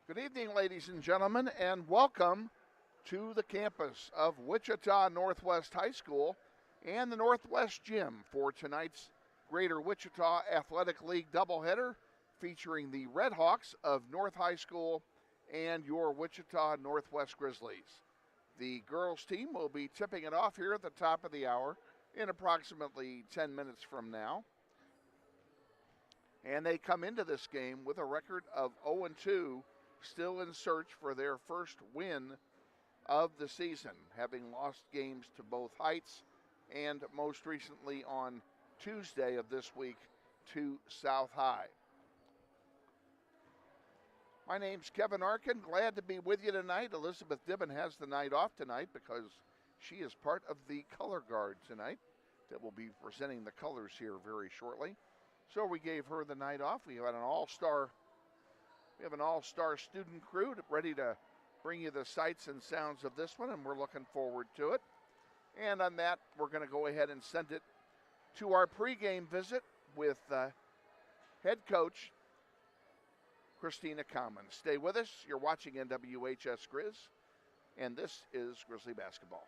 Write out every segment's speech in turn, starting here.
Good evening, ladies and gentlemen, and welcome to the campus of Wichita Northwest High School and the Northwest Gym for tonight's Greater Wichita Athletic League doubleheader featuring the Red Hawks of North High School and your Wichita Northwest Grizzlies. The girls team will be tipping it off here at the top of the hour in approximately 10 minutes from now. And they come into this game with a record of 0-2, still in search for their first win of the season, having lost games to both Heights and most recently on Tuesday of this week to South High. My name's Kevin Arkin. Glad to be with you tonight. Elizabeth Dibben has the night off tonight because she is part of the color guard tonight that will be presenting the colors here very shortly. So we gave her the night off. We have an all-star student crew ready to bring you the sights and sounds of this one, and we're looking forward to it. And on that, we're going to go ahead and send it to our pregame visit with head coach Christina Commons. Stay with us. You're watching NWHS Grizz, and this is Grizzly Basketball.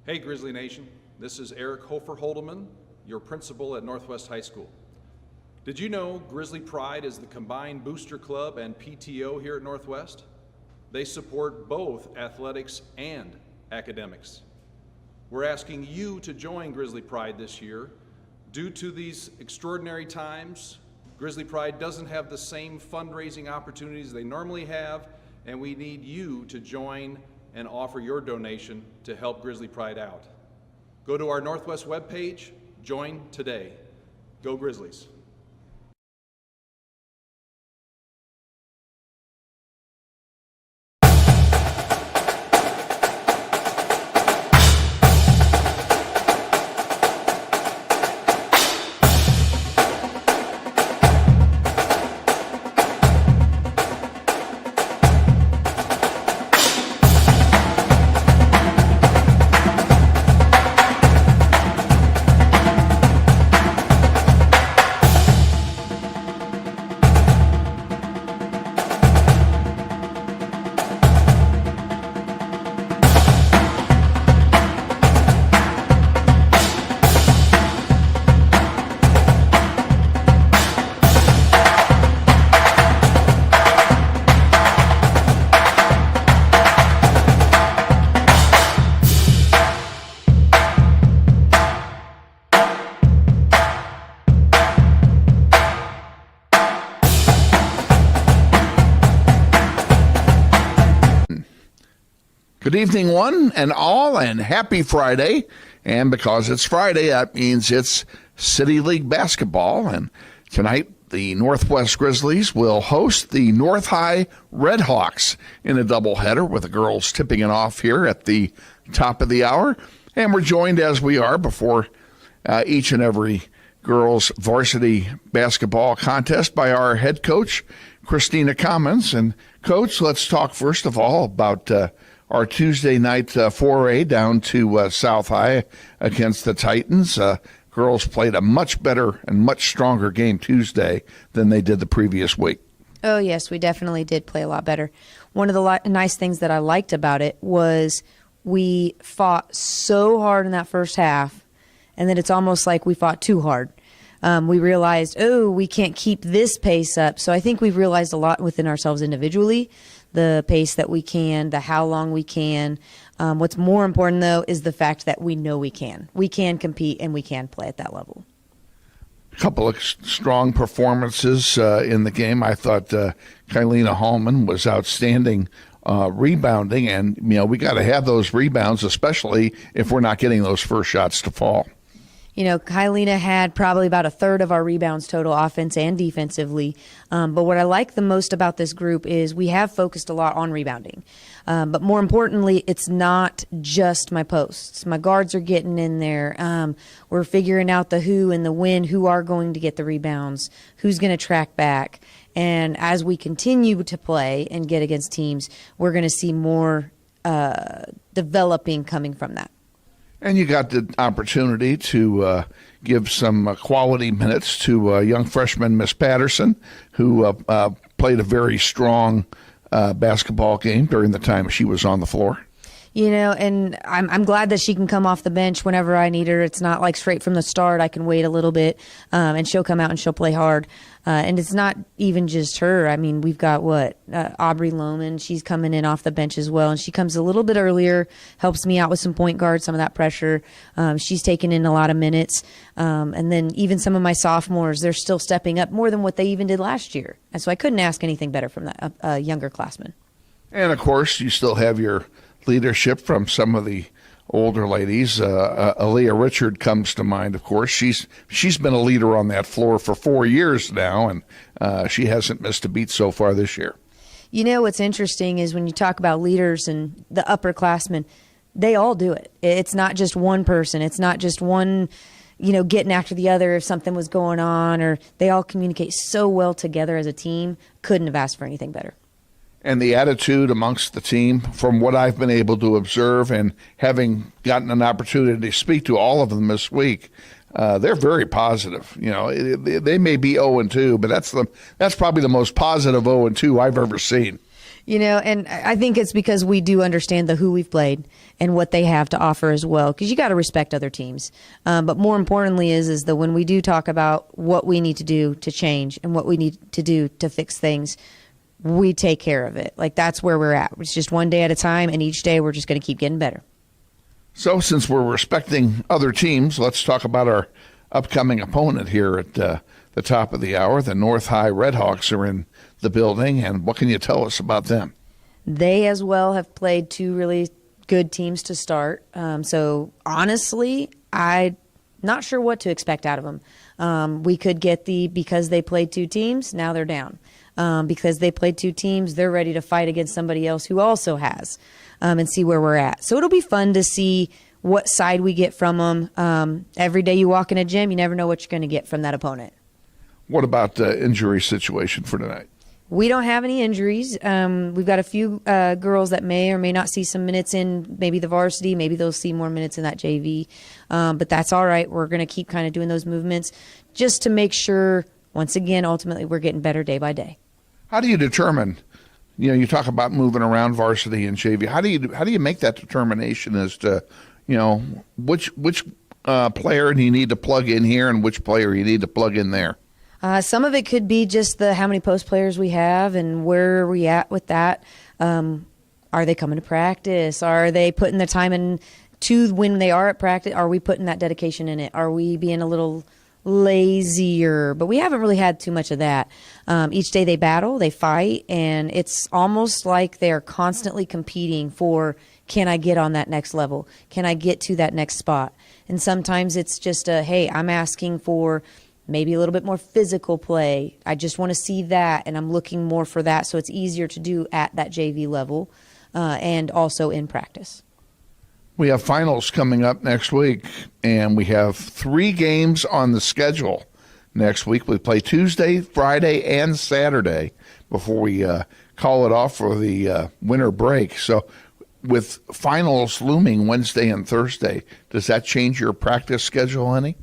Hey Grizzly Nation, this is Eric Hofer-Holdeman, your principal at Northwest High School. Did you know Grizzly Pride is the combined booster club and PTO here at Northwest? They support both athletics and academics. We're asking you to join Grizzly Pride this year. Due to these extraordinary times, Grizzly Pride doesn't have the same fundraising opportunities they normally have, and we need you to join and offer your donation to help Grizzly Pride out. Go to our Northwest webpage, join today. Go Grizzlies. Good evening, one and all, and happy Friday. And because it's Friday, that means it's City League basketball. And tonight, the Northwest Grizzlies will host the North High Red Hawks in a doubleheader, with the girls tipping it off here at the top of the hour. And we're joined, as we are before each and every girls' varsity basketball contest, by our head coach, Christina Commons. And, Coach, let's talk first of all about our Tuesday night foray down to South High against the Titans. Girls played a much better and much stronger game Tuesday than they did the previous week. Oh, yes, we definitely did play a lot better. One of the nice things that I liked about it was we fought so hard in that first half, and then it's almost like we fought too hard. We realized, we can't keep this pace up. So I think we've realized a lot within ourselves individually, the pace that we can, the how long we can. What's more important, though, is the fact that we know we can. We can compete and we can play at that level. A couple of strong performances in the game. I thought Kylena Hallman was outstanding rebounding, and we got to have those rebounds, especially if we're not getting those first shots to fall. Kylena had probably about a third of our rebounds total, offense and defensively. But what I like the most about this group is we have focused a lot on rebounding. But more importantly, it's not just my posts. My guards are getting in there. We're figuring out the who and the when, who are going to get the rebounds, who's going to track back. And as we continue to play and get against teams, we're going to see more developing coming from that. And you got the opportunity to give some quality minutes to young freshman Miss Patterson, who played a very strong basketball game during the time she was on the floor. And I'm glad that she can come off the bench whenever I need her. It's not like straight from the start. I can wait a little bit, and she'll come out and she'll play hard. And it's not even just her. I mean, we've got Aubrey Lohman. She's coming in off the bench as well, and she comes a little bit earlier, helps me out with some point guard, some of that pressure. She's taken in a lot of minutes. And then even some of my sophomores, they're still stepping up more than what they even did last year. And so I couldn't ask anything better from that younger classman. And, of course, you still have your leadership from some of the older ladies. Aaliyah Richard comes to mind, of course. She's been a leader on that floor for 4 years now, and she hasn't missed a beat so far this year. What's interesting is when you talk about leaders and the upperclassmen, they all do it. It's not just one person. It's not just one, getting after the other if something was going on, or they all communicate so well together as a team. Couldn't have asked for anything better. And the attitude amongst the team, from what I've been able to observe and having gotten an opportunity to speak to all of them this week, they're very positive. They may be 0-2, but that's probably the most positive 0-2 I've ever seen. And I think it's because we do understand who we've played and what they have to offer as well, because you got to respect other teams. But more importantly is that when we do talk about what we need to do to change and what we need to do to fix things, we take care of it. Like, that's where we're at. It's just one day at a time, and each day we're just going to keep getting better. So since we're respecting other teams, let's talk about our upcoming opponent here at the top of the hour. The North High Redhawks are in the building, and what can you tell us about them? They as well have played two really good teams to start. So honestly, I'm not sure what to expect out of them. We could get because they played two teams, now they're down. Because they played two teams, they're ready to fight against somebody else who also has, and see where we're at. So it'll be fun to see what side we get from them. Every day you walk in a gym, you never know what you're going to get from that opponent. What about the injury situation for tonight? We don't have any injuries. We've got a few girls that may or may not see some minutes in maybe the varsity. Maybe they'll see more minutes in that JV. But that's all right. We're going to keep kind of doing those movements just to make sure, once again, ultimately we're getting better day by day. How do you determine, you talk about moving around varsity and JV. How do you make that determination as to, which player do you need to plug in here and which player you need to plug in there? Some of it could be just how many post players we have and where are we at with that. Are they coming to practice? Are they putting the time in to when they are at practice? Are we putting that dedication in it? Are we being a little lazier? But we haven't really had too much of that. Each day they battle, they fight, and it's almost like they're constantly competing for, can I get on that next level? Can I get to that next spot? And sometimes it's just hey, I'm asking for maybe a little bit more physical play. I just want to see that, and I'm looking more for that, so it's easier to do at that JV level and also in practice. We have finals coming up next week, and we have 3 games on the schedule next week. We play Tuesday, Friday, and Saturday before we call it off for the winter break. So with finals looming Wednesday and Thursday, does that change your practice schedule any?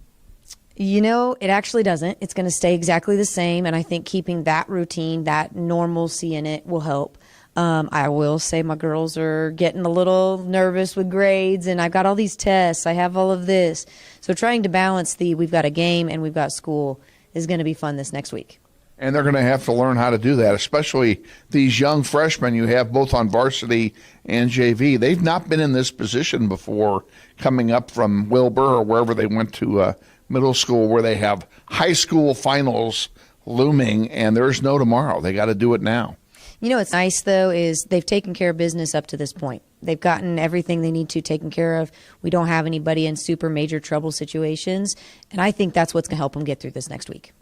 It actually doesn't. It's going to stay exactly the same, and I think keeping that routine, that normalcy in it will help. I will say my girls are getting a little nervous with grades, and I've got all these tests. I have all of this. So trying to balance we've got a game and we've got school is going to be fun this next week. And they're going to have to learn how to do that, especially these young freshmen you have both on varsity and JV. They've not been in this position before, coming up from Wilbur or wherever they went to middle school, where they have high school finals looming, and there's no tomorrow. They got to do it now. What's nice, though, is they've taken care of business up to this point. They've gotten everything they need to taken care of. We don't have anybody in super major trouble situations, and I think that's what's going to help them get through this next week.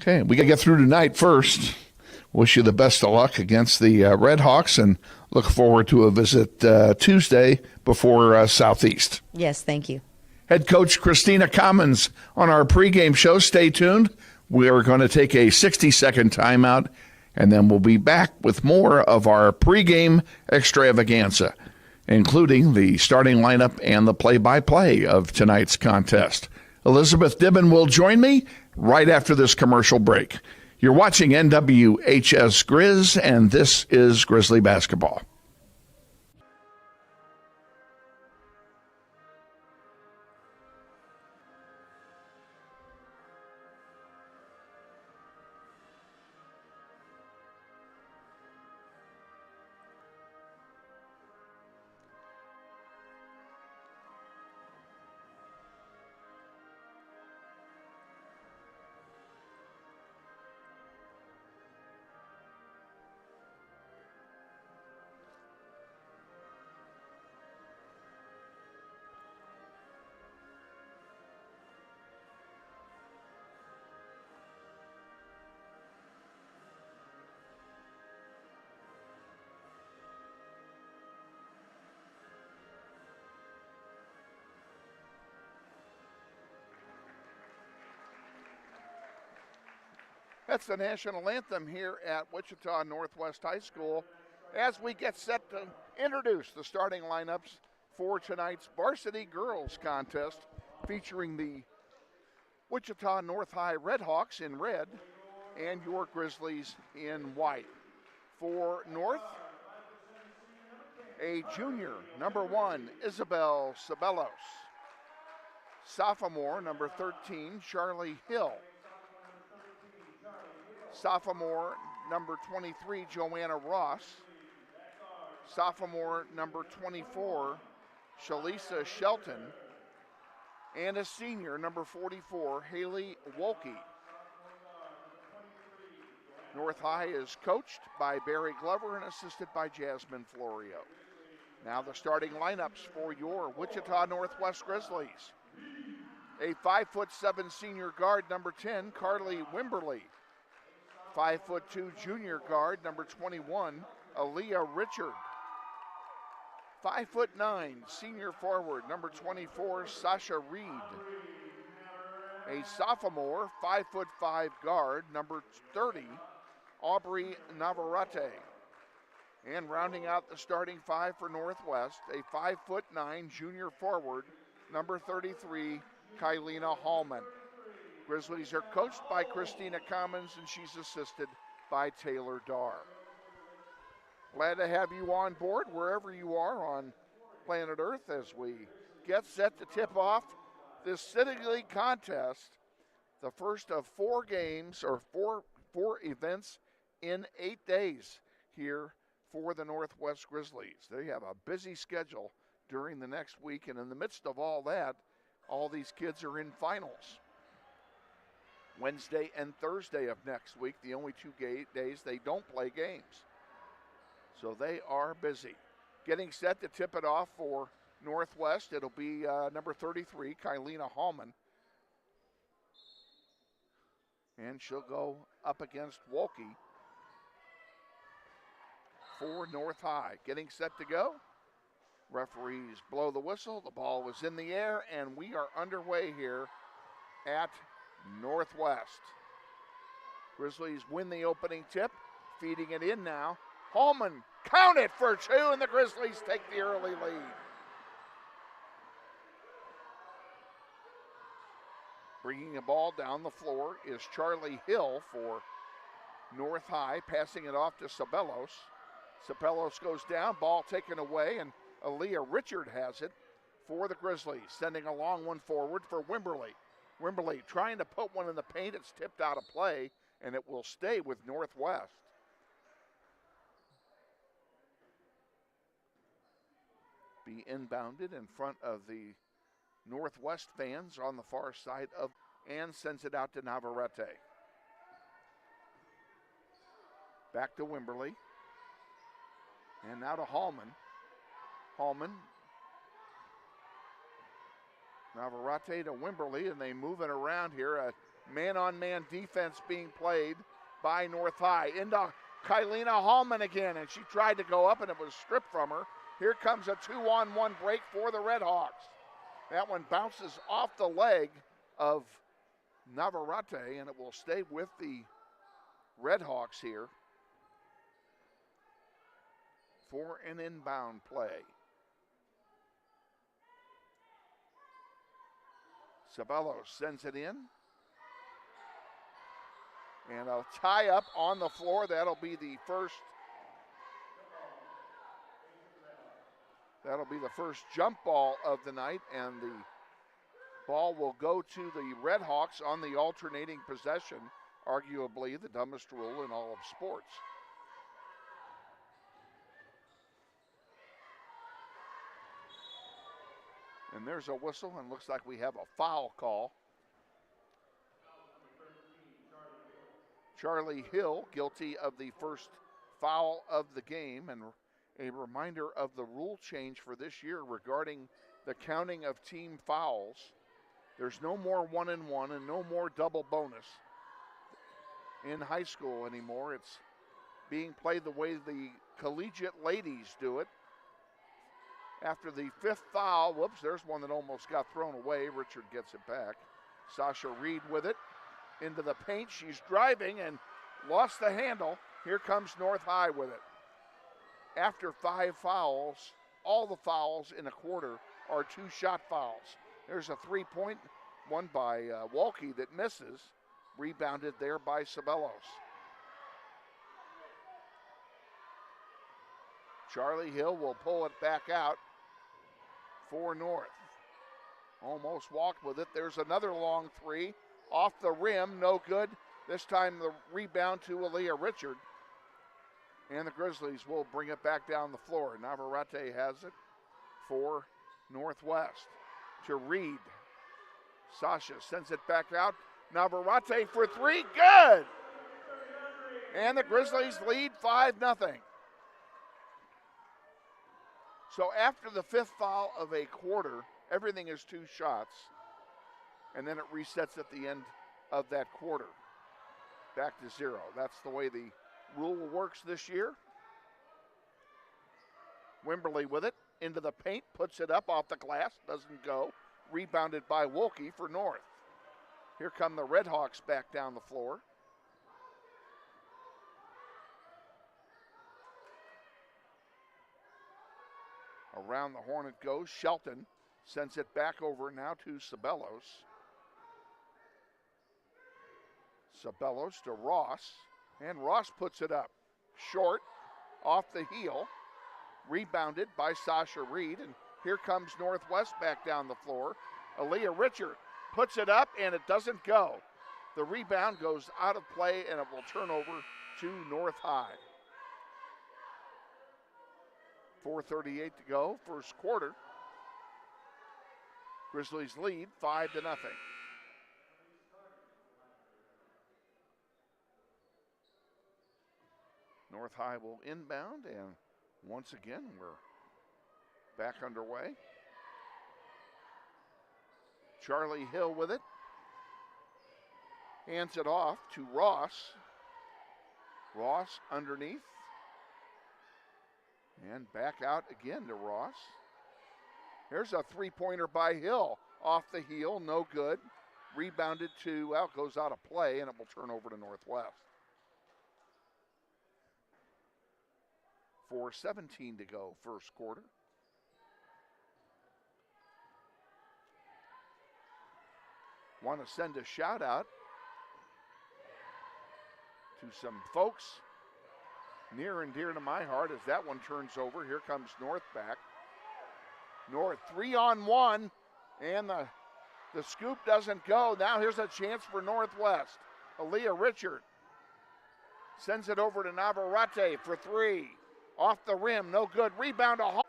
Okay, we got to get through tonight first. Wish you the best of luck against the Redhawks, and look forward to a visit Tuesday before Southeast. Yes, thank you. Head coach Christina Commons on our pregame show. Stay tuned. We are going to take a 60-second timeout, and then we'll be back with more of our pregame extravaganza. including the starting lineup and the play-by-play of tonight's contest. Elizabeth Dibben will join me right after this commercial break. You're watching NWHS Grizz, and this is Grizzly Basketball. That's the national anthem here at Wichita Northwest High School as we get set to introduce the starting lineups for tonight's Varsity Girls Contest featuring the Wichita North High Redhawks in red and York Grizzlies in white. For North, a junior, number 1, Isabel Sabelos. Sophomore, number 13, Charlie Hill. Sophomore, number 23, Joanna Ross. Sophomore, number 24, Shalisa Shelton. And a senior, number 44, Haley Wolke. North High is coached by Barry Glover and assisted by Jasmine Florio. Now the starting lineups for your Wichita Northwest Grizzlies. A 5'7" senior guard, number 10, Carly Wimberly. 5'2" junior guard, number 21, Aaliyah Richard. 5'9" senior forward, number 24, Sasha Reed. A sophomore, 5'5" guard, number 30, Aubrey Navarrete. And rounding out the starting 5 for Northwest, a 5'9" junior forward, number 33, Kylena Hallman. Grizzlies are coached by Christina Commons, and she's assisted by Taylor Darr. Glad to have you on board wherever you are on planet Earth as we get set to tip off this City League contest, the first of 4 games or four events in 8 days here for the Northwest Grizzlies. They have a busy schedule during the next week, and in the midst of all that, all these kids are in finals. Wednesday and Thursday of next week, the only 2 days they don't play games. So they are busy. Getting set to tip it off for Northwest, it'll be number 33, Kylena Hallman. And she'll go up against Wolke for North High. Getting set to go. Referees blow the whistle. The ball was in the air, and we are underway here at Northwest. Grizzlies win the opening tip, feeding it in now. Hallman, count it for 2, and the Grizzlies take the early lead. Bringing the ball down the floor is Charlie Hill for North High, passing it off to Sabelos. Sabelos goes down, ball taken away, and Aaliyah Richard has it for the Grizzlies, sending a long one forward for Wimberly. Wimberly trying to put one in the paint. It's tipped out of play, and it will stay with Northwest. Be inbounded in front of the Northwest fans on the far side of, and sends it out to Navarrete. Back to Wimberly. And now to Hallman. Hallman. Navarrete to Wimberly, and they move it around here. A man-on-man defense being played by North High. Into Kylena Hallman again, and she tried to go up, and it was stripped from her. Here comes a 2-on-1 break for the Redhawks. That one bounces off the leg of Navarrete, and it will stay with the Redhawks here for an inbound play. Sabelos sends it in. And a tie up on the floor. That'll be the first jump ball of the night, and the ball will go to the Red Hawks on the alternating possession, arguably the dumbest rule in all of sports. And there's a whistle, and looks like we have a foul call. Charlie Hill guilty of the first foul of the game, and a reminder of the rule change for this year regarding the counting of team fouls. There's no more 1-and-1 and no more double bonus in high school anymore. It's being played the way the collegiate ladies do it. After the fifth foul, whoops, there's one that almost got thrown away. Richard gets it back. Sasha Reed with it into the paint. She's driving and lost the handle. Here comes North High with it. After 5 fouls, all the fouls in a quarter are 2-shot fouls. There's a 3-point one by Walke that misses. Rebounded there by Sabelos. Charlie Hill will pull it back out for North. Almost walked with it. There's another long 3. Off the rim, no good. This time the rebound to Aaliyah Richard. And the Grizzlies will bring it back down the floor. Navarrete has it for Northwest. To Reed. Sasha sends it back out. Navarrete for 3, good! And the Grizzlies lead 5-0. So after the 5th foul of a quarter, everything is 2 shots. And then it resets at the end of that quarter. Back to 0. That's the way the rule works this year. Wimberly with it, into the paint, puts it up off the glass, doesn't go. Rebounded by Wilkie for North. Here come the Red Hawks back down the floor. Around the horn it goes. Shelton sends it back over now to Sabelos. Sabelos to Ross, and Ross puts it up. Short, off the heel. Rebounded by Sasha Reed, and here comes Northwest back down the floor. Aaliyah Richard puts it up, and it doesn't go. The rebound goes out of play, and it will turn over to North High. 4:38 to go, first quarter. Grizzlies lead 5-0. North High will inbound, and once again, we're back underway. Charlie Hill with it. Hands it off to Ross. Ross underneath. And back out again to Ross. Here's a 3-pointer by Hill. Off the heel, no good. Rebounded to, well, goes out of play, and it will turn over to Northwest. 4:17 to go, first quarter. Want to send a shout out to some folks near and dear to my heart as that one turns over. Here comes North back. North 3-on-1, and the scoop doesn't go. Now here's a chance for Northwest. Aaliyah Richard sends it over to Navarrete for 3. Off the rim, no good. Rebound to Hall.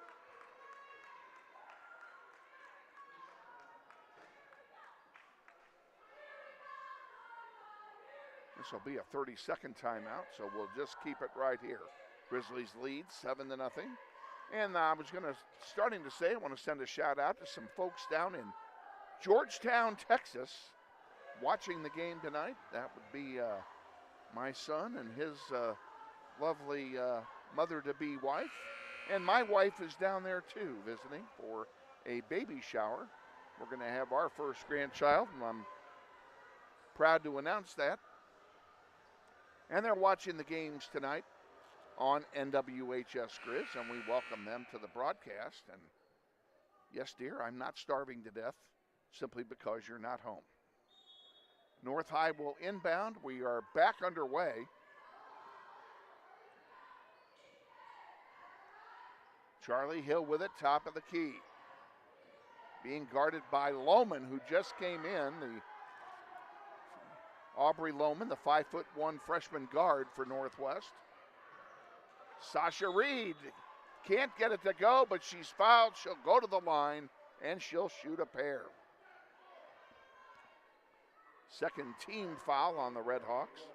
This will be a 30-second timeout, so we'll just keep it right here. Grizzlies lead 7-0. And I was starting to say, I want to send a shout out to some folks down in Georgetown, Texas, watching the game tonight. That would be my son and his lovely mother-to-be wife. And my wife is down there too, visiting for a baby shower. We're going to have our first grandchild, and I'm proud to announce that. And they're watching the games tonight on NWHS Grizz, and we welcome them to the broadcast. And yes, dear, I'm not starving to death, simply because you're not home. North High will inbound. We are back underway. Charlie Hill with it, top of the key. Being guarded by Lohman, who just came in. The Aubrey Lohman, the 5'1" freshman guard for Northwest. Sasha Reed can't get it to go, but she's fouled. She'll go to the line, and she'll shoot a pair. Second team foul on the Redhawks.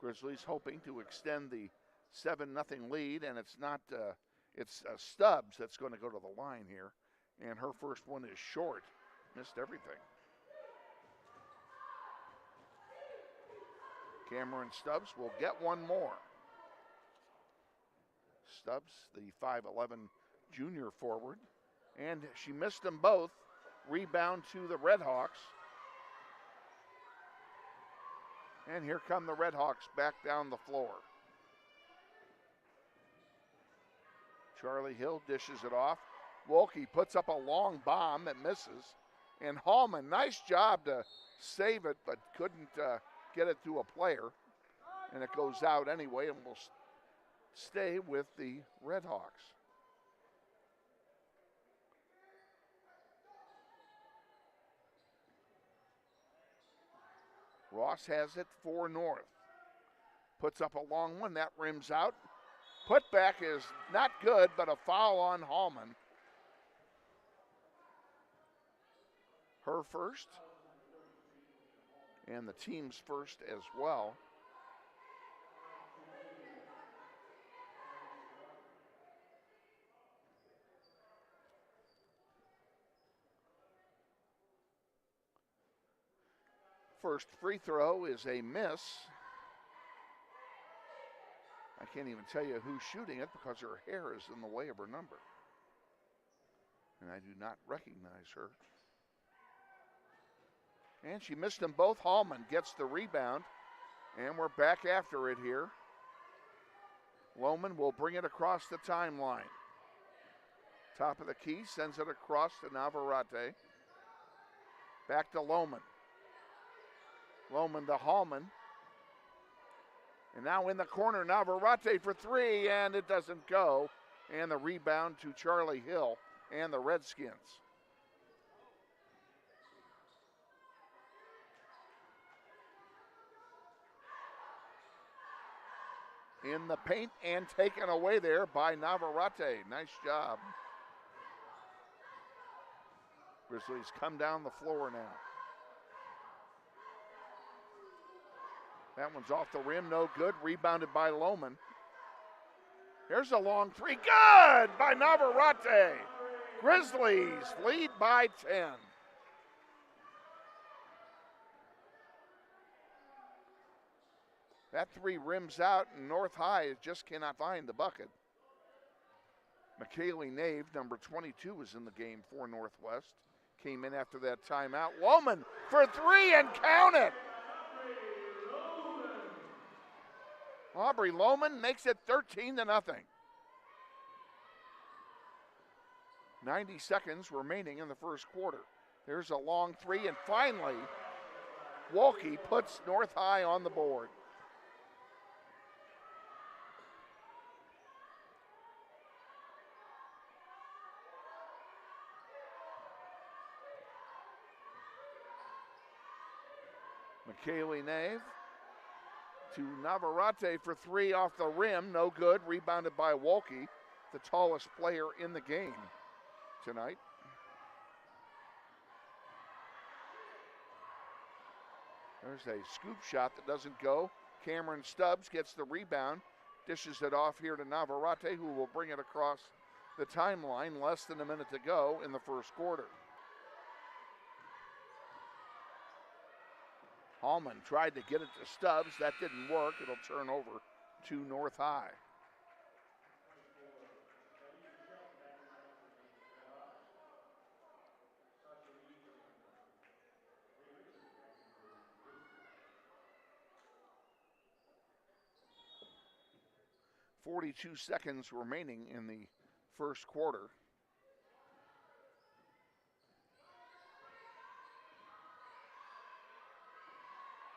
Grizzlies hoping to extend the 7-0 lead, and it's not, it's Stubbs that's going to go to the line here. And her first one is short. Missed everything. Cameron Stubbs will get one more. Stubbs, the 5'11" junior forward. And she missed them both. Rebound to the Redhawks. And here come the Redhawks back down the floor. Charlie Hill dishes it off. Wolke puts up a long bomb that misses. And Hallman, nice job to save it, but couldn't get it to a player. And it goes out anyway and will stay with the Redhawks. Ross has it for North. Puts up a long one. That rims out. Putback is not good, but a foul on Hallman. Her first. And the team's first as well. First free throw is a miss. I can't even tell you who's shooting it because her hair is in the way of her number. And I do not recognize her. And she missed them both. Hallman gets the rebound. And we're back after it here. Lohman will bring it across the timeline. Top of the key, sends it across to Navarrete. Back to Lohman. Lohman to Hallman. And now in the corner, Navarrete for three, and it doesn't go. And the rebound to Charlie Hill and the Redskins. In the paint and taken away there by Navarrete. Nice job. Grizzlies come down the floor now. That one's off the rim, no good. Rebounded by Lohman. Here's a long three. Good by Navarrete. Grizzlies lead by 10. That three rims out, and North High just cannot find the bucket. McKaylee Nave, number 22, is in the game for Northwest. Came in after that timeout. Lohman for three and count it. Aubrey Lohman makes it 13-0. 90 seconds remaining in the first quarter. There's a long three, and finally, Wolke puts North High on the board. McKaylee Nave to Navarrete for three off the rim. No good. Rebounded by Wolke, the tallest player in the game tonight. There's a scoop shot that doesn't go. Cameron Stubbs gets the rebound. Dishes it off here to Navarrete, who will bring it across the timeline. Less than a minute to go in the first quarter. Hallman tried to get it to Stubbs. That didn't work. It'll turn over to North High. .42 seconds remaining in the first quarter.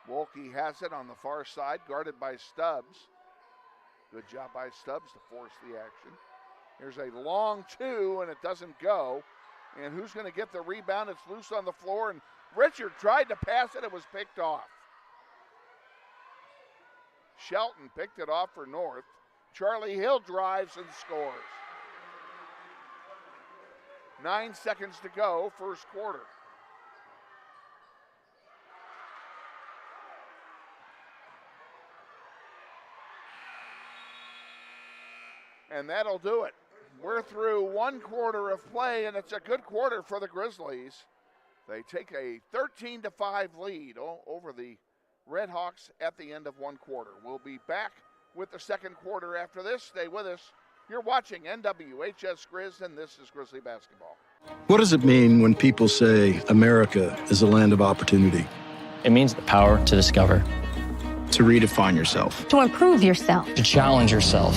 Wolke has it on the far side, guarded by Stubbs. Good job by Stubbs to force the action. There's a long two, and it doesn't go. And who's going to get the rebound? It's loose on the floor, and Richard tried to pass it. It was picked off. Shelton picked it off for North. Charlie Hill drives and scores. 9 seconds to go, first quarter. And that'll do it. We're through 1 quarter of play, and it's a good quarter for the Grizzlies. They take a 13-5 lead over the Redhawks at the end of 1 quarter. We'll be back with the second quarter after this. Stay with us. You're watching NWHS Grizz, and this is Grizzly Basketball. What does it mean when people say America is a land of opportunity? It means the power to discover, To redefine yourself. To improve yourself. to challenge yourself.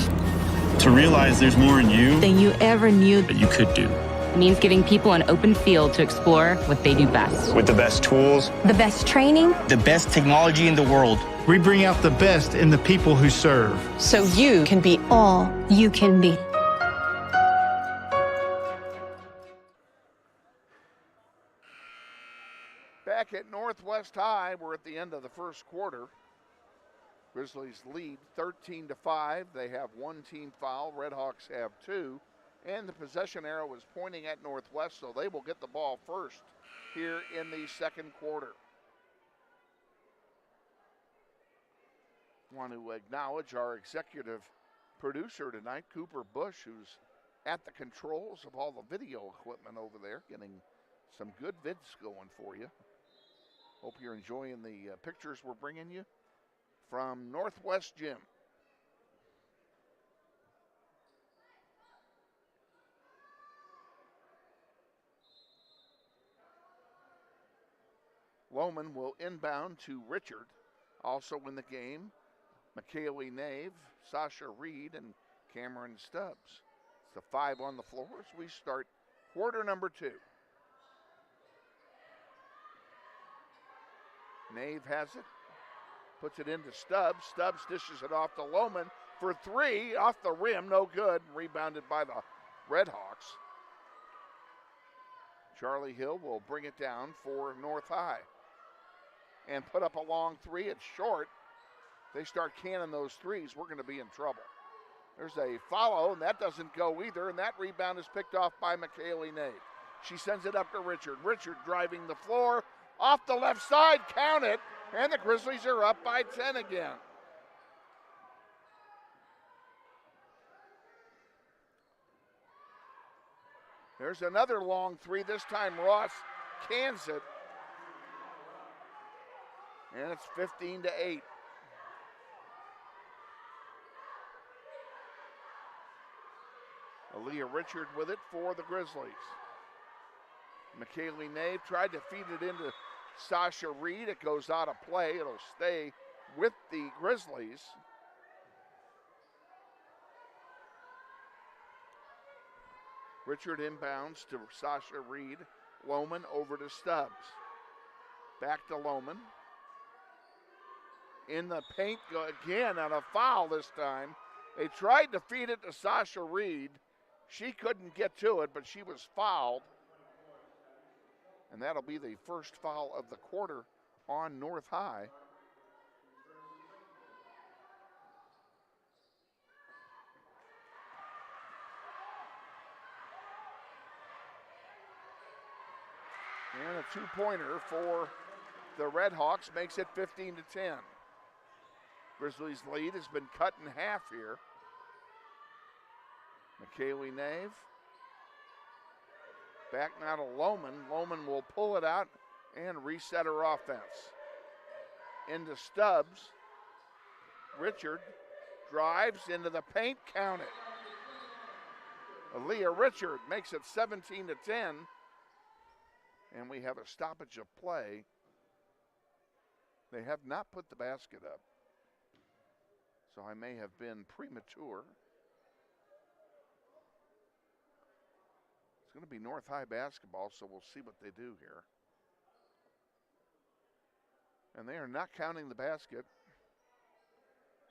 To realize there's more in you Than you ever knew. that you could do. It means giving people an open field to explore what they do best. With the best tools, The best training. the best technology in the world. We bring out the best in the people who serve. So you can be All you can be. Back at Northwest High, we're at the end of the first quarter. Grizzlies lead 13-5. They have 1 team foul. Redhawks have 2. And the possession arrow is pointing at Northwest, so they will get the ball first here in the second quarter. Want to acknowledge our executive producer tonight, Cooper Bush, who's at the controls of all the video equipment over there, getting some good vids going for you. Hope you're enjoying the pictures we're bringing you from Northwest Gym. Lohman will inbound to Richard. Also in the game, McKaylee Nave, Sasha Reed, and Cameron Stubbs. It's the 5 on the floor as we start quarter number 2. Nave has it, puts it into Stubbs. Stubbs dishes it off to Lohman for 3, off the rim, no good, rebounded by the Redhawks. Charlie Hill will bring it down for North High and put up a long 3. It's short. They start canning those threes, we're going to be in trouble. There's a follow, and that doesn't go either, and that rebound is picked off by McKaylee Nave. She sends it up to Richard. Richard driving the floor, off the left side, count it, and the Grizzlies are up by 10 again. There's another long 3, this time Ross cans it, and it's 15-8. Aaliyah Richard with it for the Grizzlies. McKaylee Nave tried to feed it into Sasha Reed. It goes out of play. It'll stay with the Grizzlies. Richard inbounds to Sasha Reed. Lohman over to Stubbs. Back to Lohman. In the paint again on a foul this time. They tried to feed it to Sasha Reed. She couldn't get to it, but she was fouled. And that'll be the first foul of the quarter on North High. And a 2-pointer for the Redhawks makes it 15-10. Grizzlies' lead has been cut in half here. McKaylee Nave. Back now to Lohman. Lohman will pull it out and reset her offense. Into Stubbs. Richard drives into the paint, count it. Aaliyah Richard makes it 17-10. And we have a stoppage of play. They have not put the basket up, so I may have been premature. It's going to be North High basketball, so we'll see what they do here. And they are not counting the basket.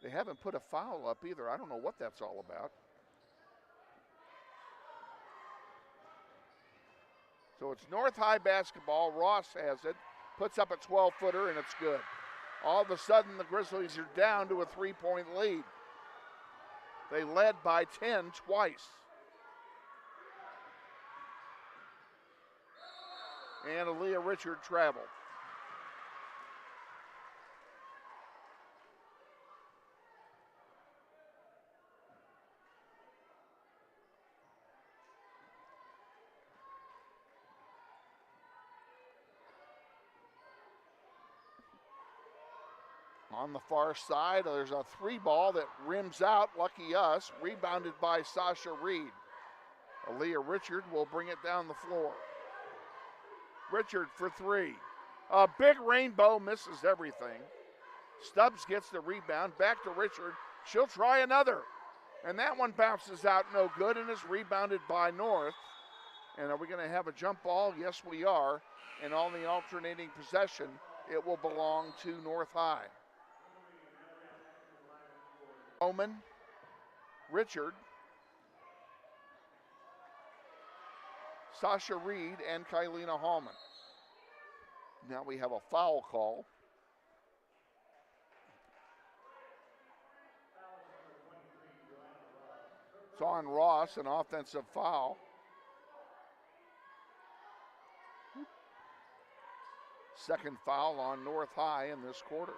They haven't put a foul up either. I don't know what that's all about. So it's North High basketball. Ross has it, puts up a 12-footer, and it's good. All of a sudden, the Grizzlies are down to a 3-point lead. They led by 10 twice. And Aaliyah Richard traveled. On the far side, there's a 3-ball that rims out, lucky us, rebounded by Sasha Reed. Aaliyah Richard will bring it down the floor. Richard for 3. A big rainbow, misses everything. Stubbs gets the rebound, back to Richard. She'll try another. And that one bounces out no good and is rebounded by North. And are we going to have a jump ball? Yes, we are. And on the alternating possession, it will belong to North High. Bowman, Richard, Sasha Reed, and Kylena Hallman. Now we have a foul call. It's on Ross, an offensive foul. Second foul on North High in this quarter.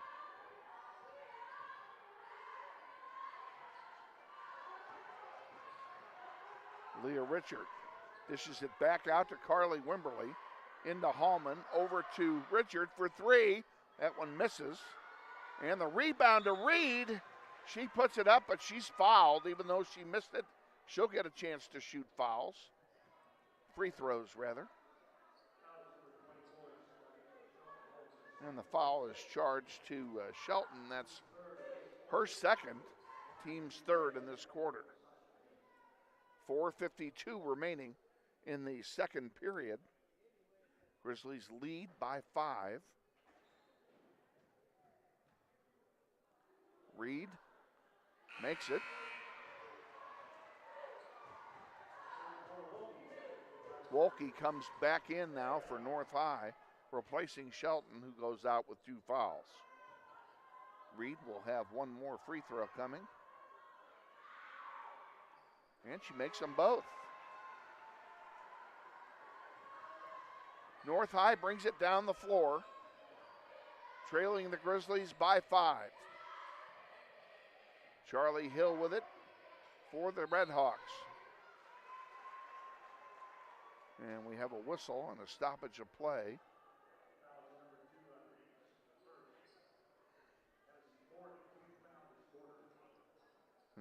Leah Richard dishes it back out to Carly Wimberly. Into Hallman, over to Richard for 3. That one misses. And the rebound to Reed. She puts it up, but she's fouled. Even though she missed it, she'll get a chance to shoot fouls. Free throws, rather. And the foul is charged to Shelton. That's her second, team's third in this quarter. 4:52 remaining in the second period. Grizzlies lead by 5. Reed makes it. Wolke comes back in now for North High, replacing Shelton, who goes out with 2 fouls. Reed will have one more free throw coming. And she makes them both. North High brings it down the floor, trailing the Grizzlies by 5. Charlie Hill with it for the Redhawks. And we have a whistle and a stoppage of play.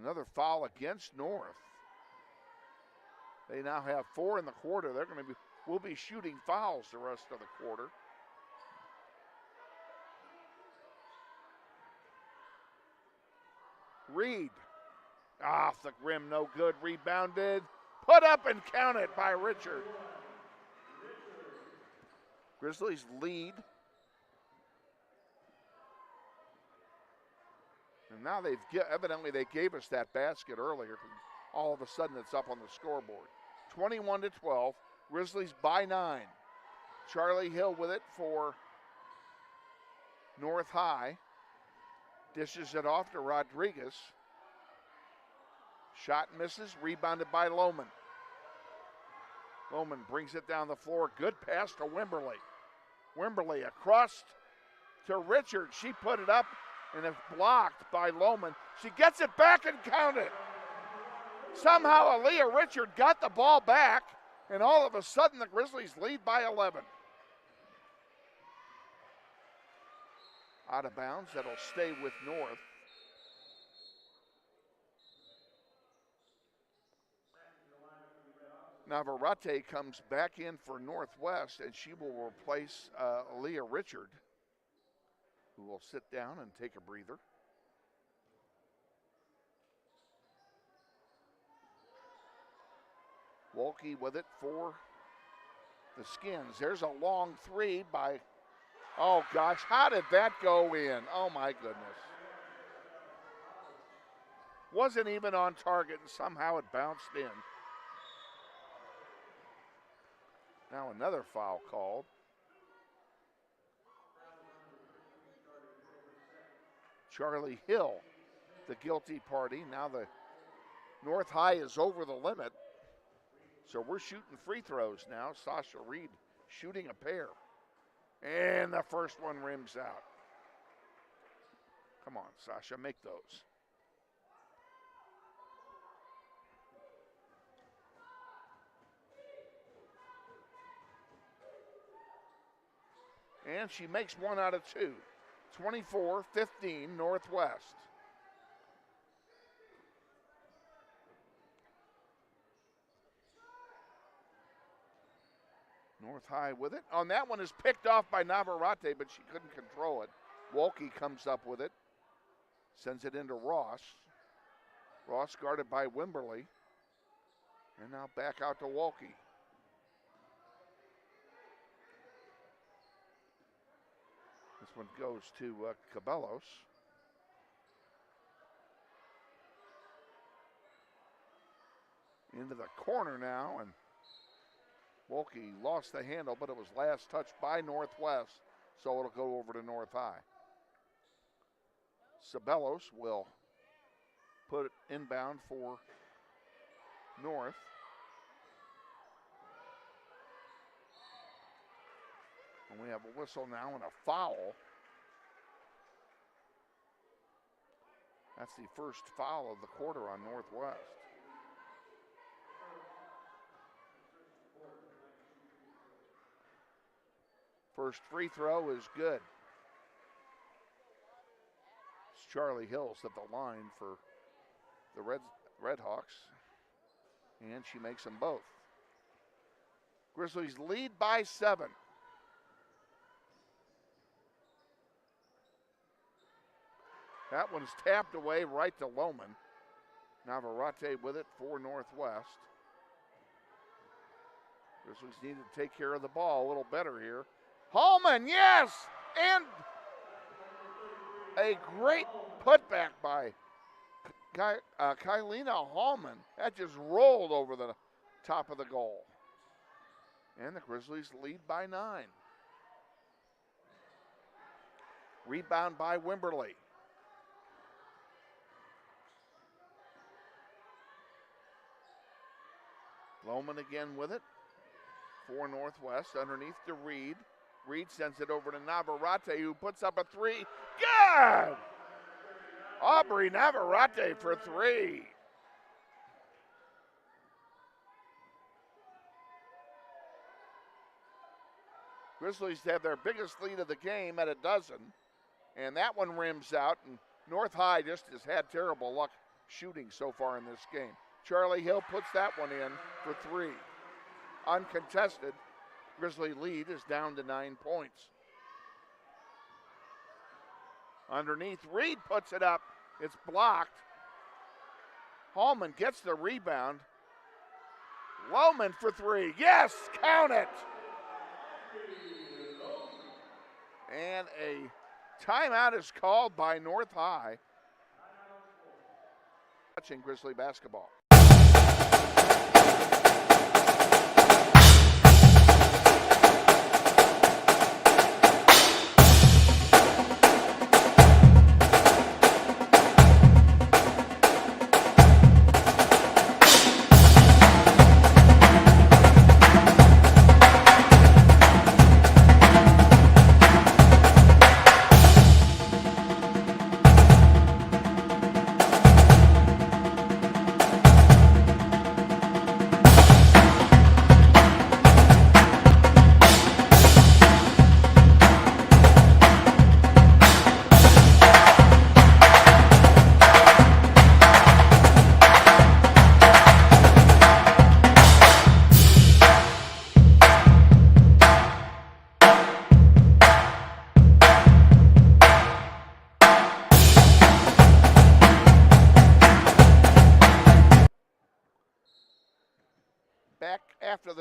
Another foul against North. They now have 4 in the quarter. We'll be shooting fouls the rest of the quarter. Reed, off the rim, no good, rebounded. Put up and count it by Richard. Grizzlies lead. And now evidently they gave us that basket earlier. All of a sudden it's up on the scoreboard. 21-12, Grizzlies by 9. Charlie Hill with it for North High. Dishes it off to Rodriguez. Shot misses, rebounded by Lohman. Lohman brings it down the floor. Good pass to Wimberly. Wimberly across to Richard. She put it up and it's blocked by Lohman. She gets it back and counted. Somehow Aaliyah Richard got the ball back, and all of a sudden the Grizzlies lead by 11. Out of bounds, that'll stay with North. Navarrete comes back in for Northwest, and she will replace Aaliyah Richard, who will sit down and take a breather. Wolke with it for the Skins. There's a long three by, oh gosh, how did that go in? Oh my goodness. Wasn't even on target and somehow it bounced in. Now another foul called. Charlie Hill, the guilty party. Now the North High is over the limit. So we're shooting free throws now. Sasha Reed shooting a pair. And the first one rims out. Come on, Sasha, make those. And she makes one out of two. 24-15 Northwest. North High with it. On that one is picked off by Navarrete, but she couldn't control it. Wolke comes up with it. Sends it into Ross. Ross guarded by Wimberly. And now back out to Wolke. This one goes to Cabellos. Into the corner now, and Wolke lost the handle, but it was last touched by Northwest, so it'll go over to North High. Cabellos will put it inbound for North. And we have a whistle now and a foul. That's the first foul of the quarter on Northwest. First free throw is good. It's Charlie Hills at the line for the Redhawks. And she makes them both. Grizzlies lead by 7. That one's tapped away right to Lohman. Navarrete with it for Northwest. Grizzlies need to take care of the ball a little better here. Hallman, yes! And a great putback by Kylina Hallman. That just rolled over the top of the goal. And the Grizzlies lead by 9. Rebound by Wimberly. Lohman again with it for Northwest. Underneath to Reed. Reed sends it over to Navarrete, who puts up a three. Good! Aubrey Navarrete for 3. Grizzlies have their biggest lead of the game at 12. And that one rims out. And North High just has had terrible luck shooting so far in this game. Charlie Hill puts that one in for 3. Uncontested. Grizzly lead is down to 9 points. Underneath, Reed puts it up. It's blocked. Hallman gets the rebound. Lohman for 3. Yes, count it. And a timeout is called by North High. Watching Grizzly basketball.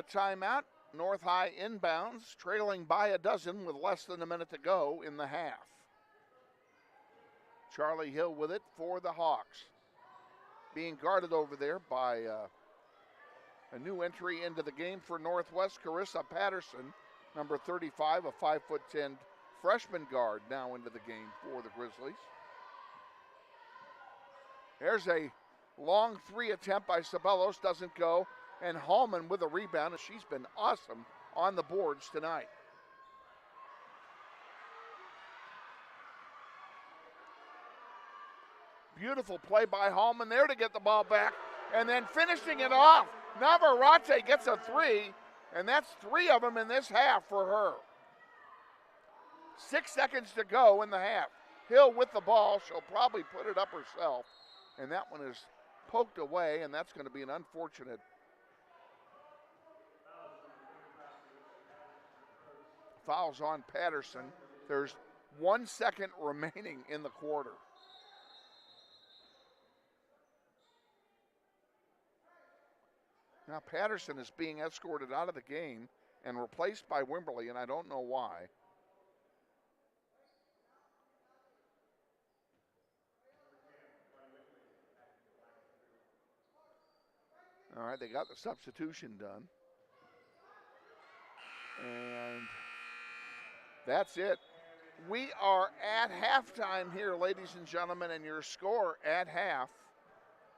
timeout. North High inbounds, trailing by a dozen with less than a minute to go in the half. Charlie Hill with it for the Hawks. Being guarded over there by a new entry into the game for Northwest, Carissa Patterson, number 35, a 5'10" freshman guard now into the game for the Grizzlies. There's a long three attempt by Sabelos, doesn't go, and Hallman with a rebound, and she's been awesome on the boards tonight. Beautiful play by Hallman there to get the ball back, and then finishing it off. Navarrete gets a three, and that's 3 of them in this half for her. 6 seconds to go in the half. Hill with the ball. She'll probably put it up herself, and that one is poked away, and that's going to be an unfortunate fouls on Patterson. There's 1 second remaining in the quarter. Now Patterson is being escorted out of the game and replaced by Wimberly, and I don't know why. All right, they got the substitution done. And that's it. We are at halftime here, ladies and gentlemen, and your score at half.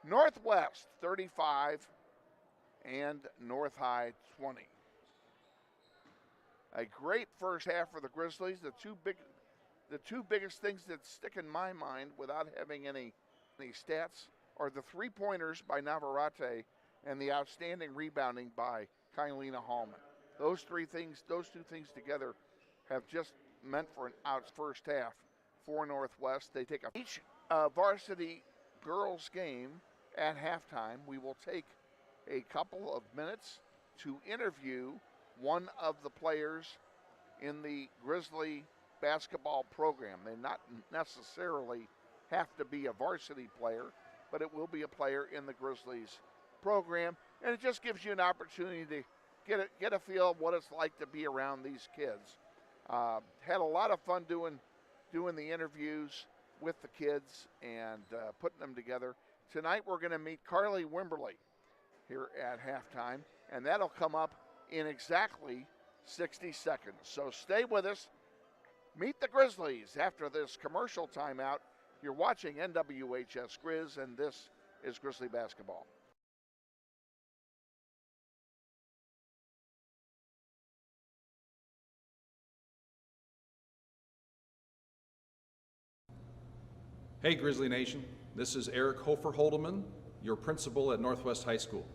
Northwest 35 and North High 20. A great first half for the Grizzlies. The two biggest things that stick in my mind without having any stats are the 3-pointers by Navarrete and the outstanding rebounding by Kylina Hallman. Those two things together have just meant for an out first half for Northwest. They take each varsity girls game at halftime. We will take a couple of minutes to interview one of the players in the Grizzly basketball program. They not necessarily have to be a varsity player, but it will be a player in the Grizzlies program, and it just gives you an opportunity to get a feel of what it's like to be around these kids. Had a lot of fun doing the interviews with the kids and putting them together. Tonight we're going to meet Carly Wimberly here at halftime, and that'll come up in exactly 60 seconds. So stay with us. Meet the Grizzlies after this commercial timeout. You're watching NWHS Grizz, and this is Grizzly Basketball. Hey Grizzly Nation, this is Eric Hofer-Holdeman, your principal at Northwest High School.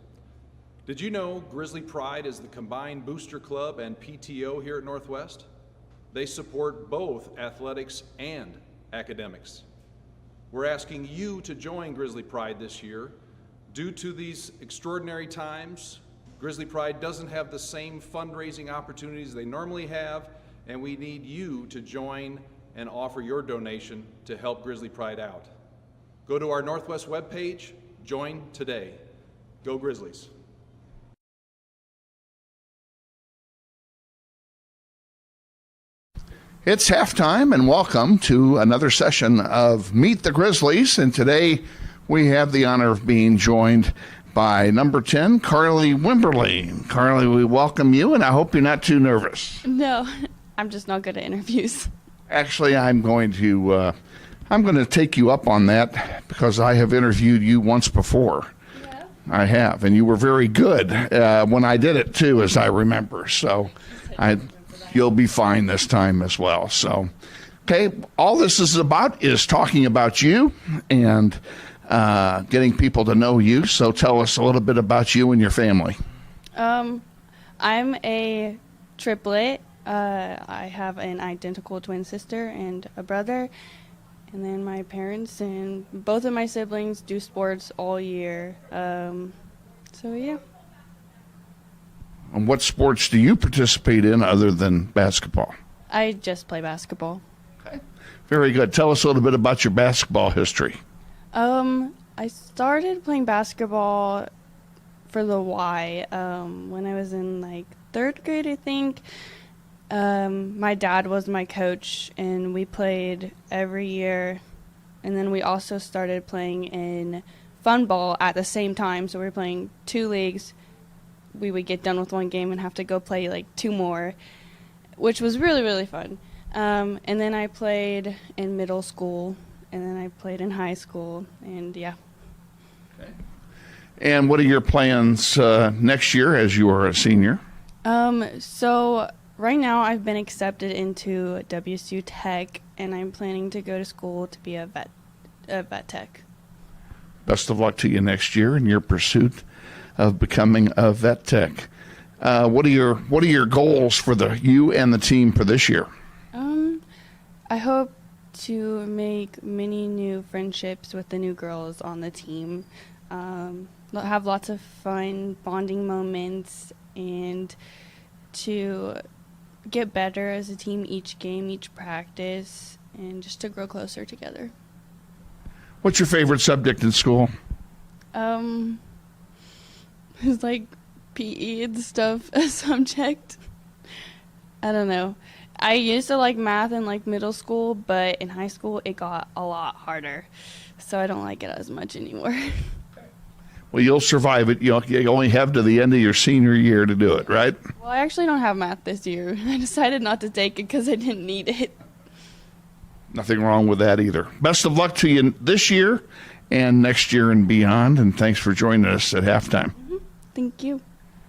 Did you know Grizzly Pride is the combined booster club and PTO here at Northwest? They support both athletics and academics. We're asking you to join Grizzly Pride this year. Due to these extraordinary times, Grizzly Pride doesn't have the same fundraising opportunities they normally have, and we need you to join and offer your donation to help Grizzly Pride out. Go to our Northwest webpage, join today. Go Grizzlies. It's halftime, and welcome to another session of Meet the Grizzlies. And today we have the honor of being joined by number 10, Carly Wimberly. Carly, we welcome you, and I hope you're not too nervous. No, I'm just not good at interviews. Actually, I'm going to take you up on that because I have interviewed you once before. Yeah. I have, and you were very good when I did it too, as I remember. So you'll be fine this time as well. So, okay, all this is about is talking about you and getting people to know you. So tell us a little bit about you and your family. I'm a triplet. I have an identical twin sister and a brother. And then my parents and both of my siblings do sports all year. So, yeah. And what sports do you participate in other than basketball? I just play basketball. Okay. Very good. Tell us a little bit about your basketball history. I started playing basketball for the Y. When I was in like 3rd grade, I think, my dad was my coach, and we played every year. And then we also started playing in fun ball at the same time. So we were playing 2 leagues. We would get done with 1 game and have to go play like 2 more, which was really, really fun. And then I played in middle school, and then I played in high school, and yeah. Okay. And what are your plans next year as you are a senior? So right now I've been accepted into WSU Tech, and I'm planning to go to school to be a vet tech. Best of luck to you next year in your pursuit of becoming a vet tech. What are your goals for you and the team for this year? I hope to make many new friendships with the new girls on the team. Have lots of fun bonding moments, and to get better as a team each game, each practice, and just to grow closer together. What's your favorite subject in school? It's like PE and stuff, a subject. I don't know. I used to like math in like middle school, but in high school it got a lot harder, so I don't like it as much anymore. Well, you'll survive it. You only have to the end of your senior year to do it, right? Well, I actually don't have math this year. I decided not to take it because I didn't need it. Nothing wrong with that either. Best of luck to you this year and next year and beyond, and thanks for joining us at halftime. Thank you.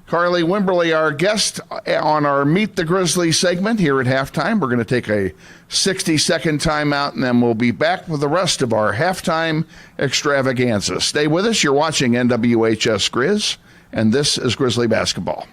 Carly Wimberly, our guest on our Meet the Grizzlies segment here at halftime. We're going to take a 60-second timeout, and then we'll be back with the rest of our halftime extravaganza. Stay with us. You're watching NWHS Grizz, and this is Grizzly basketball.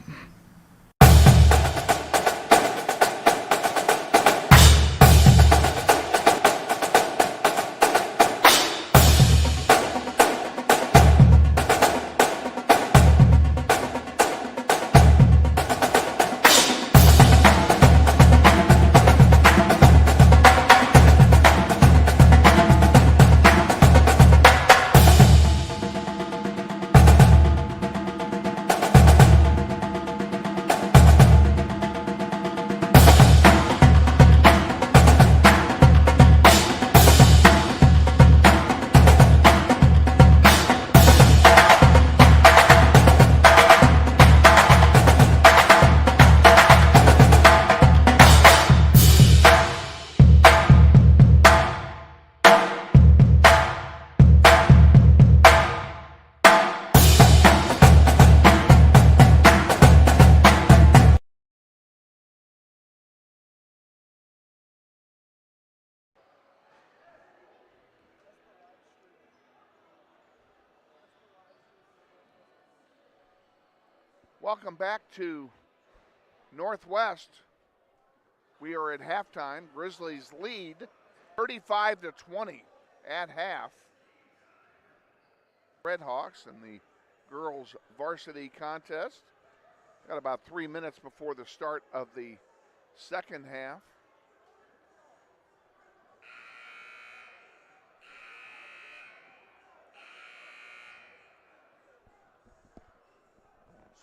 Welcome back to Northwest. We are at halftime. Grizzlies lead 35-20 at half. Redhawks in the girls varsity contest. Got about 3 minutes before the start of the second half.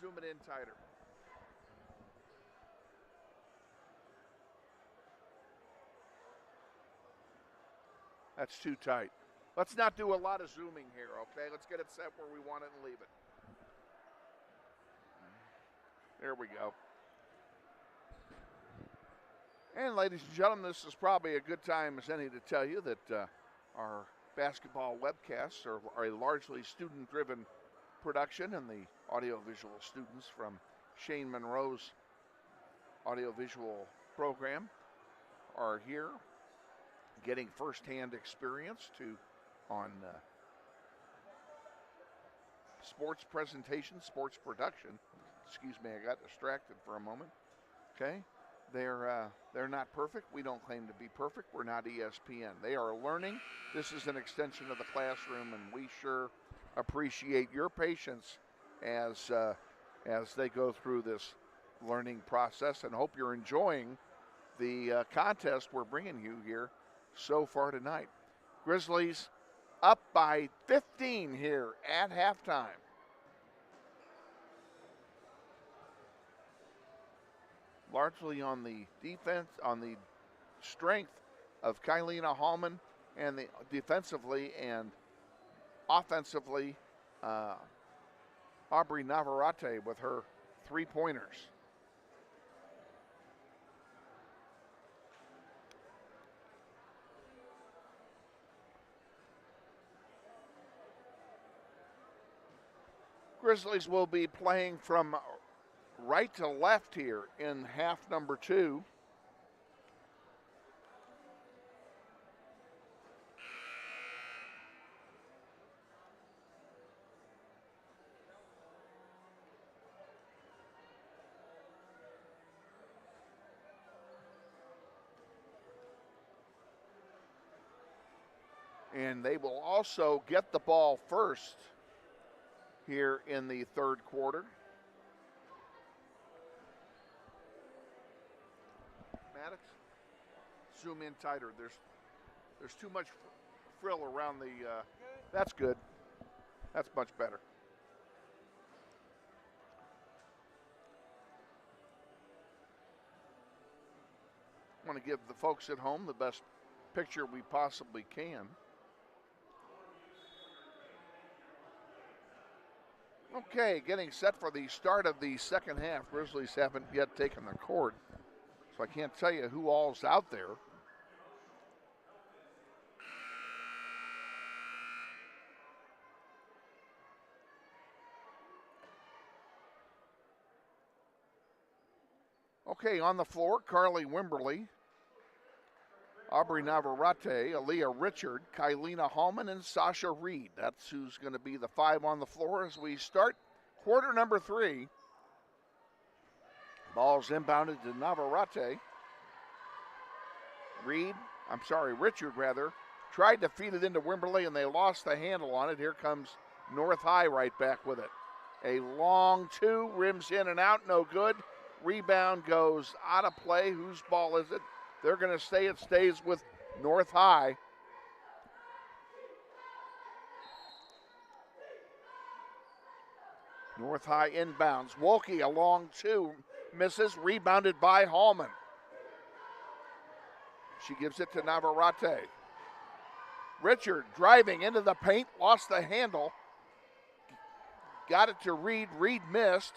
Zoom it in tighter. That's too tight. Let's not do a lot of zooming here, okay? Let's get it set where we want it and leave it. There we go. And ladies and gentlemen, this is probably a good time as any to tell you that our basketball webcasts are a largely student-driven production, and the audiovisual students from Shane Monroe's audiovisual program are here getting firsthand experience on sports presentation, sports production. Excuse me, I got distracted for a moment. Okay, they're not perfect. We don't claim to be perfect. We're not ESPN. They are learning. This is an extension of the classroom, and we sure appreciate your patience as they go through this learning process, and hope you're enjoying the contest we're bringing you here so far tonight. Grizzlies up by 15 here at halftime. largely on the defense, on the strength of Kylina Hallman, and the defensively and offensively, Aubrey Navarrete with her 3-pointers. Grizzlies will be playing from right to left here in half number 2. And they will also get the ball first here in the third quarter. Maddox, zoom in tighter. There's too much frill around the. That's good. That's much better. I want to give the folks at home the best picture we possibly can. Okay, getting set for the start of the second half. Grizzlies haven't yet taken the court, so I can't tell you who all's out there. Okay, on the floor, Carly Wimberly, Aubrey Navarrete, Aaliyah Richard, Kylina Hallman, and Sasha Reed. That's who's going to be the 5 on the floor as we start quarter number 3. Ball's inbounded to Navarrete. Richard tried to feed it into Wimberly, and they lost the handle on it. Here comes North High right back with it. A long 2, rims in and out, no good. Rebound goes out of play. Whose ball is it? They're going to say it stays with North High. North High inbounds. Wolke along 2, misses, rebounded by Hallman. She gives it to Navarrete. Richard driving into the paint, lost the handle. Got it to Reed. Reed missed.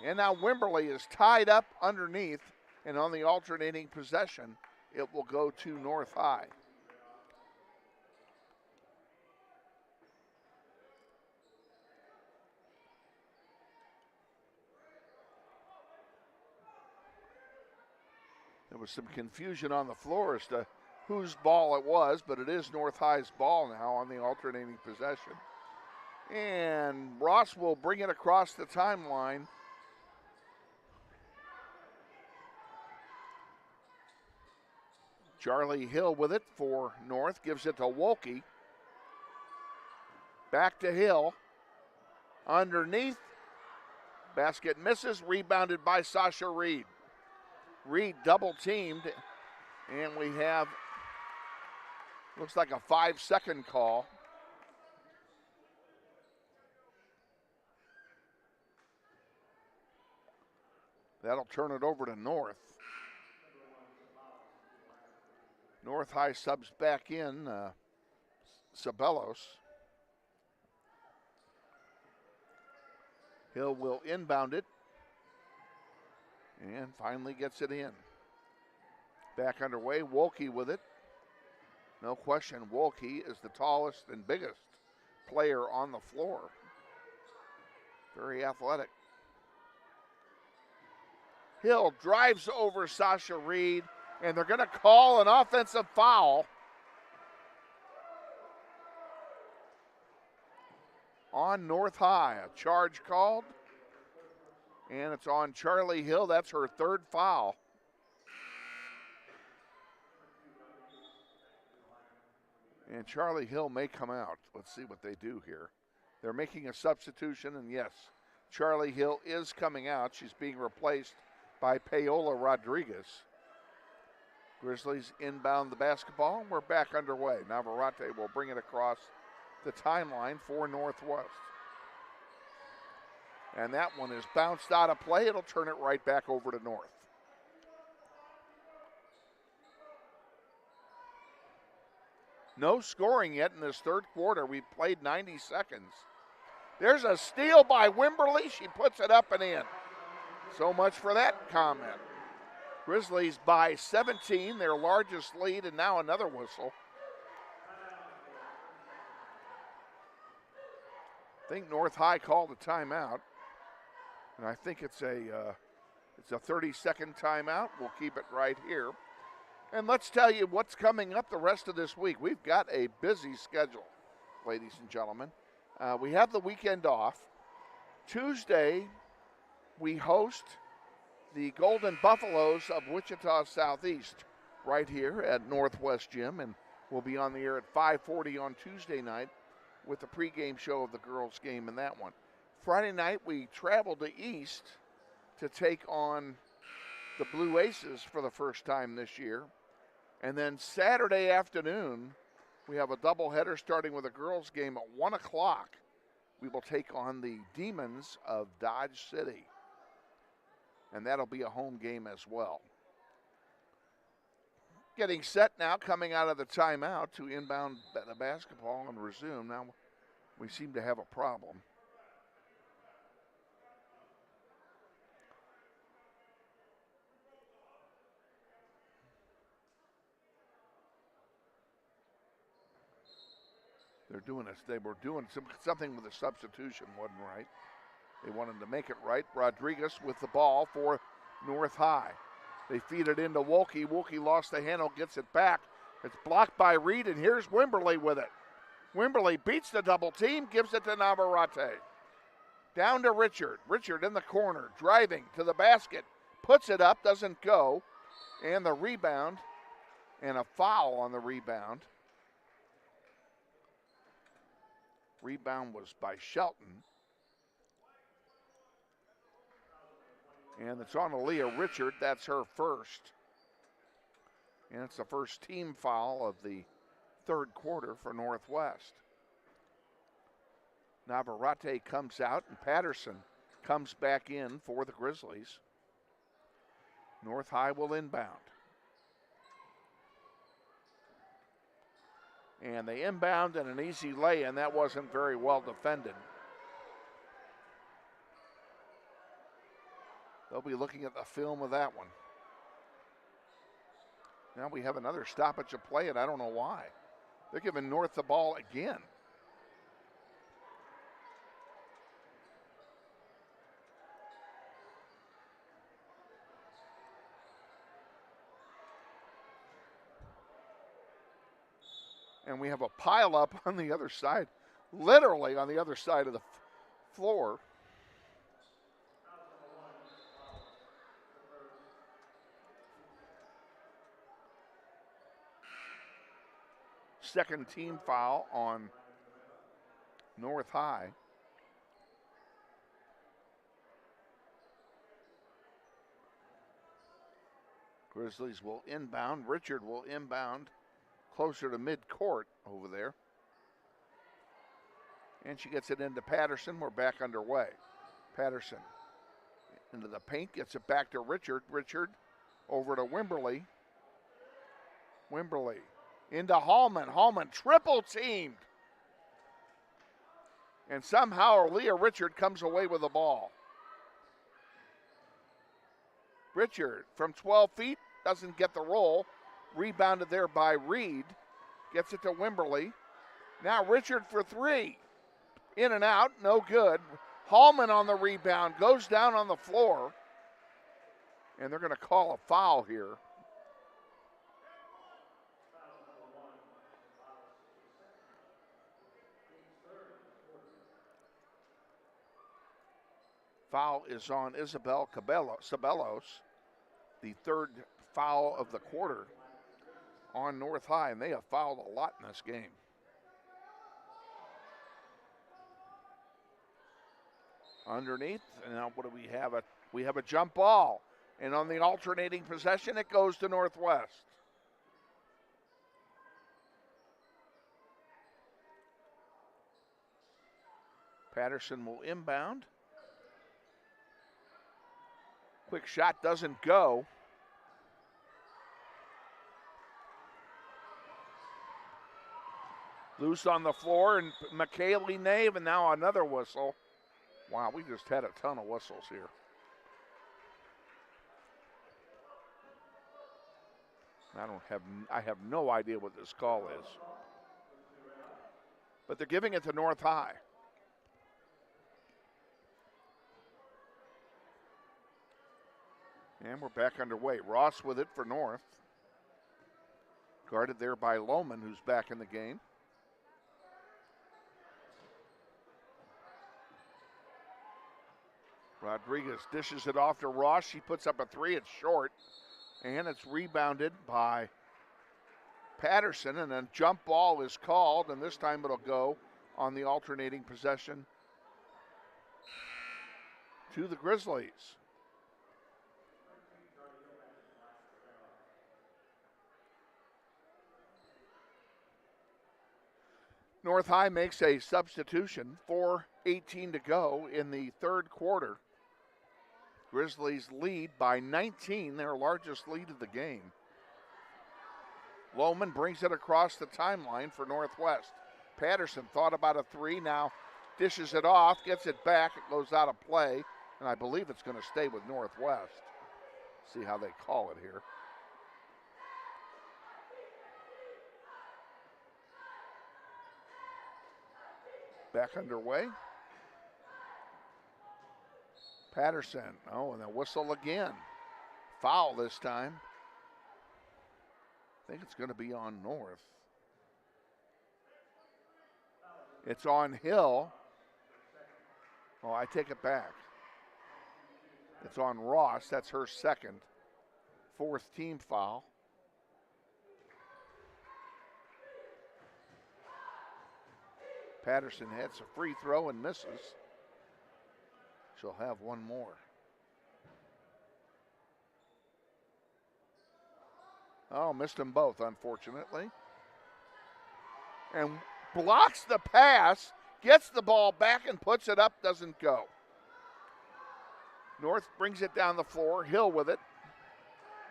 And now Wimberly is tied up underneath. And on the alternating possession, it will go to North High. There was some confusion on the floor as to whose ball it was, but it is North High's ball now on the alternating possession. And Ross will bring it across the timeline. Charlie Hill with it for North, gives it to Wolke. Back to Hill. Underneath. Basket misses, rebounded by Sasha Reed. Reed double teamed, and we have, looks like a 5-second call. That'll turn it over to North. North High subs back in, Sabelos. Hill will inbound it and finally gets it in. Back underway, Wolke with it. No question, Wolke is the tallest and biggest player on the floor. Very athletic. Hill drives over Sasha Reed, and they're going to call an offensive foul on North High. A charge called, and it's on Charlie Hill. That's her third foul. And Charlie Hill may come out. Let's see what they do here. They're making a substitution, and yes, Charlie Hill is coming out. She's being replaced by Paola Rodriguez. Grizzlies inbound the basketball, and we're back underway. Navarrete will bring it across the timeline for Northwest. And that one is bounced out of play. It'll turn it right back over to North. No scoring yet in this third quarter. We played 90 seconds. There's a steal by Wimberly. She puts it up and in. So much for that comment. Grizzlies by 17, their largest lead, and now another whistle. I think North High called a timeout, and I think it's a 30-second timeout. We'll keep it right here. And let's tell you what's coming up the rest of this week. We've got a busy schedule, ladies and gentlemen. We have the weekend off. Tuesday, we host the Golden Buffaloes of Wichita Southeast right here at Northwest Gym, and we'll be on the air at 5:40 on Tuesday night with the pregame show of the girls' game in that one. Friday night, we travel to East to take on the Blue Aces for the first time this year. And then Saturday afternoon, we have a doubleheader starting with a girls' game at 1 o'clock. We will take on the Demons of Dodge City. And that'll be a home game as well. Getting set now, coming out of the timeout to inbound the basketball and resume. Now we seem to have a problem. They were doing something with the substitution, wasn't right. They wanted to make it right. Rodriguez with the ball for North High. They feed it into Wolke. Wolke lost the handle, gets it back. It's blocked by Reed, and here's Wimberly with it. Wimberly beats the double team, gives it to Navarrete. Down to Richard. Richard in the corner, driving to the basket. Puts it up, doesn't go. And the rebound, and a foul on the rebound. Rebound was by Shelton. And it's on Aaliyah Richard. That's her first. And it's the first team foul of the third quarter for Northwest. Navarrete comes out, and Patterson comes back in for the Grizzlies. North High will inbound. And they inbound and an easy lay, and that wasn't very well defended. They'll be looking at the film of that one. Now we have another stoppage of play, and I don't know why. They're giving North the ball again. And we have a pile up on the other side, literally on the other side of the floor. Second team foul on North High. Grizzlies will inbound. Richard will inbound closer to midcourt over there. And she gets it into Patterson. We're back underway. Patterson into the paint, gets it back to Richard. Richard over to Wimberly. Wimberly into Hallman. Hallman triple teamed. And somehow Aaliyah Richard comes away with the ball. Richard from 12 feet doesn't get the roll. Rebounded there by Reed. Gets it to Wimberly. Now Richard for three. In and out, no good. Hallman on the rebound, goes down on the floor. And they're going to call a foul here. Foul is on Isabel Cabellos, the third foul of the quarter on North High, and they have fouled a lot in this game. Underneath, and now what do we have? We have a jump ball, and on the alternating possession, it goes to Northwest. Patterson will inbound. Quick shot doesn't go. Loose on the floor, and McKaylee Nave, and now another whistle. Wow, we just had a ton of whistles here. I have no idea what this call is. But they're giving it to North High. And we're back underway. Ross with it for North. Guarded there by Lohman, who's back in the game. Rodriguez dishes it off to Ross. She puts up a three. It's short. And it's rebounded by Patterson. And a jump ball is called. And this time it'll go on the alternating possession to the Grizzlies. North High makes a substitution. 4:18 to go in the third quarter. Grizzlies lead by 19, their largest lead of the game. Lohman brings it across the timeline for Northwest. Patterson thought about a three, now dishes it off, gets it back, it goes out of play, and I believe it's going to stay with Northwest. See how they call it here. Back underway. Patterson, and a whistle again. Foul this time. I think it's going to be on North. It's on Hill. Oh, I take it back. It's on Ross. That's her second. Fourth team foul. Patterson hits a free throw and misses. She'll have one more. Oh, missed them both, unfortunately. And blocks the pass, gets the ball back and puts it up, doesn't go. North brings it down the floor, Hill with it,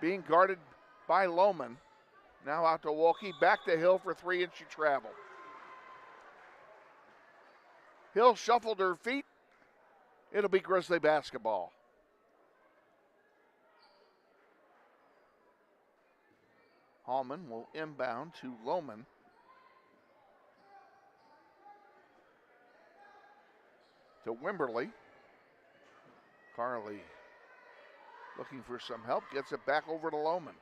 being guarded by Lohman. Now out to Wolke, back to Hill for three, and she traveled. Hill shuffled her feet. It'll be Grizzly basketball. Hallman will inbound to Lohman. To Wimberly. Carly looking for some help, gets it back over to Lohman.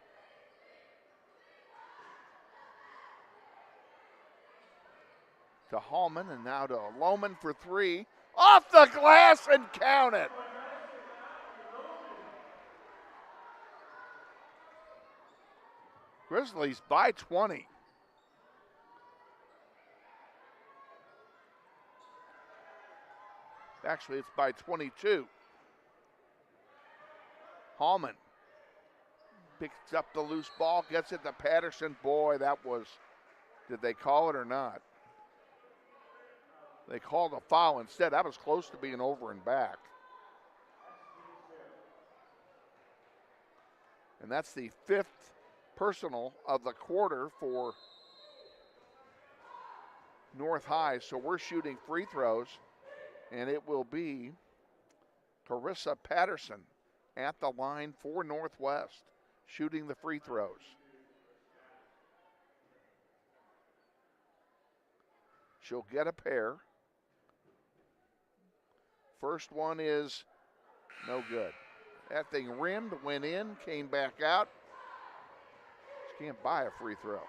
To Hallman, and now to Lohman for three. Off the glass and count it. Grizzlies by 20. Actually, it's by 22. Hallman picks up the loose ball, gets it to Patterson. Boy, that was, did they call it or not? They called a foul instead. That was close to being over and back. And that's the fifth personal of the quarter for North High. So we're shooting free throws, and it will be Carissa Patterson at the line for Northwest, shooting the free throws. She'll get a pair. First one is no good. That thing rimmed, went in, came back out. She can't buy a free throw.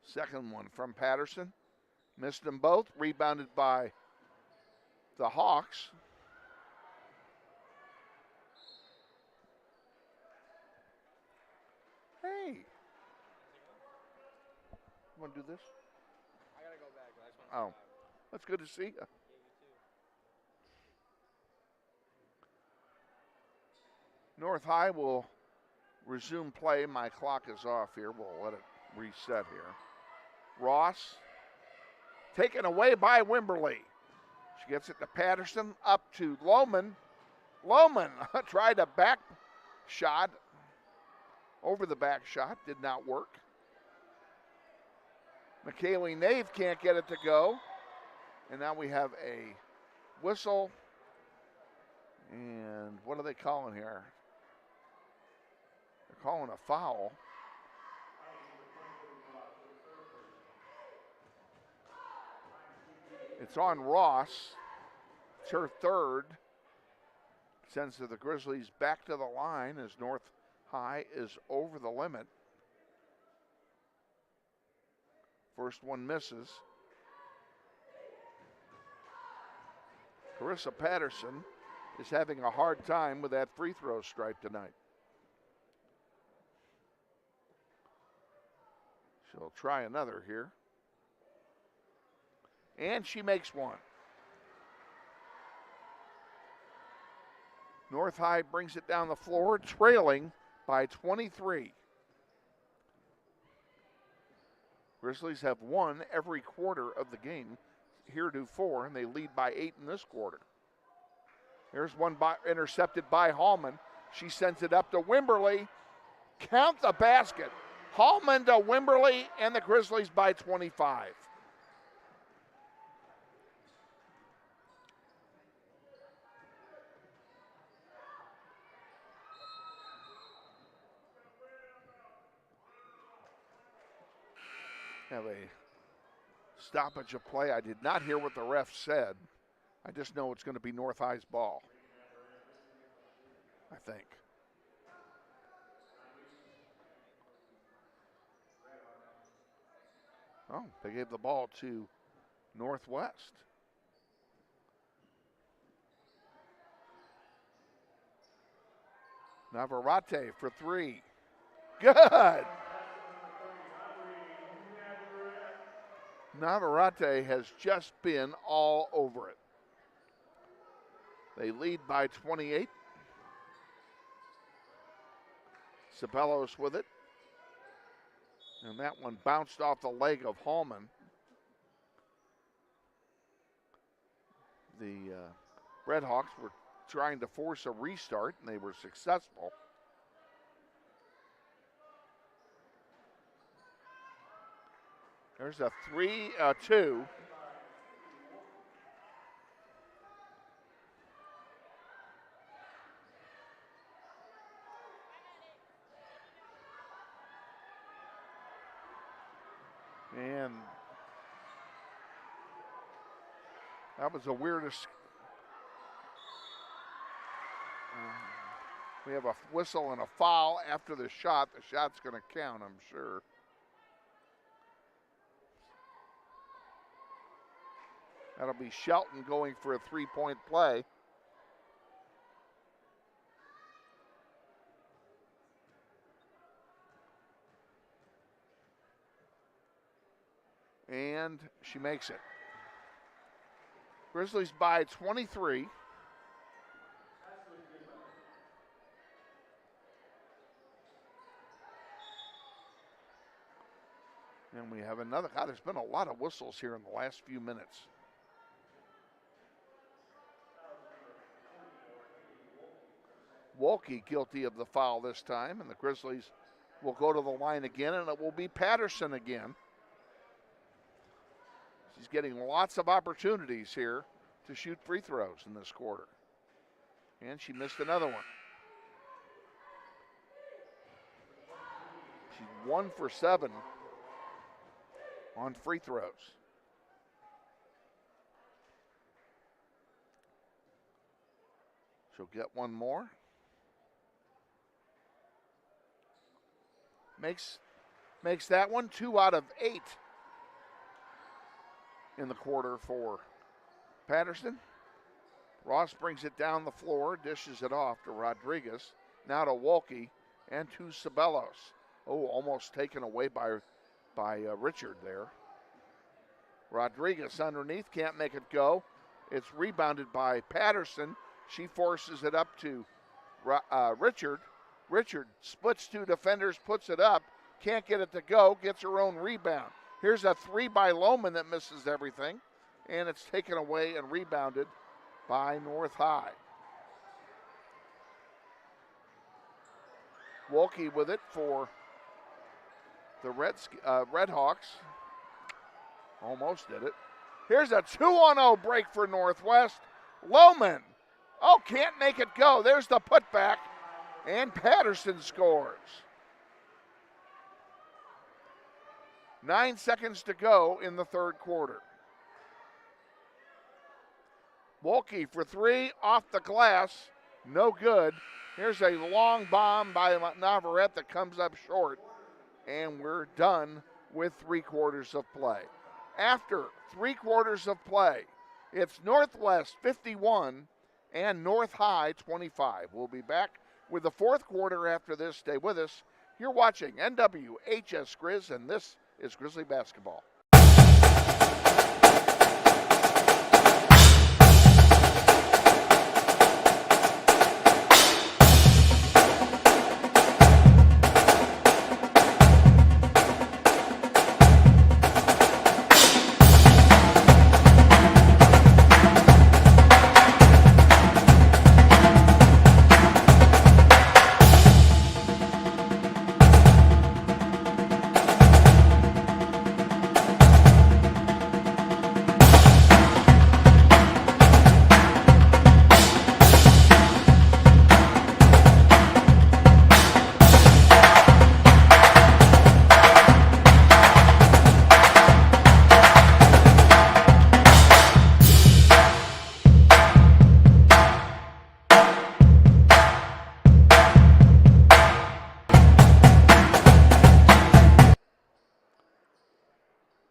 Second one from Patterson. Missed them both. Rebounded by the Hawks. Hey. You want to do this? I got to go back. But I just want Oh, that's good to see you. Yeah, you too. North High will resume play. My clock is off here. We'll let it reset here. Ross taken away by Wimberly. She gets it to Patterson, up to Lohman. Lohman tried a back shot, over the back shot, did not work. McKaylee Nave can't get it to go. And now we have a whistle. And what are they calling here? They're calling a foul. It's on Ross. It's her third. Sends the Grizzlies back to the line as North High is over the limit. First one misses. Carissa Patterson is having a hard time with that free throw stripe tonight. She'll try another here. And she makes one. North High brings it down the floor, trailing by 23. Grizzlies have won every quarter of the game heretofore, and they lead by 8 in this quarter. There's one intercepted by Hallman. She sends it up to Wimberly. Count the basket. Hallman to Wimberly, and the Grizzlies by 25. Have a stoppage of play. I did not hear what the ref said. I just know it's going to be North High's ball, I think. Oh, they gave the ball to Northwest. Navarrete for three. Good. Navarrete has just been all over it. They lead by 28. Sabelos with it. And that one bounced off the leg of Hallman. The Redhawks were trying to force a restart, and they were successful. There's a 3-2. And that was the weirdest. We have a whistle and a foul after the shot. The shot's going to count, I'm sure. That'll be Shelton going for a three-point play. And she makes it. Grizzlies by 23. And we have another. God, there's been a lot of whistles here in the last few minutes. Wolke guilty of the foul this time, and the Grizzlies will go to the line again, and it will be Patterson again. She's getting lots of opportunities here to shoot free throws in this quarter. And she missed another one. She's 1 for 7 on free throws. She'll get one more. Makes that one 2 out of 8 in the quarter for Patterson. Ross brings it down the floor, dishes it off to Rodriguez. Now to Wolke and to Sabelos. Oh, almost taken away by Richard there. Rodriguez underneath, can't make it go. It's rebounded by Patterson. She forces it up to Richard. Richard splits 2 defenders, puts it up, can't get it to go, gets her own rebound. Here's a 3 by Lohman that misses everything. and it's taken away and rebounded by North High. Wolke with it for the Redhawks. Almost did it. Here's a 2-on-0 break for Northwest. Lohman, can't make it go. There's the putback, and Patterson scores. 9 seconds to go in the third quarter. Wolke for three, off the glass, no good. Here's a long bomb by Navarrete that comes up short, and we're done with 3 quarters of play. After 3 quarters of play, it's Northwest 51 and North High 25. We'll be back with the fourth quarter after this. Stay with us. You're watching NWHS Grizz, and this is Grizzly Basketball.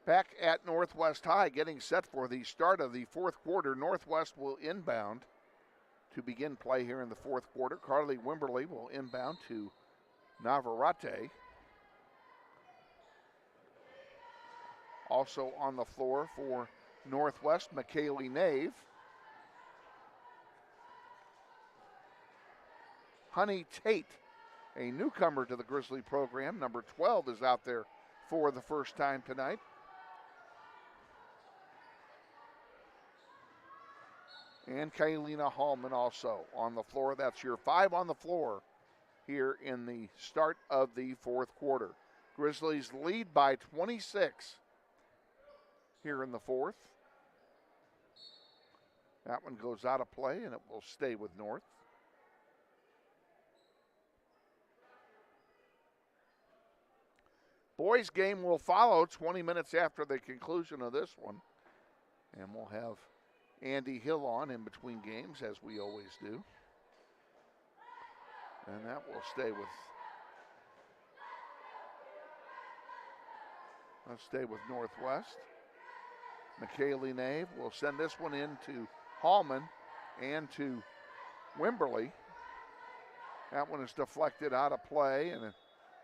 Back at Northwest High, getting set for the start of the fourth quarter. Northwest will inbound to begin play here in the fourth quarter. Carly Wimberly will inbound to Navarrete. Also on the floor for Northwest, McKaylee Nave. Honey Tate, a newcomer to the Grizzly program. Number 12 is out there for the first time tonight. And Kaylina Hallman also on the floor. That's your 5 on the floor here in the start of the fourth quarter. Grizzlies lead by 26 here in the fourth. That one goes out of play, and it will stay with North. Boys game will follow 20 minutes after the conclusion of this one. And we'll have Andy Hill on in between games, as we always do. And that will stay with Northwest. McKaylee Nave will send this one in to Hallman and to Wimberly. That one is deflected out of play and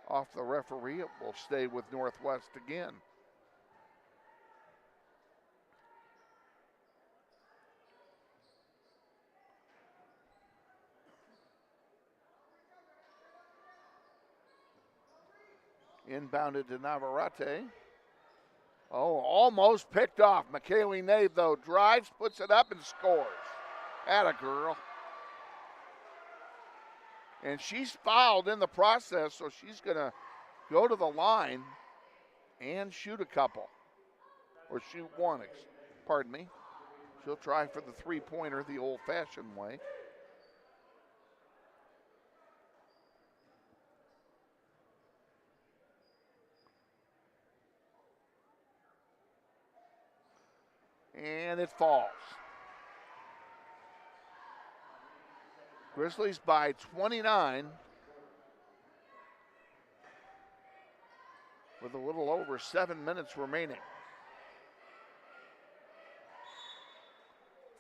off the referee. It will stay with Northwest again. Inbounded to Navarrete. Almost picked off. McKaylee Nave, though, drives, puts it up, and scores. Atta girl. And she's fouled in the process, so she's going to go to the line and shoot a couple. Or shoot one, pardon me. She'll try for the three-pointer the old-fashioned way. And it falls. Grizzlies by 29 with a little over 7 minutes remaining.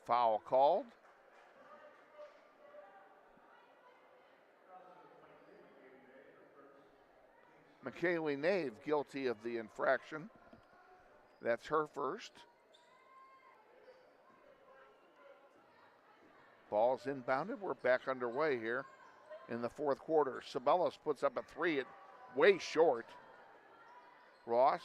Foul called. McKaylee Nave guilty of the infraction. That's her first. Ball's inbounded. We're back underway here in the fourth quarter. Sabelas puts up a three, way short. Ross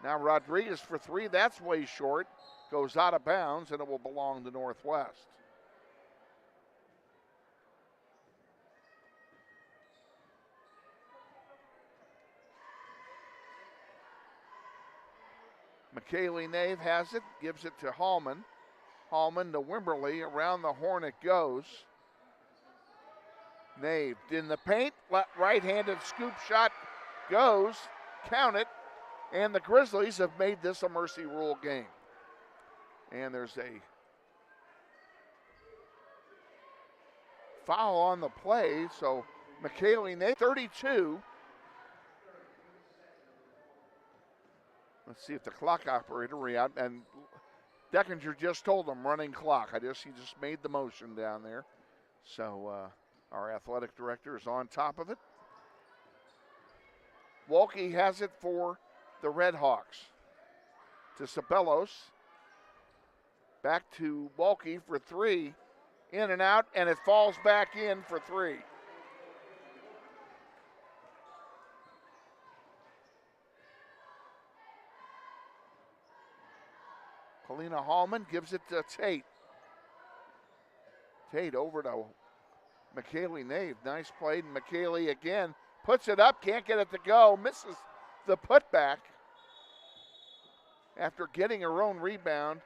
Now Rodriguez for three. That's way short. Goes out of bounds, and it will belong to Northwest. McKaylee Nave has it, gives it to Hallman. Hallman to Wimberly. Around the horn it goes. Nave in the paint. Right-handed scoop shot goes. Count it. And the Grizzlies have made this a mercy rule game. And there's a foul on the play. So McKaylee Nave, 32. Let's see if the clock operator react. And Deckinger just told them running clock. He just made the motion down there. So our athletic director is on top of it. Wolke has it for the Red Hawks. To Sabelos. Back to Wolke for three. In and out, and it falls back in for three. Kalina Hallman gives it to Tate. Tate over to McKaylee Nave. Nice play. And McKaylee again puts it up, can't get it to go. Misses the putback after getting her own rebound.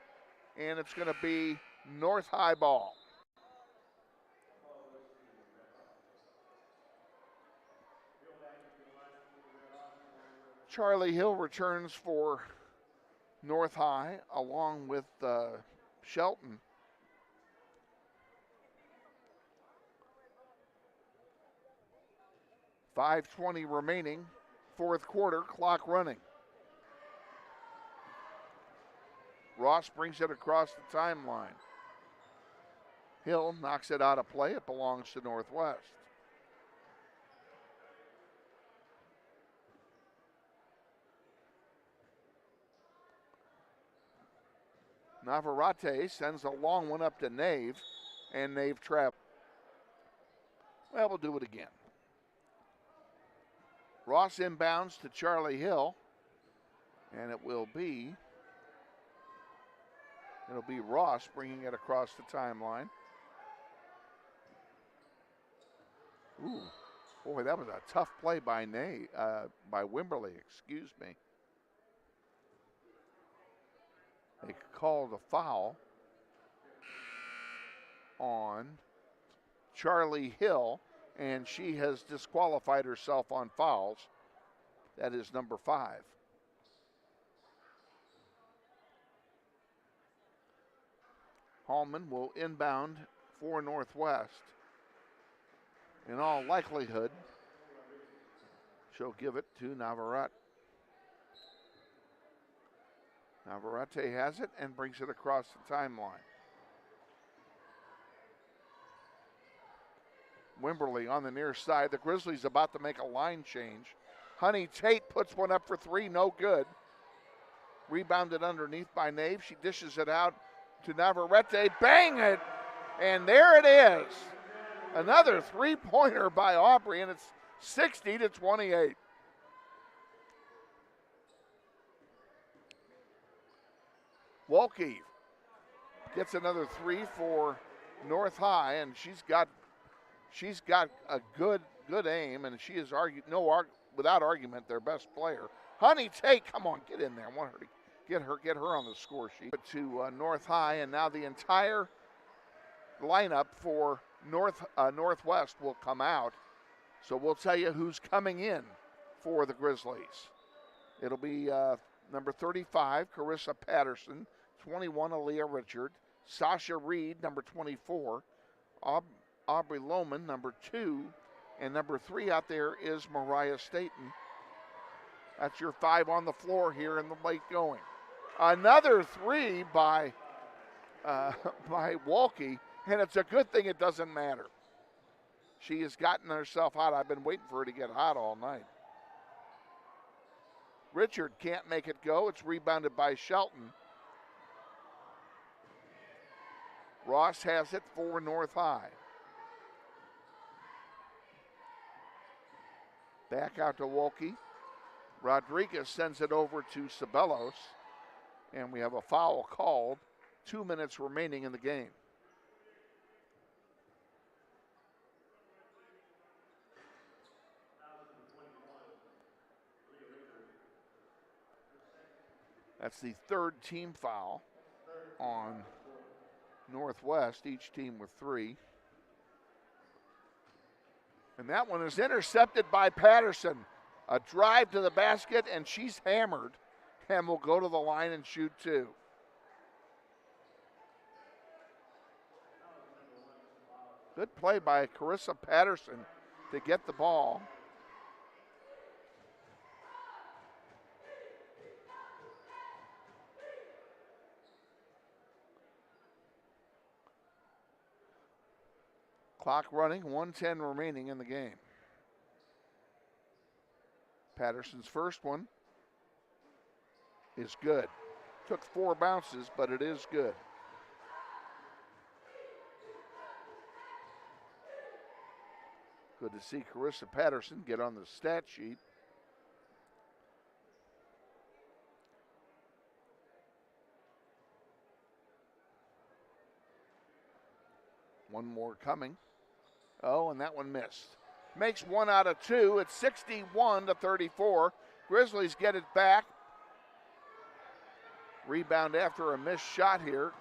And it's going to be North High ball. Charlie Hill returns for North High along with Shelton. .5:20 remaining, fourth quarter, clock running. Ross brings it across the timeline. Hill knocks it out of play. It belongs to Northwest. Navarrete sends a long one up to Nave, and Nave travels. Well, we'll do it again. Ross inbounds to Charlie Hill, and it'll be Ross bringing it across the timeline. Ooh, boy, that was a tough play by by Wimberly, excuse me. They called a foul on Charlie Hill, and she has disqualified herself on fouls. That is number 5. Hallman will inbound for Northwest. In all likelihood, she'll give it to Navarrete. Navarrete has it and brings it across the timeline. Wimberly on the near side. The Grizzlies about to make a line change. Honey Tate puts one up for three, no good. Rebounded underneath by Nave. She dishes it out to Navarrete. Bang it! And there it is. Another three-pointer by Aubrey, and it's 60-28. Wolke gets another three for North High, and she's got a good aim, and she is without argument their best player. Honey Tate, come on, get in there. I want her to get her on the score sheet. To North High, and now the entire lineup for Northwest will come out. So we'll tell you who's coming in for the Grizzlies. It'll be number 35, Carissa Patterson, 21, Aaliyah Richard, Sasha Reed, number 24, Aubrey Lohman, number 2, and number 3 out there is Mariah Staten. That's your 5 on the floor here in the late going. Another 3 by Wolke, and it's a good thing it doesn't matter. She has gotten herself hot. I've been waiting for her to get hot all night. Richard can't make it go. It's rebounded by Shelton. Ross has it for North High. Back out to Wolke. Rodriguez sends it over to Ceballos, and we have a foul called. 2 minutes remaining in the game. That's the third team foul on Northwest, each team with 3. And that one is intercepted by Patterson. A drive to the basket, and she's hammered and will go to the line and shoot 2. Good play by Carissa Patterson to get the ball. Clock running, 1:10 remaining in the game. Patterson's first one is good. Took 4 bounces, but it is good. Good to see Carissa Patterson get on the stat sheet. One more coming. Oh, and that one missed. Makes 1 out of 2. It's 61-34. Grizzlies get it back. Rebound after a missed shot here.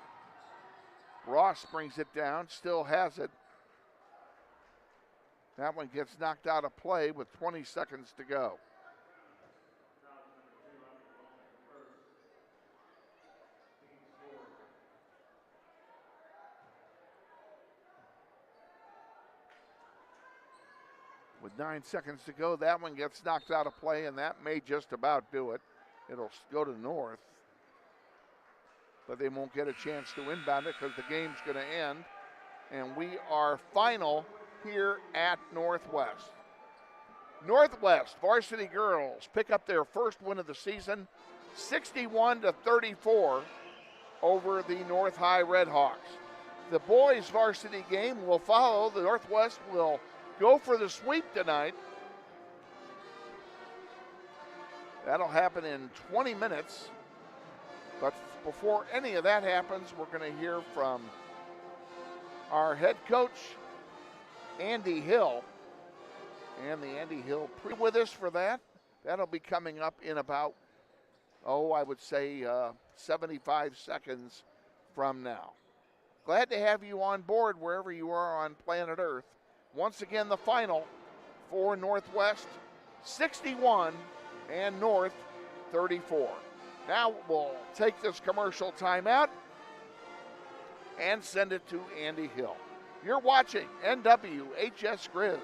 Ross brings it down, still has it. That one gets knocked out of play with 20 seconds to go. With 9 seconds to go, that one gets knocked out of play, and that may just about do it. It'll go to North, but they won't get a chance to inbound it because the game's going to end. And we are final here at Northwest. Northwest varsity girls pick up their first win of the season, 61-34 over the North High Redhawks. The boys varsity game will follow. The Northwest will go for the sweep tonight. That'll happen in 20 minutes. But before any of that happens, we're going to hear from our head coach, Andy Hill. And the Andy Hill with us for that. That'll be coming up in about, I would say 75 seconds from now. Glad to have you on board wherever you are on planet Earth. Once again, the final for Northwest, 61 and North, 34. Now we'll take this commercial timeout and send it to Andy Hill. You're watching NWHS Grizz,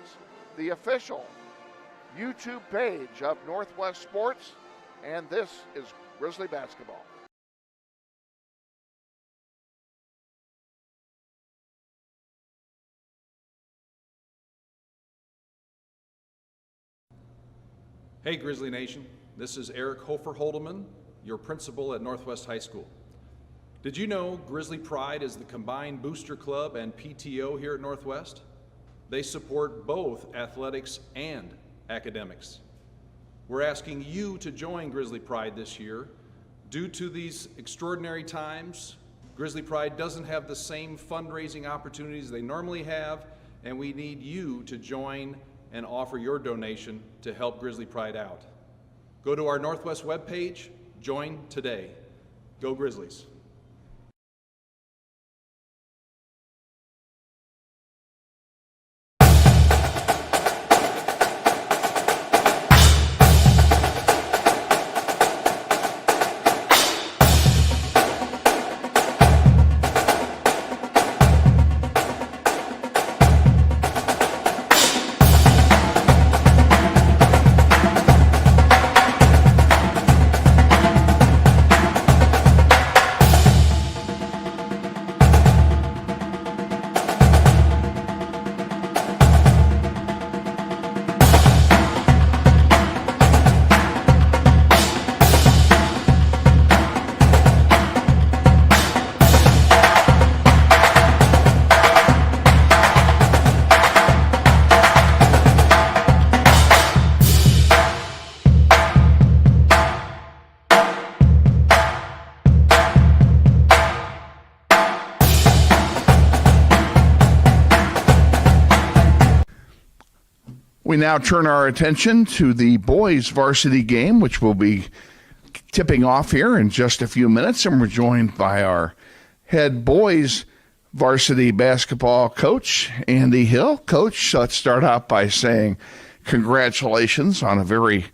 the official YouTube page of Northwest Sports, and this is Grizzly Basketball. Hey Grizzly Nation, this is Eric Hofer-Holdeman, your principal at Northwest High School. Did you know Grizzly Pride is the combined booster club and PTO here at Northwest? They support both athletics and academics. We're asking you to join Grizzly Pride this year. Due to these extraordinary times, Grizzly Pride doesn't have the same fundraising opportunities they normally have, and we need you to join and offer your donation to help Grizzly Pride out. Go to our Northwest webpage, join today. Go Grizzlies. We now turn our attention to the boys' varsity game, which will be tipping off here in just a few minutes, and we're joined by our head boys varsity basketball coach, Andy Hill. Coach, let's start out by saying congratulations on a very,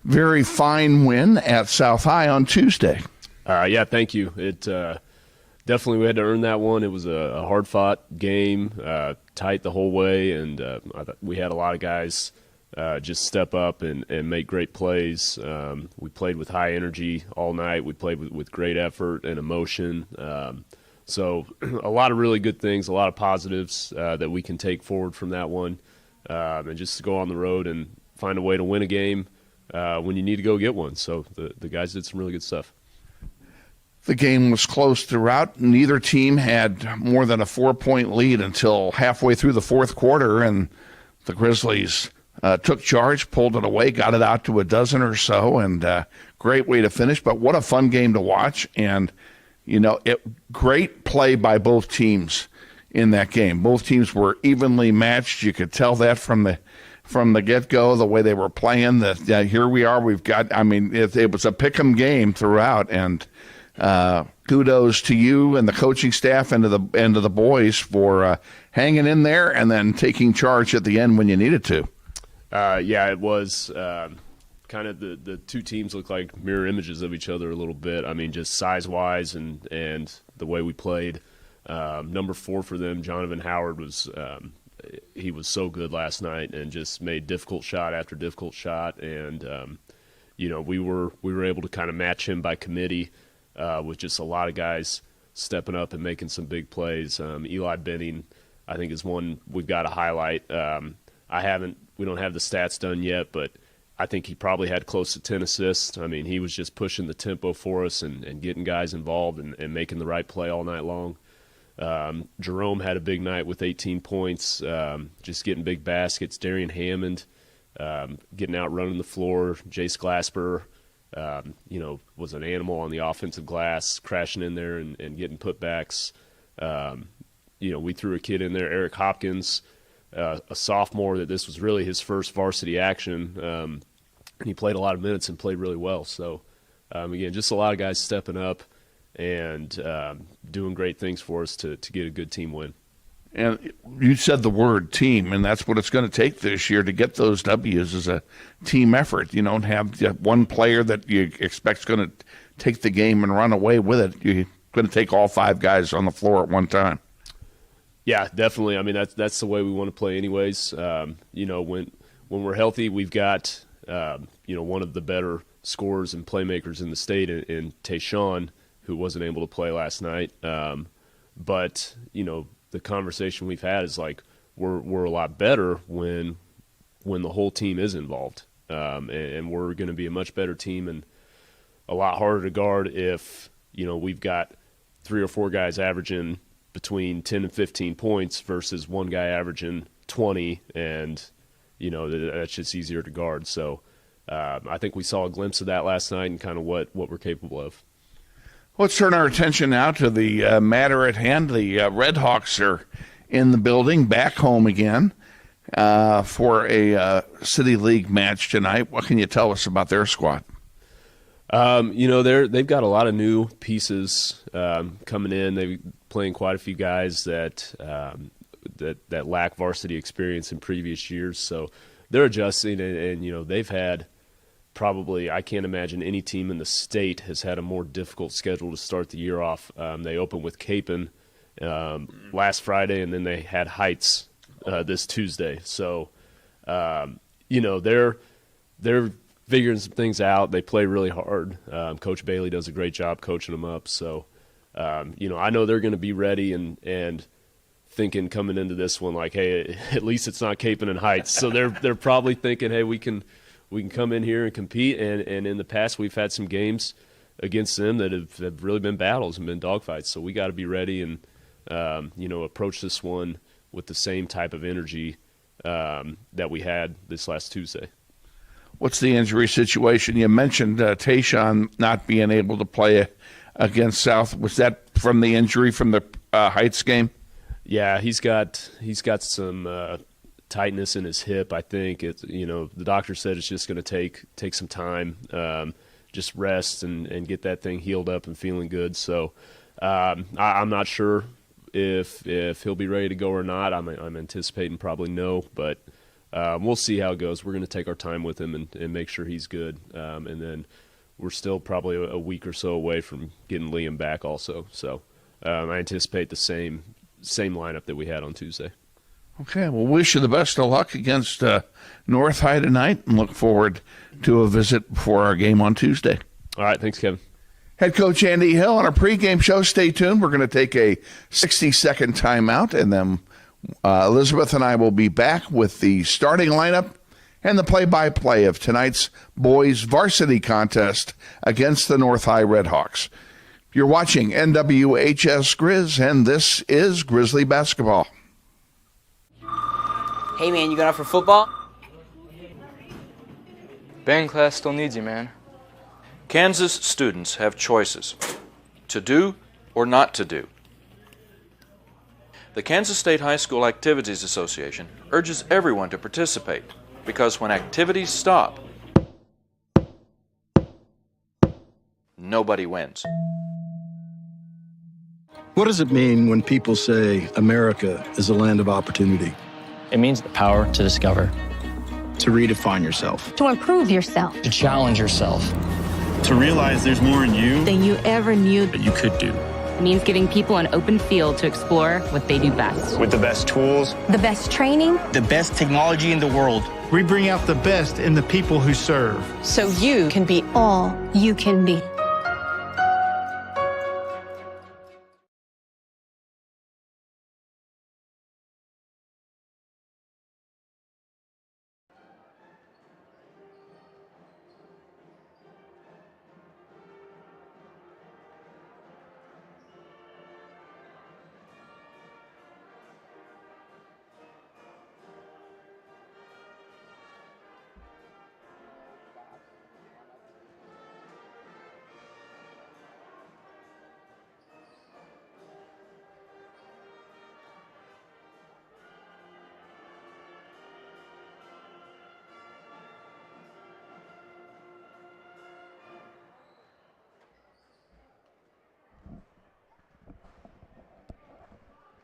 very fine win at South High on Tuesday. Yeah, thank you. It definitely, we had to earn that one. It was a hard-fought game, tight the whole way, and we had a lot of guys just step up and make great plays. We played with high energy all night. We played with great effort and emotion. So a lot of really good things, a lot of positives that we can take forward from that one, and just to go on the road and find a way to win a game when you need to go get one. So the guys did some really good stuff. The game was close throughout. Neither team had more than a 4-point lead until halfway through the fourth quarter, and the Grizzlies took charge, pulled it away, got it out to a dozen or so, and great way to finish. But what a fun game to watch, and great play by both teams in that game. Both teams were evenly matched. You could tell that from the get-go, the way they were playing. Here we are. It was a pick-em game throughout, and kudos to you and the coaching staff and to the boys for hanging in there and then taking charge at the end when you needed to. Yeah, it was kind of the two teams look like mirror images of each other a little bit. I mean, just size-wise and the way we played. Number 4 for them, Jonathan Howard, he was so good last night and just made difficult shot after difficult shot. And, we were able to kind of match him by committee with just a lot of guys stepping up and making some big plays. Eli Benning, I think, is one we've got to highlight. We don't have the stats done yet, but I think he probably had close to 10 assists. I mean, he was just pushing the tempo for us and getting guys involved and making the right play all night long. Jerome had a big night with 18 points, just getting big baskets. Darian Hammond getting out running the floor. Jace Glasper, was an animal on the offensive glass, crashing in there and getting putbacks. We threw a kid in there, Eric Hopkins, a sophomore, that this was really his first varsity action. And he played a lot of minutes and played really well. So, again, just a lot of guys stepping up and doing great things for us to get a good team win. And you said the word team, and that's what it's going to take this year to get those W's as a team effort. You don't have one player that you expect is going to take the game and run away with it. You're going to take all 5 guys on the floor at one time. Yeah, definitely. I mean, that's the way we want to play anyways. When we're healthy, we've got, one of the better scorers and playmakers in the state in Tayshawn, who wasn't able to play last night. But the conversation we've had is like we're a lot better when the whole team is involved, and we're going to be a much better team and a lot harder to guard if we've got 3 or 4 guys averaging between 10 and 15 points versus one guy averaging 20, and that's just easier to guard. So I think we saw a glimpse of that last night and kind of what we're capable of. Let's turn our attention now to the matter at hand. The Red Hawks are in the building, back home again for a City League match tonight. What can you tell us about their squad? They've got a lot of new pieces coming in. They're playing quite a few guys that lack varsity experience in previous years. So they're adjusting, and they've had probably, I can't imagine any team in the state has had a more difficult schedule to start the year off. They opened with Capon last Friday, and then they had Heights this Tuesday. So, they're figuring some things out. They play really hard. Coach Bailey does a great job coaching them up. So, I know they're going to be ready and thinking coming into this one like, hey, at least it's not Capon and Heights. So they're probably thinking, hey, we can come in here and compete. And in the past, we've had some games against them that have really been battles and been dogfights. So we got to be ready and approach this one with the same type of energy that we had this last Tuesday. What's the injury situation? You mentioned Tayshawn not being able to play against South. Was that from the injury from the Heights game? Yeah, he's got some tightness in his hip. I think it's, the doctor said it's just going to take some time, just rest and get that thing healed up and feeling good. So I'm not sure if he'll be ready to go or not. I'm anticipating probably no, but we'll see how it goes. We're going to take our time with him and make sure he's good, and then we're still probably a week or so away from getting Liam back also. So I anticipate the same lineup that we had on Tuesday. Okay, well, wish you the best of luck against North High tonight, and look forward to a visit before our game on Tuesday. All right, thanks, Kevin. Head coach Andy Hill on a pregame show. Stay tuned. We're going to take a 60-second timeout, and then Elizabeth and I will be back with the starting lineup and the play-by-play of tonight's boys varsity contest against the North High Redhawks. You're watching NWHS Grizz, and this is Grizzly Basketball. Hey, man, you got up for football? Band class still needs you, man. Kansas students have choices to do or not to do. The Kansas State High School Activities Association urges everyone to participate because when activities stop, nobody wins. What does it mean when people say America is a land of opportunity? It means the power to discover, To redefine yourself. To improve yourself. to challenge yourself. To realize there's more in you Than you ever knew. that you could do. It means giving people an open field to explore what they do best. With the best tools, The best training. the best technology in the world. We bring out the best in the people who serve. So you can be all you can be.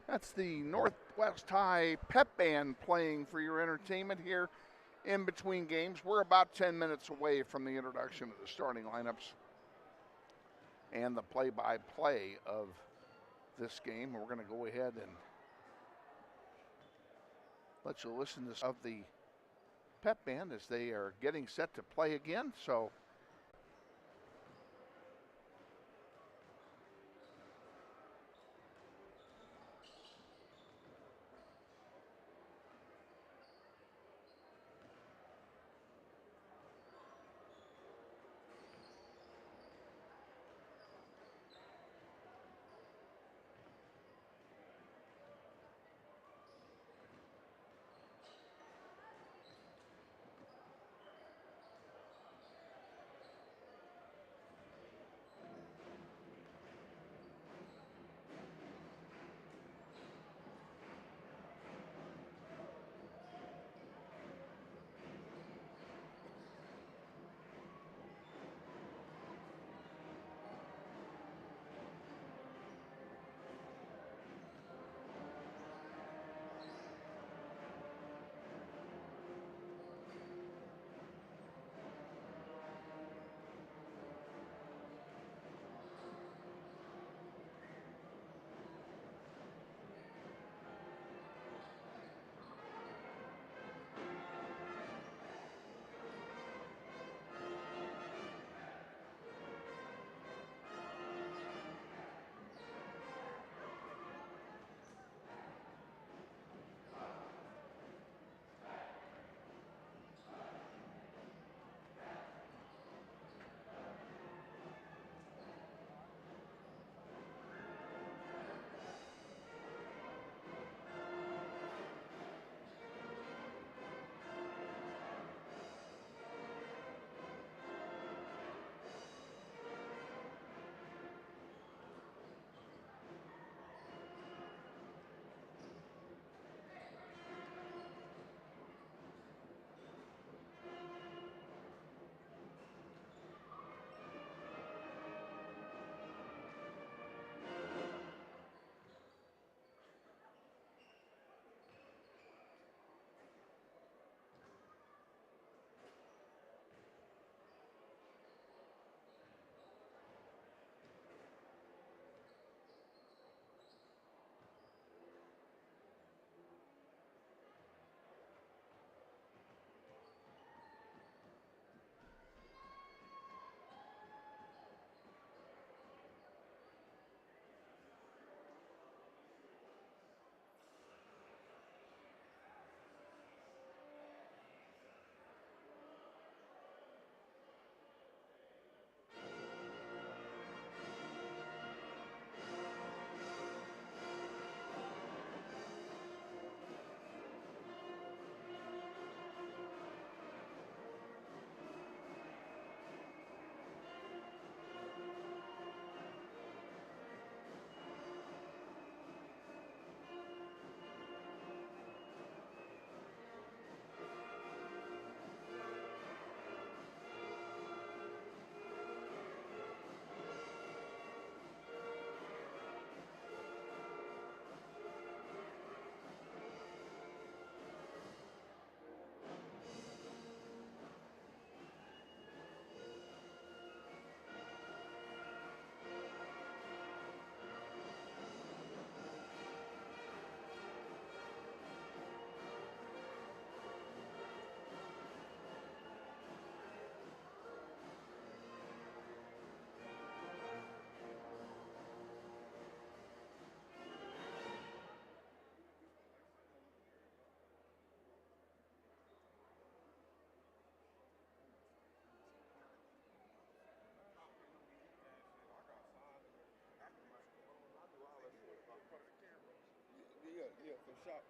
That's the Northwest High Pep Band playing for your entertainment here in between games. We're about 10 minutes away from the introduction of the starting lineups and the play-by-play of this game. We're going to go ahead and let you listen to some of the Pep Band as they are getting set to play again. So Yeah, for sure.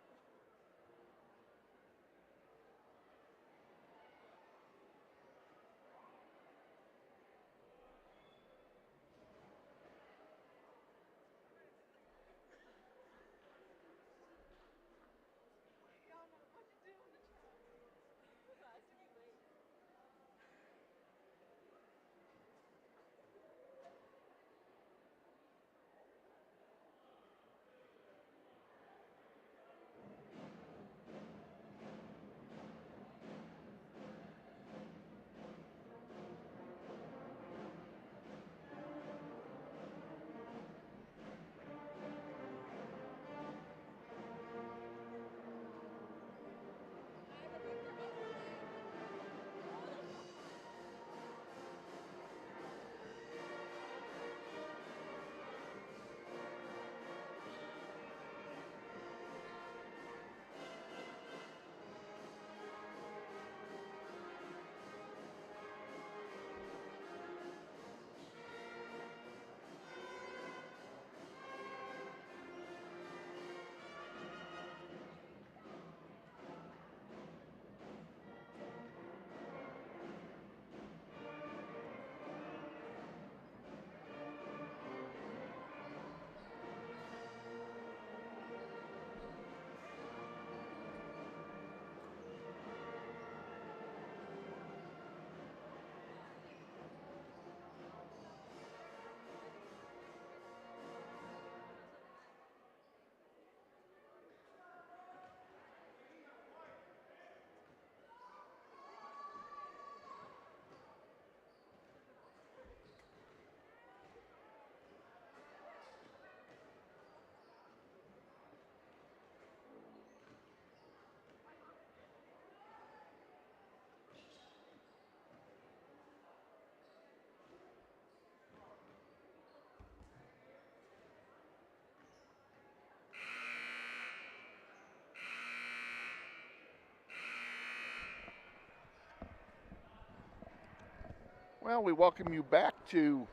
Well, we welcome you back to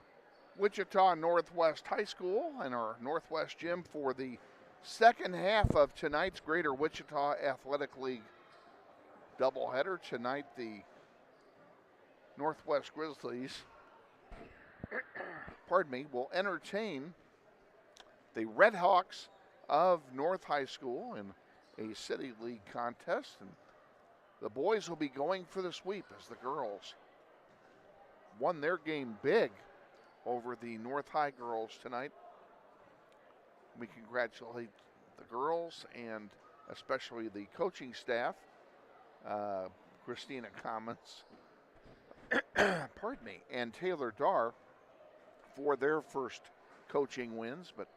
Wichita Northwest High School and our Northwest Gym for the second half of tonight's Greater Wichita Athletic League doubleheader. Tonight, the Northwest Grizzlies, will entertain the Red Hawks of North High School in a City League contest. And the boys will be going for the sweep as the girls won their game big over the North High girls tonight. We congratulate the girls and especially the coaching staff, Christina Commons, and Taylor Darr for their first coaching wins. But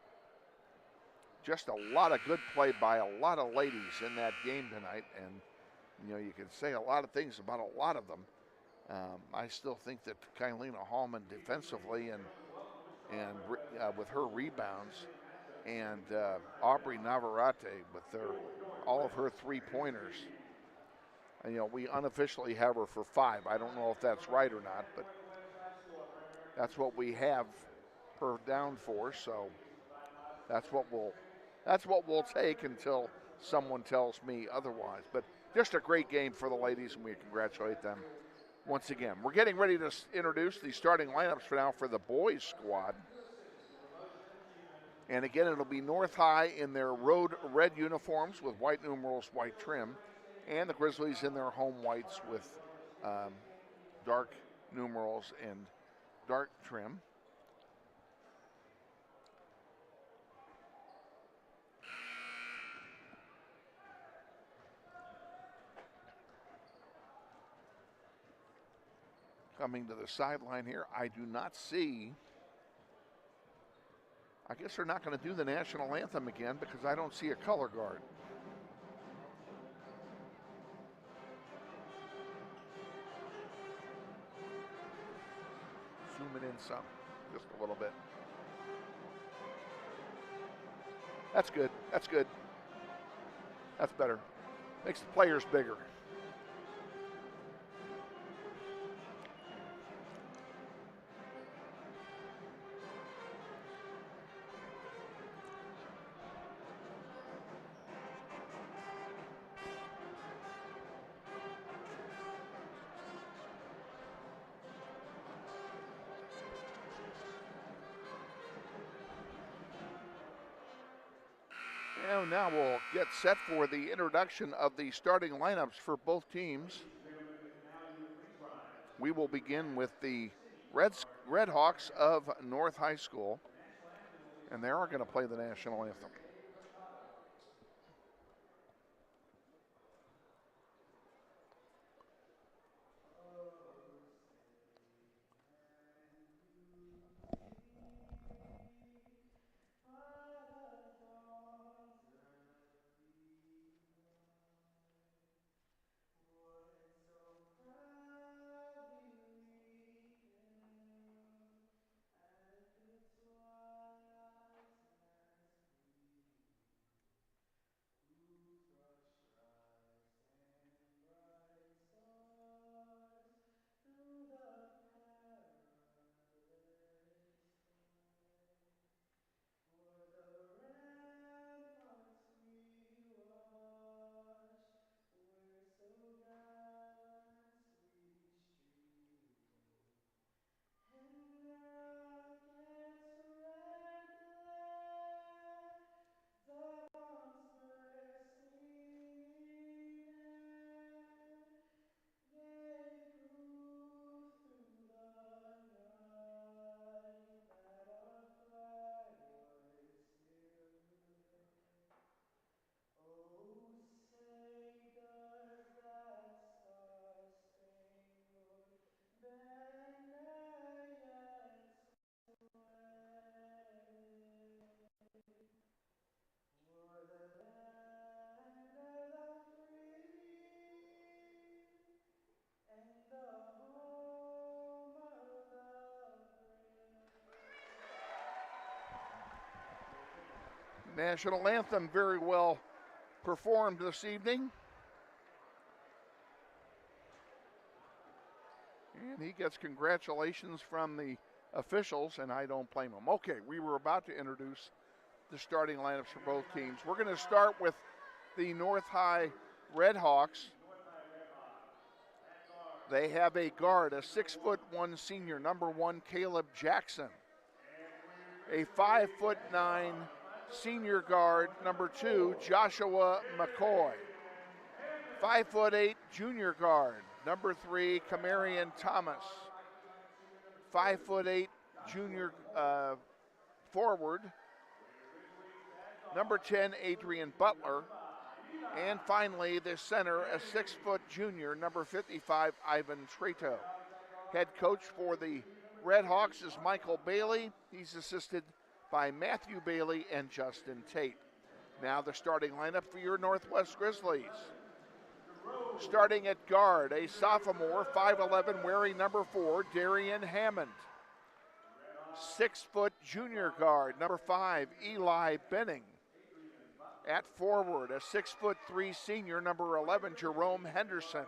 just a lot of good play by a lot of ladies in that game tonight. And, you can say a lot of things about a lot of them. I still think that Kylena Hallman defensively and with her rebounds, and Aubrey Navarrete with all of her three-pointers. We unofficially have her for 5. I don't know if that's right or not, but that's what we have her down for. So that's what we'll take until someone tells me otherwise. But just a great game for the ladies, and we congratulate them once again. We're getting ready to introduce the starting lineups for now for the boys squad. And again, it'll be North High in their road red uniforms with white numerals, white trim, and the Grizzlies in their home whites with dark numerals and dark trim. Coming to the sideline here, I do not see. I guess they're not going to do the national anthem again because I don't see a color guard. Zoom it in some, just a little bit. That's good. That's good. That's better. Makes the players bigger. And now we'll get set for the introduction of the starting lineups for both teams. We will begin with the Red Hawks of North High School, and they are going to play the national anthem. National anthem very well performed this evening. And he gets congratulations from the officials, and I don't blame him. Okay, we were about to introduce the starting lineups for both teams. We're going to start with the North High Red Hawks. They have a guard, a 6'1" senior, number 1, Caleb Jackson. A 5'9" senior guard, number 2, Joshua McCoy. 5'8" junior guard, number 3, Camarion Thomas. 5'8" junior forward, number 10, Adrian Butler. And finally, the center, a 6' junior, number 55, Ivan Trato. Head coach for the Red Hawks is Michael Bailey. He's assisted by Matthew Bailey and Justin Tate. Now the starting lineup for your Northwest Grizzlies. Starting at guard, a sophomore, 5'11", wearing number 4, Darian Hammond. 6' junior guard, number 5, Eli Benning. At forward, a 6'3" senior, number 11, Jerome Henderson.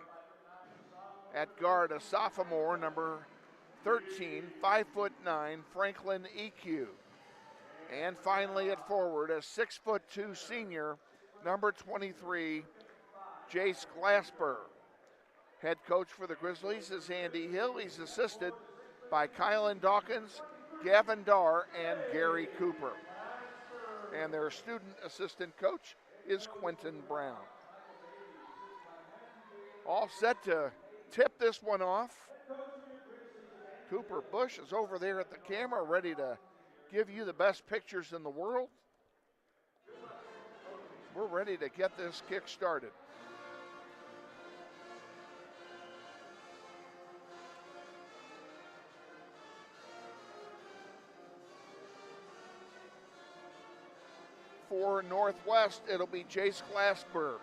At guard, a sophomore, number 13, 5'9", Franklin EQ. And finally at forward, a 6'2" senior, number 23, Jace Glasper. Head coach for the Grizzlies is Andy Hill. He's assisted by Kylan Dawkins, Gavin Darr, and Gary Cooper. And their student assistant coach is Quentin Brown. All set to tip this one off. Cooper Bush is over there at the camera, ready to give you the best pictures in the world. We're ready to get this kick started. For Northwest, it'll be Jace Glasper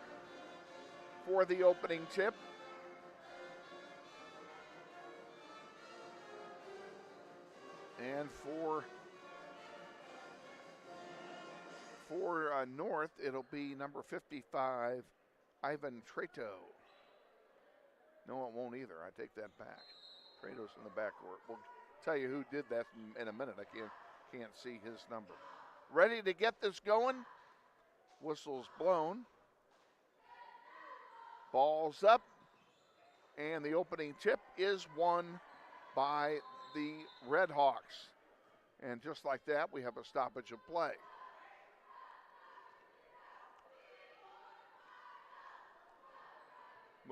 for the opening tip. And for North, it'll be number 55, Ivan Trato. No, it won't either. I take that back. Trato's in the backcourt. We'll tell you who did that in a minute. I can't see his number. Ready to get this going. Whistle's blown. Ball's up. And the opening tip is won by the Red Hawks. And just like that, we have a stoppage of play.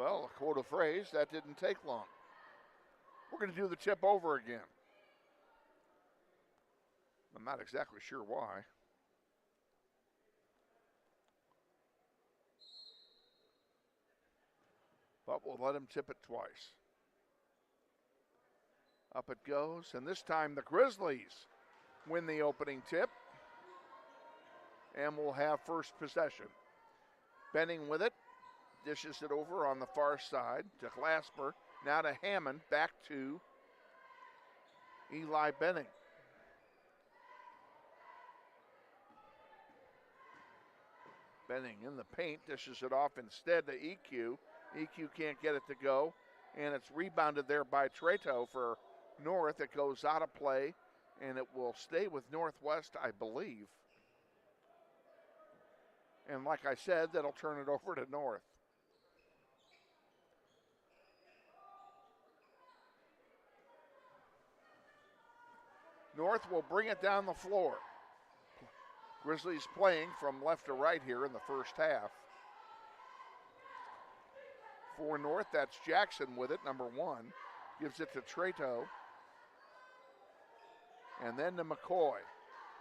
Well, a quote a phrase, that didn't take long. We're going to do the tip over again. I'm not exactly sure why. But we'll let him tip it twice. Up it goes, and this time the Grizzlies win the opening tip. And we'll have first possession. Benning with it, dishes it over on the far side to Glasper. Now to Hammond, back to Eli Benning. Benning in the paint, dishes it off instead to EQ. EQ can't get it to go, and it's rebounded there by Treto for North. It goes out of play, and it will stay with Northwest, I believe. And like I said, that'll turn it over to North. North will bring it down the floor. Grizzlies playing from left to right here in the first half. For North, that's Jackson with it, number 1. Gives it to Treto. And then to McCoy.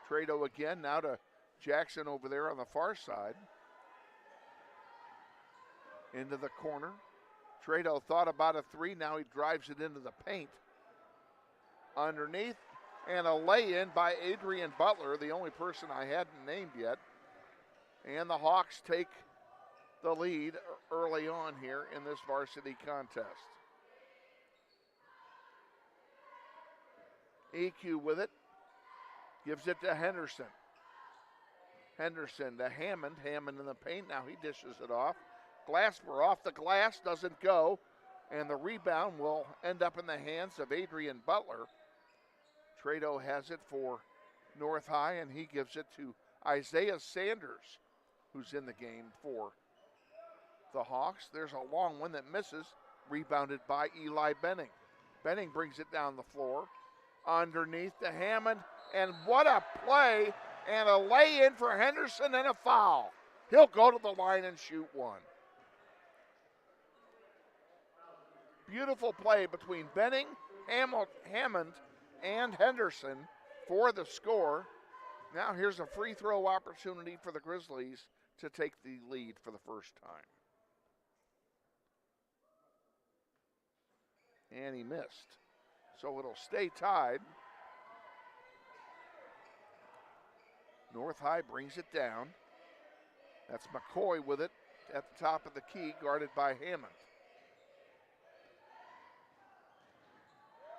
Treto again, now to Jackson over there on the far side. Into the corner. Treto thought about a 3, now he drives it into the paint. Underneath, and a lay-in by Adrian Butler, the only person I hadn't named yet. And the Hawks take the lead early on here in this varsity contest. EQ with it, gives it to Henderson. Henderson to Hammond. Hammond in the paint, now he dishes it off. Glasper off the glass, doesn't go, and the rebound will end up in the hands of Adrian Butler. Treto has it for North High, and he gives it to Isaiah Sanders, who's in the game for the Hawks. There's a long one that misses, rebounded by Eli Benning. Benning brings it down the floor, underneath to Hammond, and what a play, and a lay-in for Henderson and a foul. He'll go to the line and shoot one. Beautiful play between Benning, Hammond, and Henderson for the score. Now here's a free throw opportunity for the Grizzlies to take the lead for the first time. And he missed. So it'll stay tied. North High brings it down. That's McCoy with it at the top of the key, guarded by Hammond.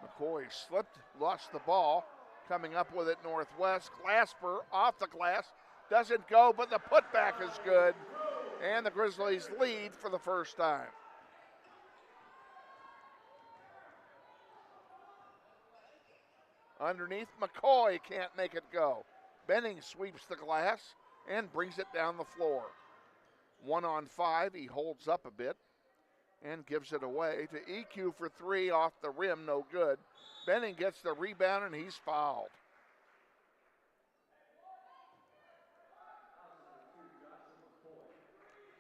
McCoy slipped, lost the ball. Coming up with it, Northwest. Glasper off the glass. Doesn't go, but the putback is good. And the Grizzlies lead for the first time. Underneath, McCoy can't make it go. Benning sweeps the glass and brings it down the floor. 1 on 5, he holds up a bit and gives it away to EQ for 3 off the rim, no good. Benning gets the rebound and he's fouled.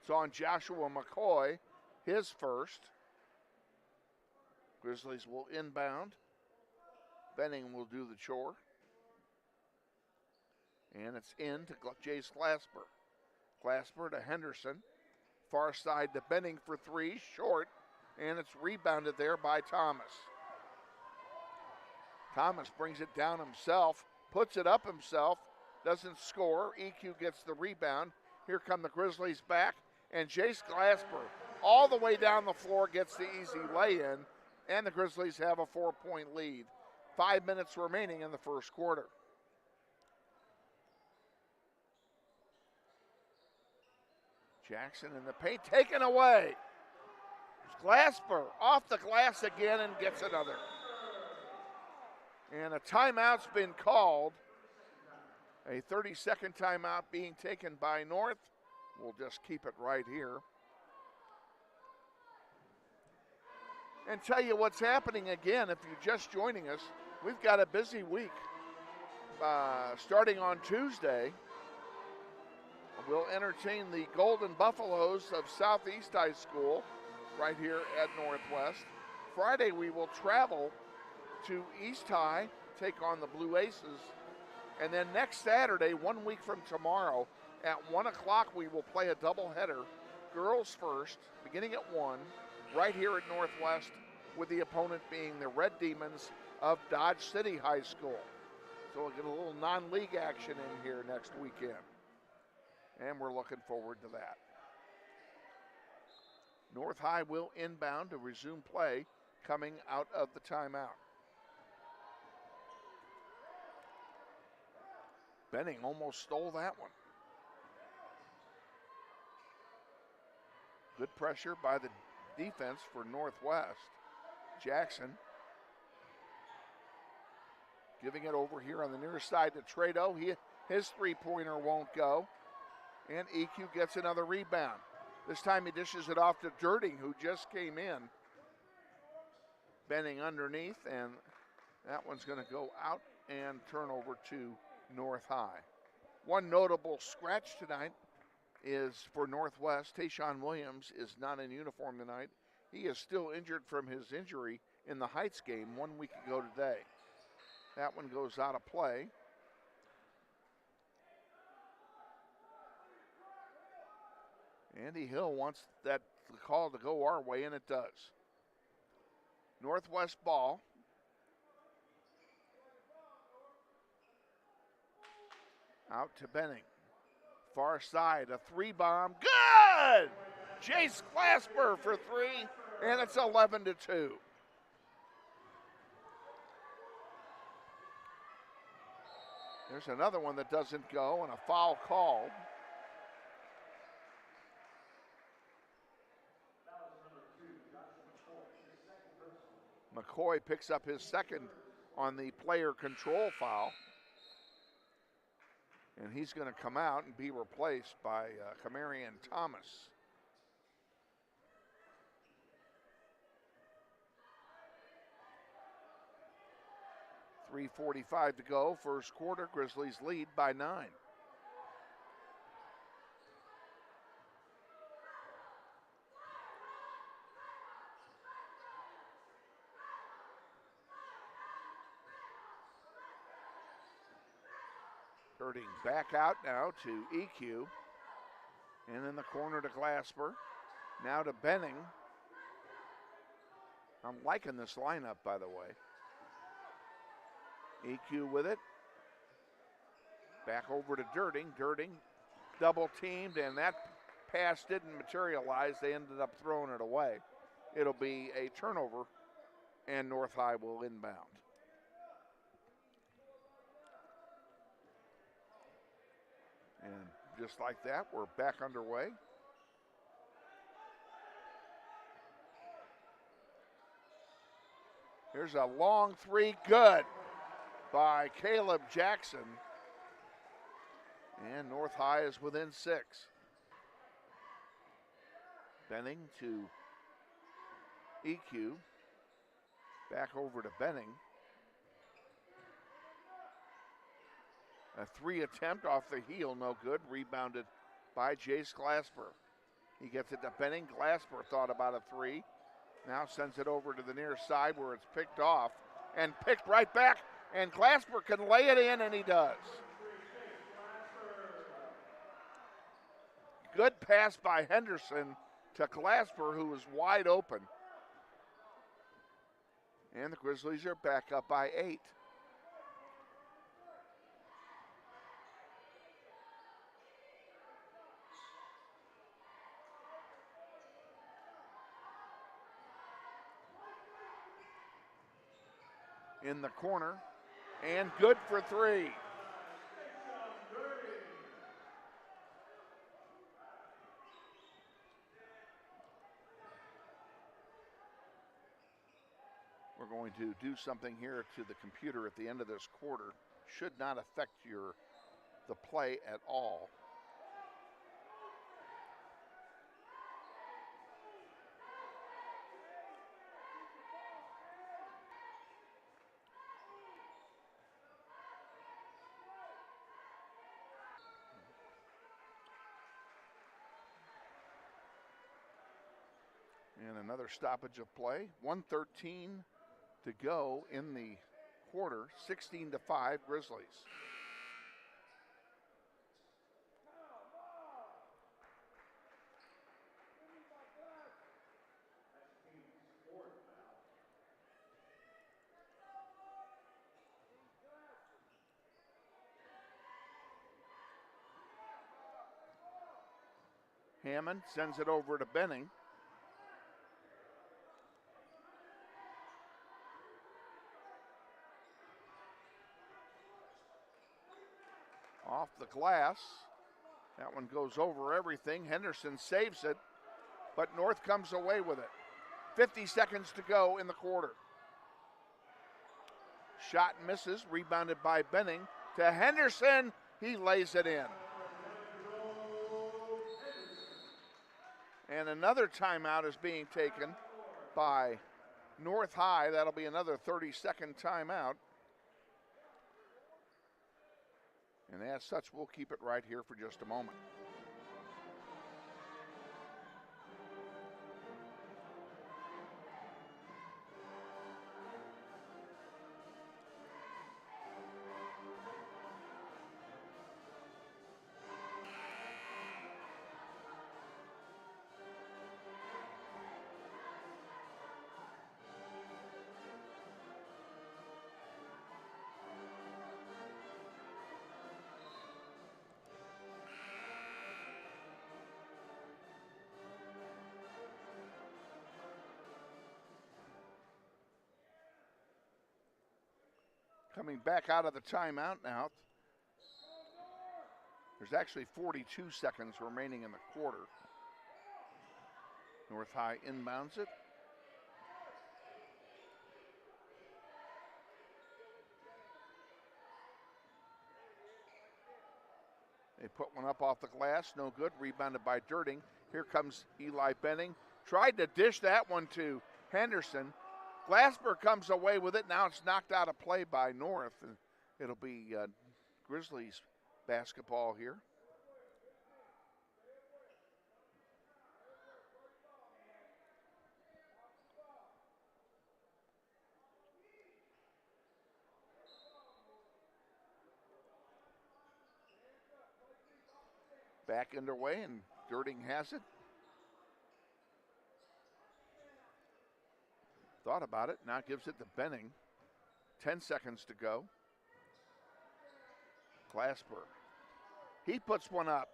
It's on Joshua McCoy, his first. Grizzlies will inbound. Benning will do the chore. And it's in to Jace Glasper. Glasper to Henderson. Far side to Benning for 3, short, and it's rebounded there by Thomas. Thomas brings it down himself, puts it up himself, doesn't score. EQ gets the rebound. Here come the Grizzlies back, and Jace Glasper all the way down the floor gets the easy lay-in, and the Grizzlies have a 4-point lead. 5 minutes remaining in the first quarter. Jackson in the paint, taken away. Glasper off the glass again and gets another. And a timeout's been called. A 30-second timeout being taken by North. We'll just keep it right here. And tell you what's happening again, if you're just joining us, we've got a busy week. Starting on Tuesday, we'll entertain the Golden Buffaloes of Southeast High School. right here at Northwest. Friday we will travel to East High, take on the Blue Aces. And then next Saturday, 1 week from tomorrow, at 1 o'clock, we will play a doubleheader. Girls first, beginning at 1, right here at Northwest, with the opponent being the Red Demons of Dodge City High School. So we'll get a little non-league action in here next weekend. And we're looking forward to that. North High will inbound to resume play coming out of the timeout. Benning almost stole that one. Good pressure by the defense for Northwest. Jackson giving it over here on the near side to Trado. His three-pointer won't go. And EQ gets another rebound. This time he dishes it off to Dirting, who just came in. Benning underneath, and that one's going to go out and turn over to North High. One notable scratch tonight is for Northwest. Tayshawn Williams is not in uniform tonight. He is still injured from his injury in the Heights game 1 week ago today. That one goes out of play. Andy Hill wants that call to go our way, and it does. Northwest ball. Out to Benning. Far side, a three-bomb. Good! Jace Glasper for three, and it's 11-2. There's another one that doesn't go, and a foul called. McCoy picks up his second on the player control foul. And he's going to come out and be replaced by Camarian Thomas. .345 to go, first quarter. Grizzlies lead by 9. Dirting back out now to EQ. And in the corner to Glasper. Now to Benning. I'm liking this lineup, by the way. EQ with it. Back over to Dirting. Dirting double teamed, and that pass didn't materialize. They ended up throwing it away. It'll be a turnover, and North High will inbound. And just like that, we're back underway. Here's a long three, good by Caleb Jackson. And North High is within 6. Benning to EQ. Back over to Benning. A three attempt off the heel, no good. Rebounded by Jace Glasper. He gets it to Benning. Glasper thought about a three. Now sends it over to the near side where it's picked off and picked right back. And Glasper can lay it in, and he does. Good pass by Henderson to Glasper, who was wide open. And the Grizzlies are back up by 8. In the corner, and good for three. We're going to do something here to the computer at the end of this quarter. Should not affect the play at all. And another stoppage of play. 1:13 to go in the quarter. 16-5 Grizzlies. Hammond sends it over to Benning. Off the glass. That one goes over everything. Henderson saves it, but North comes away with it. 50 seconds to go in the quarter. Shot misses, rebounded by Benning to Henderson. He lays it in. And another timeout is being taken by North High. That'll be another 30-second timeout. And as such, we'll keep it right here for just a moment. Coming back out of the timeout now. There's actually 42 seconds remaining in the quarter. North High inbounds it. They put one up off the glass, no good, rebounded by Dirting. Here comes Eli Benning. Tried to dish that one to Henderson. Glasper comes away with it. Now it's knocked out of play by North. And it'll be Grizzlies basketball here. Back underway, and Dirting has it. Thought about it, now gives it to Benning. 10 seconds to go. Glasper. He puts one up,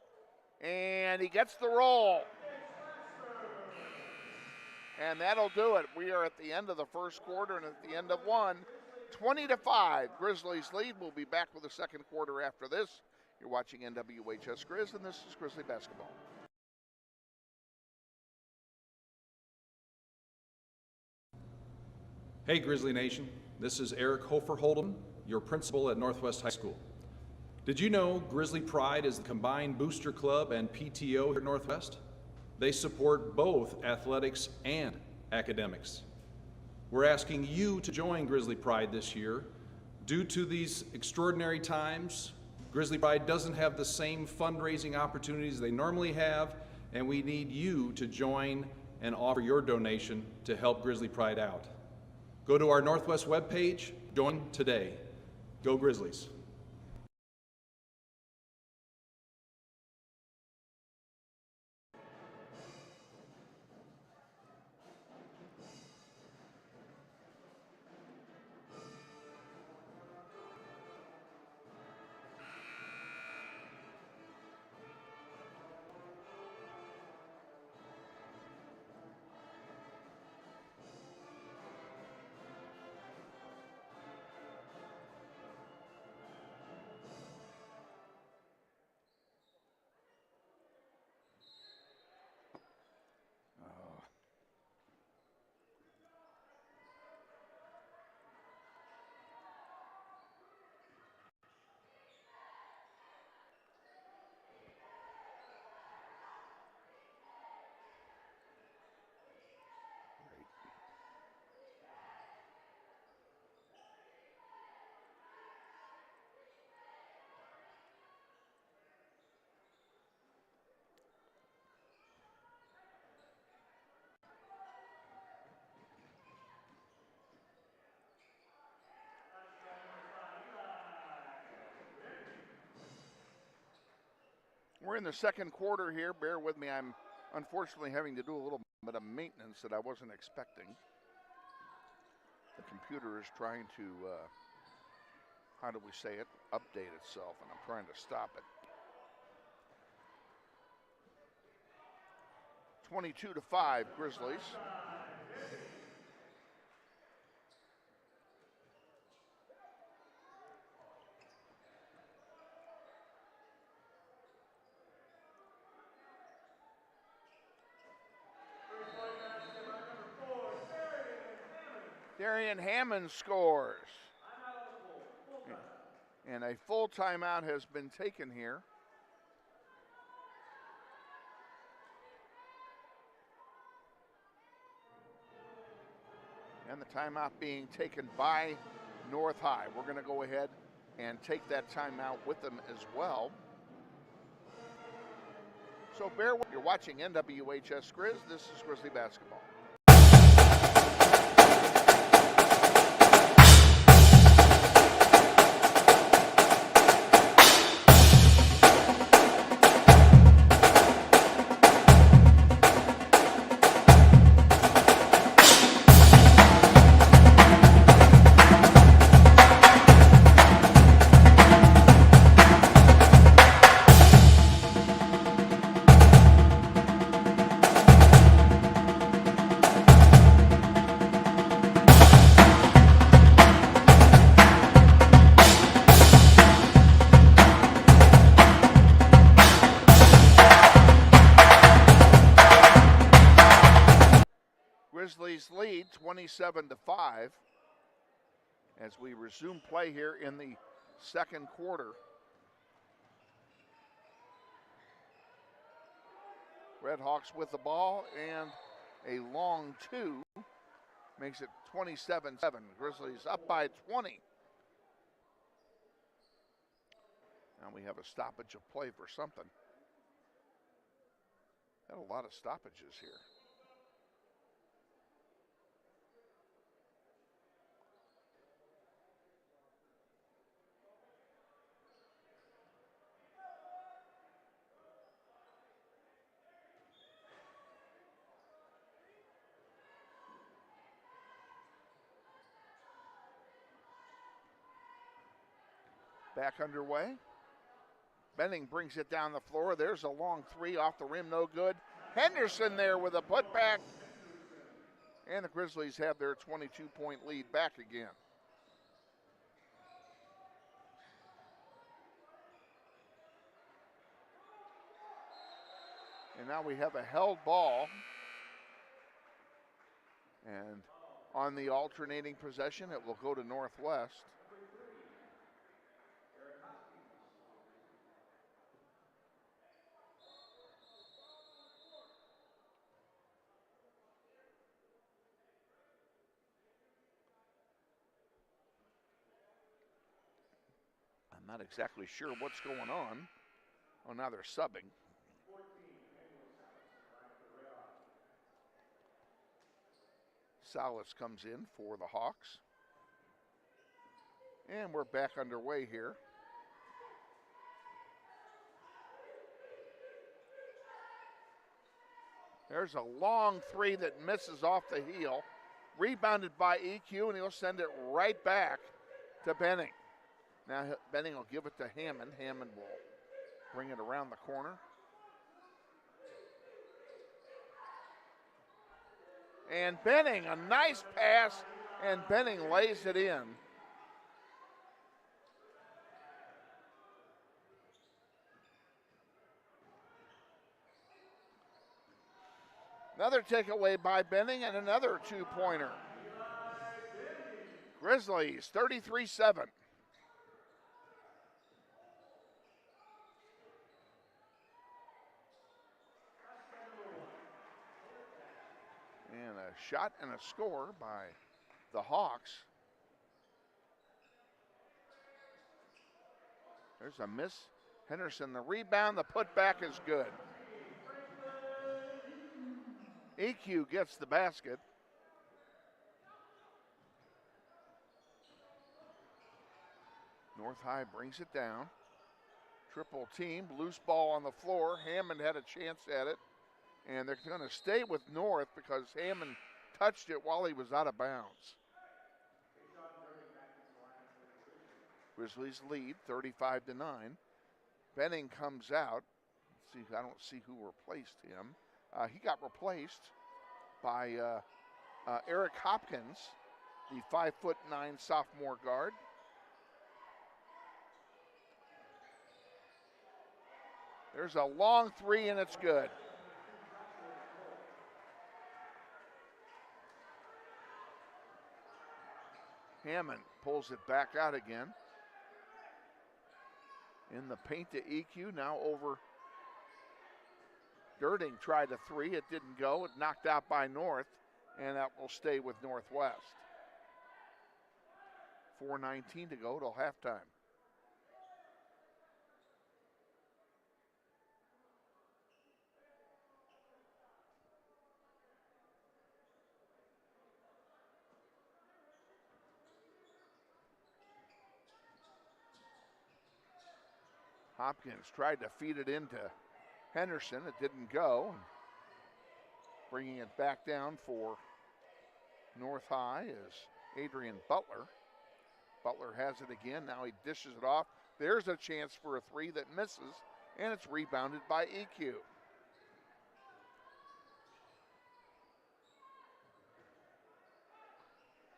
and he gets the roll. And that'll do it. We are at the end of the first quarter and at the end of one. 20-5, Grizzlies lead. We'll be back with the second quarter after this. You're watching NWHS Grizz, and this is Grizzly Basketball. Hey Grizzly Nation, this is Eric Hofer-Holden, your principal at Northwest High School. Did you know Grizzly Pride is the combined booster club and PTO here at Northwest? They support both athletics and academics. We're asking you to join Grizzly Pride this year. Due to these extraordinary times, Grizzly Pride doesn't have the same fundraising opportunities they normally have, and we need you to join and offer your donation to help Grizzly Pride out. Go to our Northwest webpage, join today. Go Grizzlies. We're in the second quarter here. Bear with me. I'm unfortunately having to do a little bit of maintenance that I wasn't expecting. The computer is trying to, how do we say it, update itself, and I'm trying to stop it. 22-5, Grizzlies. Darian Hammond scores. And a full timeout has been taken here. And the timeout being taken by North High. We're going to go ahead and take that timeout with them as well. So bear with, you're watching NWHS Grizz. This is Grizzly Basketball. Grizzlies lead 27-5 as we resume play here in the second quarter. Redhawks with the ball and a long two makes it 27-7. Grizzlies up by 20. Now we have a stoppage of play for something. Got a lot of stoppages here. Back underway. Benning brings it down the floor. There's a long three off the rim, no good. Henderson there with a putback. And the Grizzlies have their 22-point lead back again. And now we have a held ball. And on the alternating possession, it will go to Northwest. I'm not exactly sure what's going on. Oh, now they're subbing. Salas comes in for the Hawks. And we're back underway here. There's a long three that misses off the heel. Rebounded by EQ, and he'll send it right back to Benning. Now Benning will give it to Hammond. Hammond will bring it around the corner. And Benning, a nice pass, and Benning lays it in. Another takeaway by Benning and another two-pointer. Grizzlies 33-7. And a shot and a score by the Hawks. There's a miss. Henderson, the rebound, the putback is good. EQ gets the basket. North High brings it down. Triple team, loose ball on the floor. Hammond had a chance at it, and they're going to stay with North because Hammond touched it while he was out of bounds. Grizzlies lead 35-9. Benning comes out. Let's see, I don't see who replaced him. He got replaced by Eric Hopkins, the 5'9" sophomore guard. There's a long three, and it's good. Hammond pulls it back out again. In the paint to EQ, now over. Girding tried a three, it didn't go. It knocked out by North, and that will stay with Northwest. 4:19 to go till halftime. Hopkins tried to feed it into Henderson. It didn't go. Bringing it back down for North High is Adrian Butler. Butler has it again. Now he dishes it off. There's a chance for a three that misses, and it's rebounded by EQ.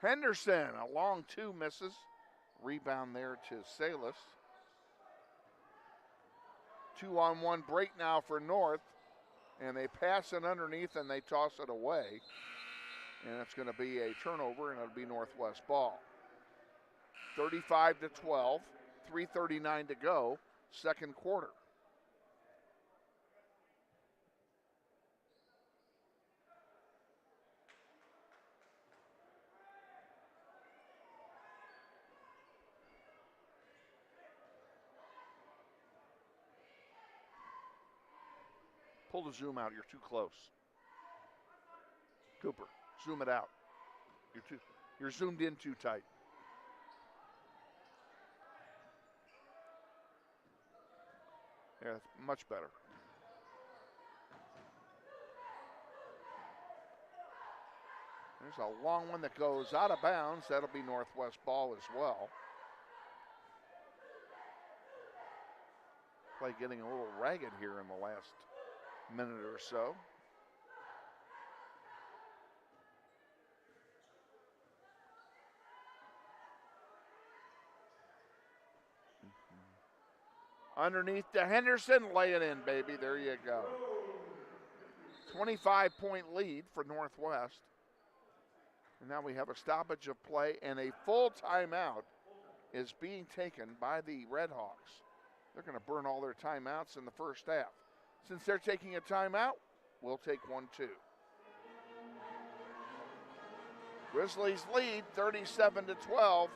Henderson, a long two, misses. Rebound there to Salas. 2-on-1 break now for North, and they pass it underneath and they toss it away. And it's going to be a turnover, and it'll be Northwest ball. 35-12, 3:39 to go, second quarter. Pull the zoom out, you're too close. Cooper, zoom it out. You're zoomed in too tight. Yeah, that's much better. There's a long one that goes out of bounds. That'll be Northwest ball as well. Play getting a little ragged here in the last minute or so. Underneath to Henderson, lay it in, baby. There you go. 25-point lead for Northwest. And now we have a stoppage of play, and a full timeout is being taken by the Red Hawks. They're going to burn all their timeouts in the first half. Since they're taking a timeout, we'll take one too. Grizzlies lead 37-12.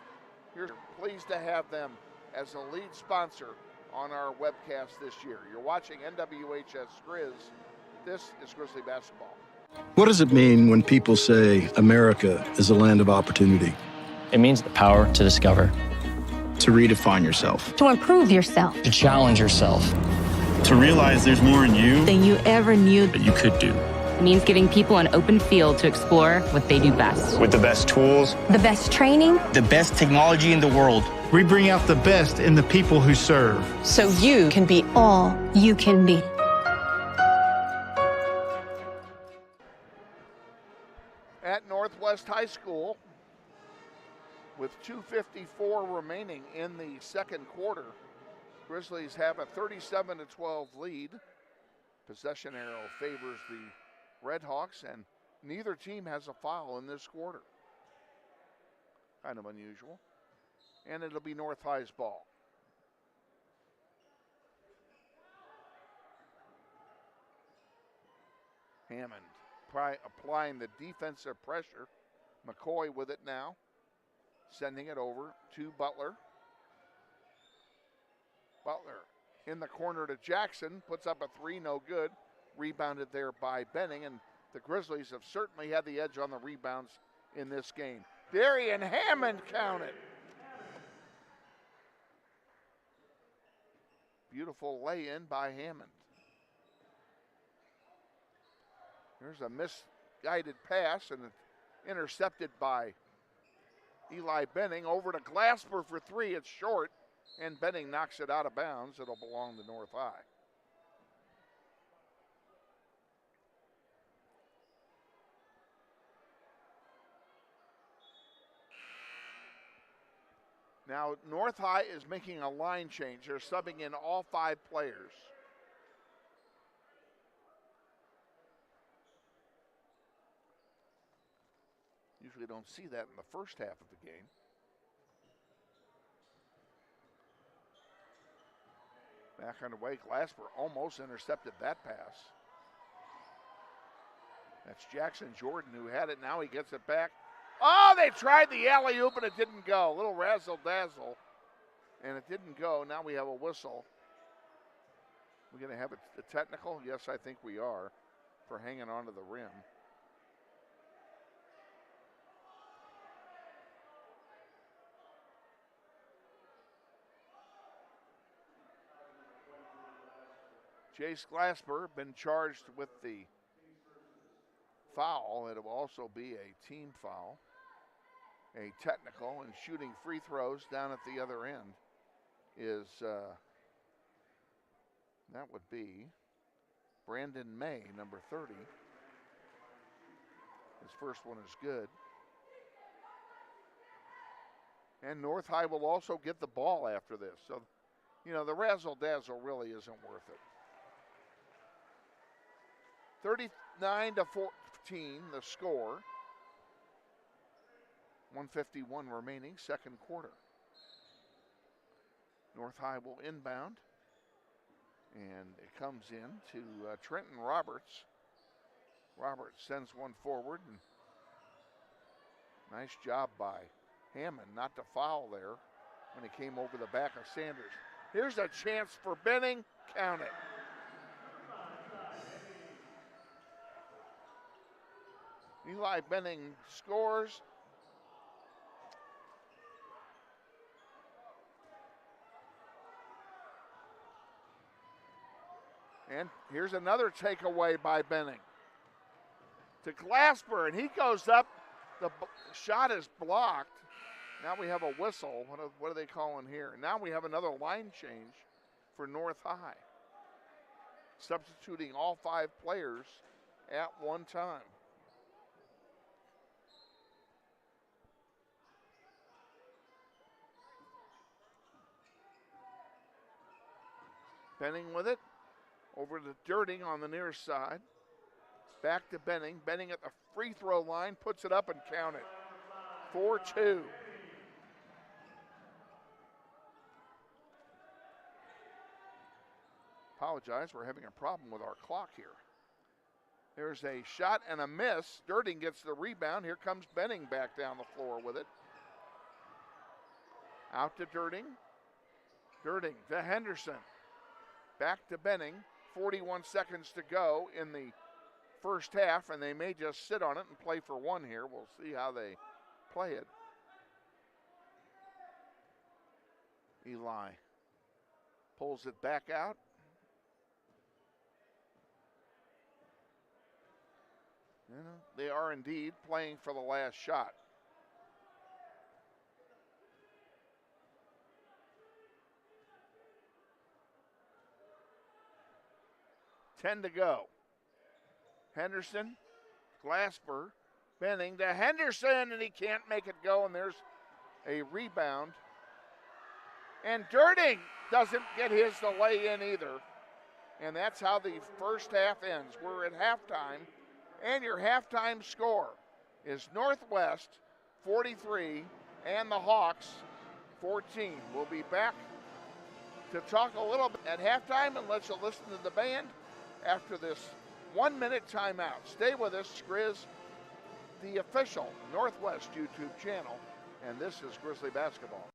We're pleased to have them as a lead sponsor on our webcast this year. You're watching NWHS Grizz. This is Grizzly basketball. What does it mean when people say America is a land of opportunity? It means the power to discover, to redefine yourself, To improve yourself. to challenge yourself. To realize there's more in you Than you ever knew. that you could do. It means giving people an open field to explore what they do best. with the best tools, The best training. the best technology in the world. We bring out the best in the people who serve. So you can be all you can be. At Northwest High School, with 2:54 remaining in the second quarter, Grizzlies have a 37-12 lead. Possession arrow favors the Red Hawks, and neither team has a foul in this quarter. Kind of unusual. And it'll be North High's ball. Hammond applying the defensive pressure. McCoy with it now. Sending it over to Butler. Butler in the corner to Jackson. Puts up a three, no good. Rebounded there by Benning, and the Grizzlies have certainly had the edge on the rebounds in this game. Darian Hammond counted. Beautiful lay-in by Hammond. There's a misguided pass and intercepted by Eli Benning. Over to Glasper for three. It's short, and Benning knocks it out of bounds. It'll belong to North High. Now, North High is making a line change. They're subbing in all 5 players. Usually don't see that in the first half of the game. Back underway, Glasper almost intercepted that pass. That's Jackson Jordan who had it. Now he gets it back. Oh, they tried the alley-oop and it didn't go. A little razzle-dazzle, and it didn't go. Now we have a whistle. We're going to have a technical? Yes, I think we are, for hanging onto the rim. Jace Glasper been charged with the foul. It will also be a team foul. A technical, and shooting free throws down at the other end is, that would be Brandon May, number 30. His first one is good. And North High will also get the ball after this. So, you know, the razzle-dazzle really isn't worth it. 39-14, the score. 1:51 remaining, second quarter. North High will inbound, and it comes in to Trenton Roberts. Roberts sends one forward, and nice job by Hammond not to foul there when he came over the back of Sanders. Here's a chance for Benning, count it. Eli Benning scores. And here's another takeaway by Benning to Glasper, and he goes up. The shot is blocked. Now we have a whistle. What are they calling here? Now we have another line change for North High, substituting all 5 players at one time. Benning with it. Over to Dirting on the near side. Back to Benning. Benning at the free throw line. Puts it up and count it. 4-2. Apologize, we're having a problem with our clock here. There's a shot and a miss. Dirting gets the rebound. Here comes Benning back down the floor with it. Out to Dirting. Dirting to Henderson. Back to Benning. 41 seconds to go in the first half, and they may just sit on it and play for one here. We'll see how they play it. Eli pulls it back out. You know, they are indeed playing for the last shot. Ten to go. Henderson, Glasper, Benning to Henderson, and he can't make it go, and there's a rebound. And Dirting doesn't get his to lay in either. And that's how the first half ends. We're at halftime, and your halftime score is Northwest 43 and the Hawks 14. We'll be back to talk a little bit at halftime and let you listen to the band after this 1 minute timeout. Stay with us, Grizz, the official Northwest YouTube channel, and this is Grizzly Basketball.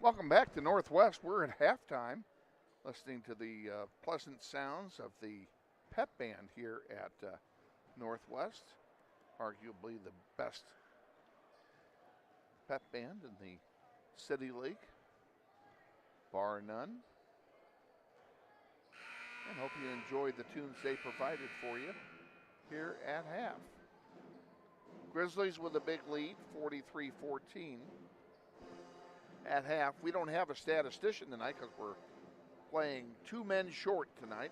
Welcome back to Northwest. We're at halftime, listening to the pleasant sounds of the pep band here at Northwest, arguably the best pep band in the City League, bar none. And hope you enjoyed the tunes they provided for you here at half. Grizzlies with a big lead, 43-14. At half, we don't have a statistician tonight because we're playing 2 men short tonight.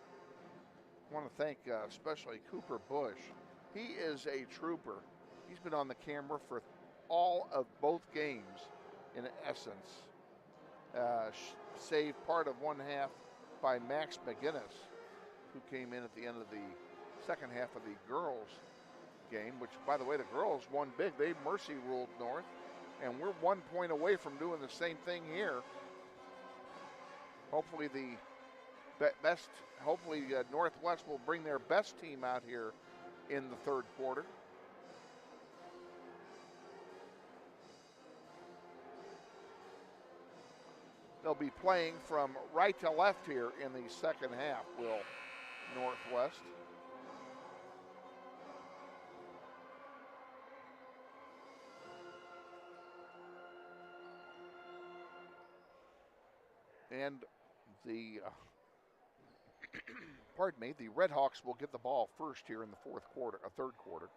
I want to thank especially Cooper Bush. He is a trooper. He's been on the camera for all of both games in essence. Saved part of one half by Max McGinnis, who came in at the end of the second half of the girls game, which, by the way, the girls won big. They mercy ruled North, and we're 1 point away from doing the same thing here. Hopefully Northwest will bring their best team out here in the third quarter. They'll be playing from right to left here in the second half, will Northwest. And the pardon me, the Red Hawks will get the ball first here in the third quarter.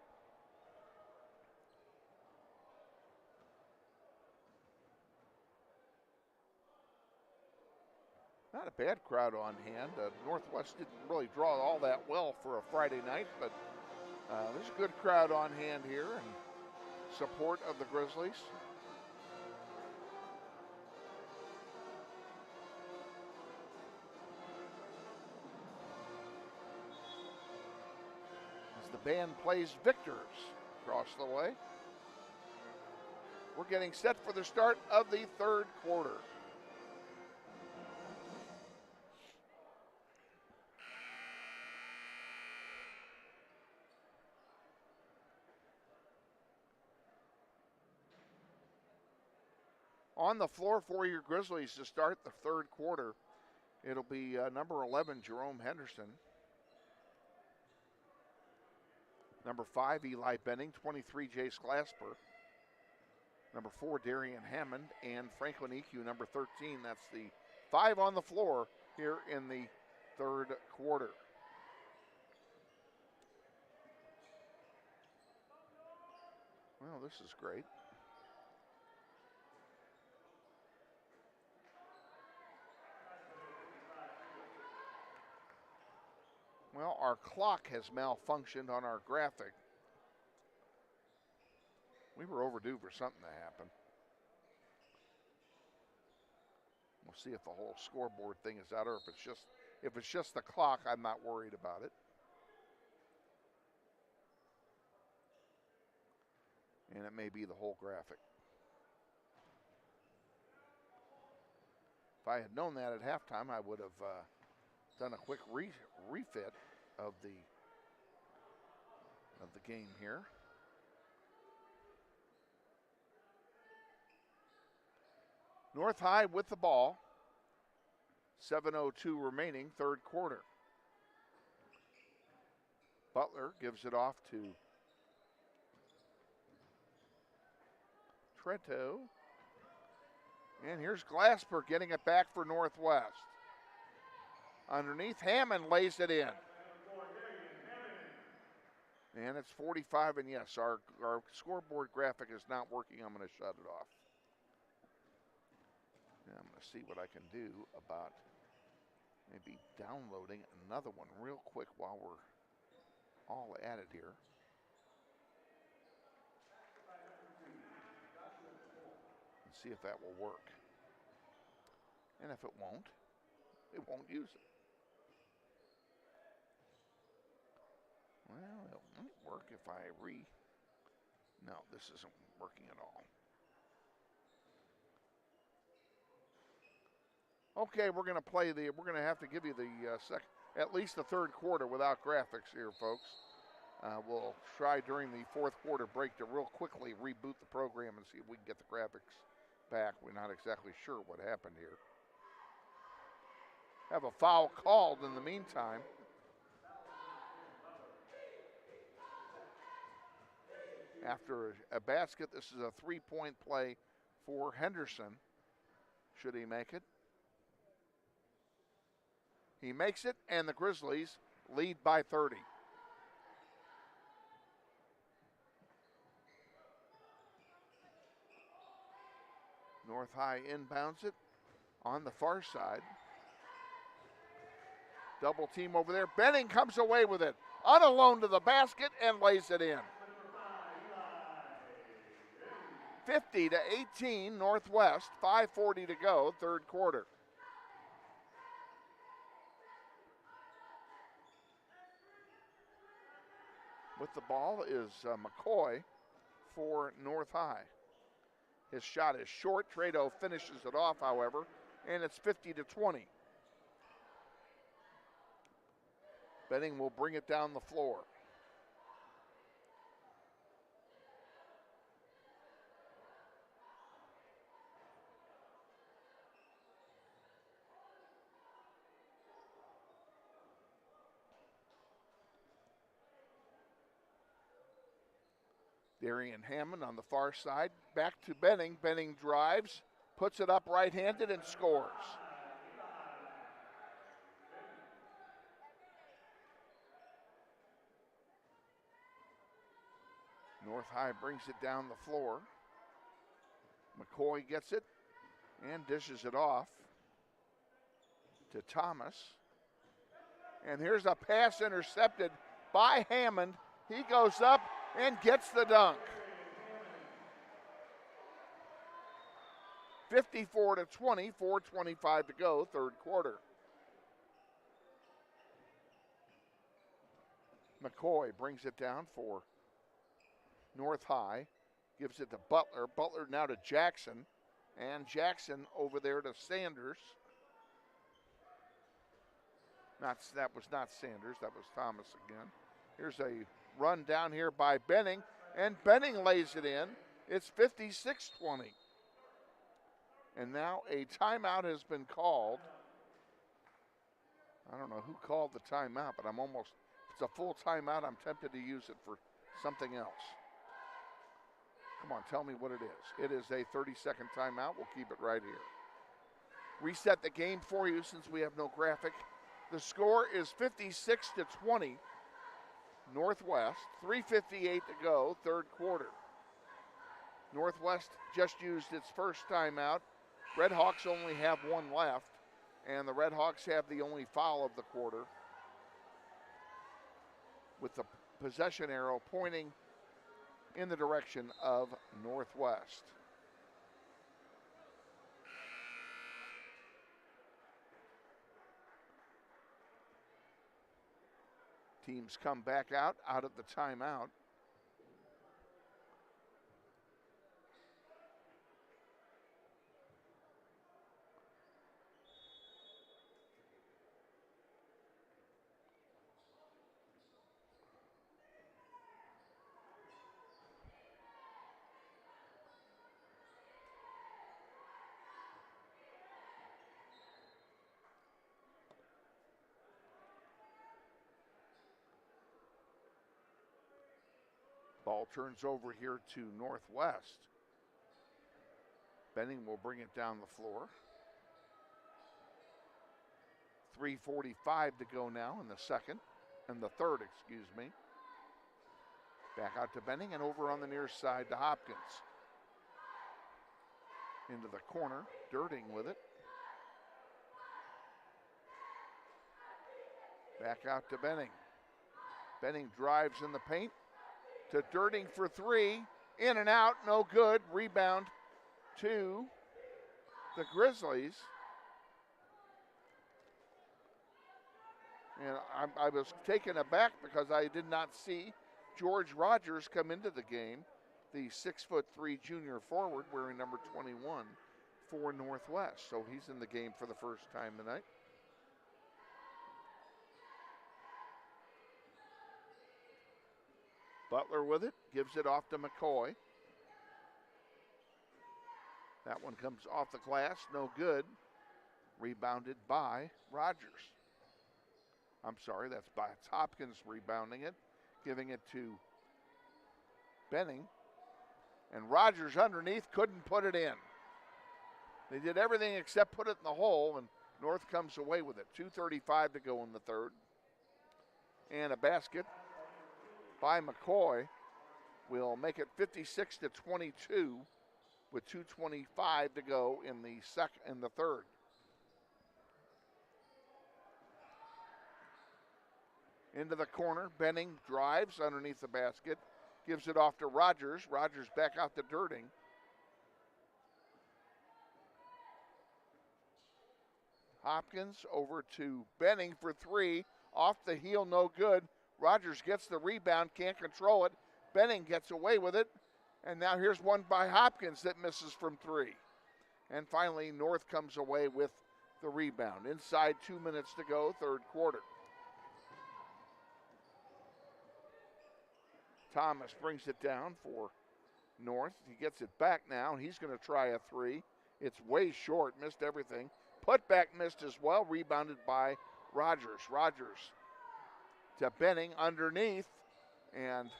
Not a bad crowd on hand. Northwest didn't really draw all that well for a Friday night, but there's a good crowd on hand here in support of the Grizzlies. As the band plays Victors across the way. We're getting set for the start of the third quarter. On the floor for your Grizzlies to start the third quarter, it'll be number 11, Jerome Henderson. Number 5, Eli Benning. 23, Jace Glasper. Number 4, Darian Hammond. And Franklin EQ, number 13. That's the 5 on the floor here in the third quarter. Well, this is great. Well, our clock has malfunctioned on our graphic. We were overdue for something to happen. We'll see if the whole scoreboard thing is out or if it's just the clock, I'm not worried about it. And it may be the whole graphic. If I had known that at halftime, I would have done a quick refit of the game here. North High with the ball. 7:02 remaining, third quarter. Butler gives it off to Trento. And here's Glasper getting it back for Northwest. Underneath, Hammond lays it in. And it's 45, and yes, our scoreboard graphic is not working. I'm going to shut it off. And I'm going to see what I can do about maybe downloading another one real quick while we're all at it here. And see if that will work. And if it won't use it. Well, it might work if I No, this isn't working at all. Okay, we're going to have to give you the at least the third quarter without graphics here, folks. We'll try during the fourth quarter break to real quickly reboot the program and see if we can get the graphics back. We're not exactly sure what happened here. Have a foul called in the meantime. After a basket, this is a 3-point play for Henderson. Should he make it? He makes it, and the Grizzlies lead by 30. North High inbounds it on the far side. Double team over there. Benning comes away with it. On a loan to the basket and lays it in. 50-18 Northwest. 5:40 to go, third quarter. With the ball is McCoy for North High. His shot is short. Trado finishes it off, however, and it's 50-20. Benning will bring it down the floor. Darian Hammond on the far side. Back to Benning. Benning drives, puts it up right-handed, and scores. North High brings it down the floor. McCoy gets it and dishes it off to Thomas. And here's a pass intercepted by Hammond. He goes up and gets the dunk. 54-20, 4:25 to go, third quarter. McCoy brings it down for North High, gives it to Butler. Butler now to Jackson, and Jackson over there to Sanders. That was not Sanders, that was Thomas again. Here's a run down here by Benning, and Benning lays it in. It's 56-20. And now a timeout has been called. I don't know who called the timeout, but if it's a full timeout, I'm tempted to use it for something else. Come on, tell me what it is. It is a 30-second timeout. We'll keep it right here. Reset the game for you since we have no graphic. The score is 56-20. Northwest, 3:58 to go, third quarter. Northwest just used its first timeout. Red Hawks only have one left, and the Red Hawks have the only foul of the quarter, with the possession arrow pointing in the direction of Northwest. Teams come back out of the timeout. Ball turns over here to Northwest. Benning will bring it down the floor. 3:45 to go now in the third, excuse me. Back out to Benning and over on the near side to Hopkins. Into the corner, Dirting with it. Back out to Benning. Benning drives in the paint to Dirting for three. In and out, no good. Rebound to the Grizzlies. And I was taken aback because I did not see George Rogers come into the game, the 6'3" junior forward wearing number 21 for Northwest. So he's in the game for the first time tonight. Butler with it, gives it off to McCoy. That one comes off the glass, no good. Rebounded by Rogers. I'm sorry, that's Hopkins rebounding it, giving it to Benning. And Rogers underneath couldn't put it in. They did everything except put it in the hole, and North comes away with it. 2:35 to go in the third. And a basket by McCoy will make it 56-22 with 2:25 to go in the third. Into the corner, Benning drives underneath the basket, gives it off to Rogers. Rogers back out to Dirting. Hopkins over to Benning for three. Off the heel, no good. Rogers gets the rebound, can't control it. Benning gets away with it. And now here's one by Hopkins that misses from three. And finally, North comes away with the rebound. Inside 2 minutes to go, third quarter. Thomas brings it down for North. He gets it back now. He's going to try a three. It's way short, missed everything. Putback missed as well, rebounded by Rogers. Rogers to Benning underneath, and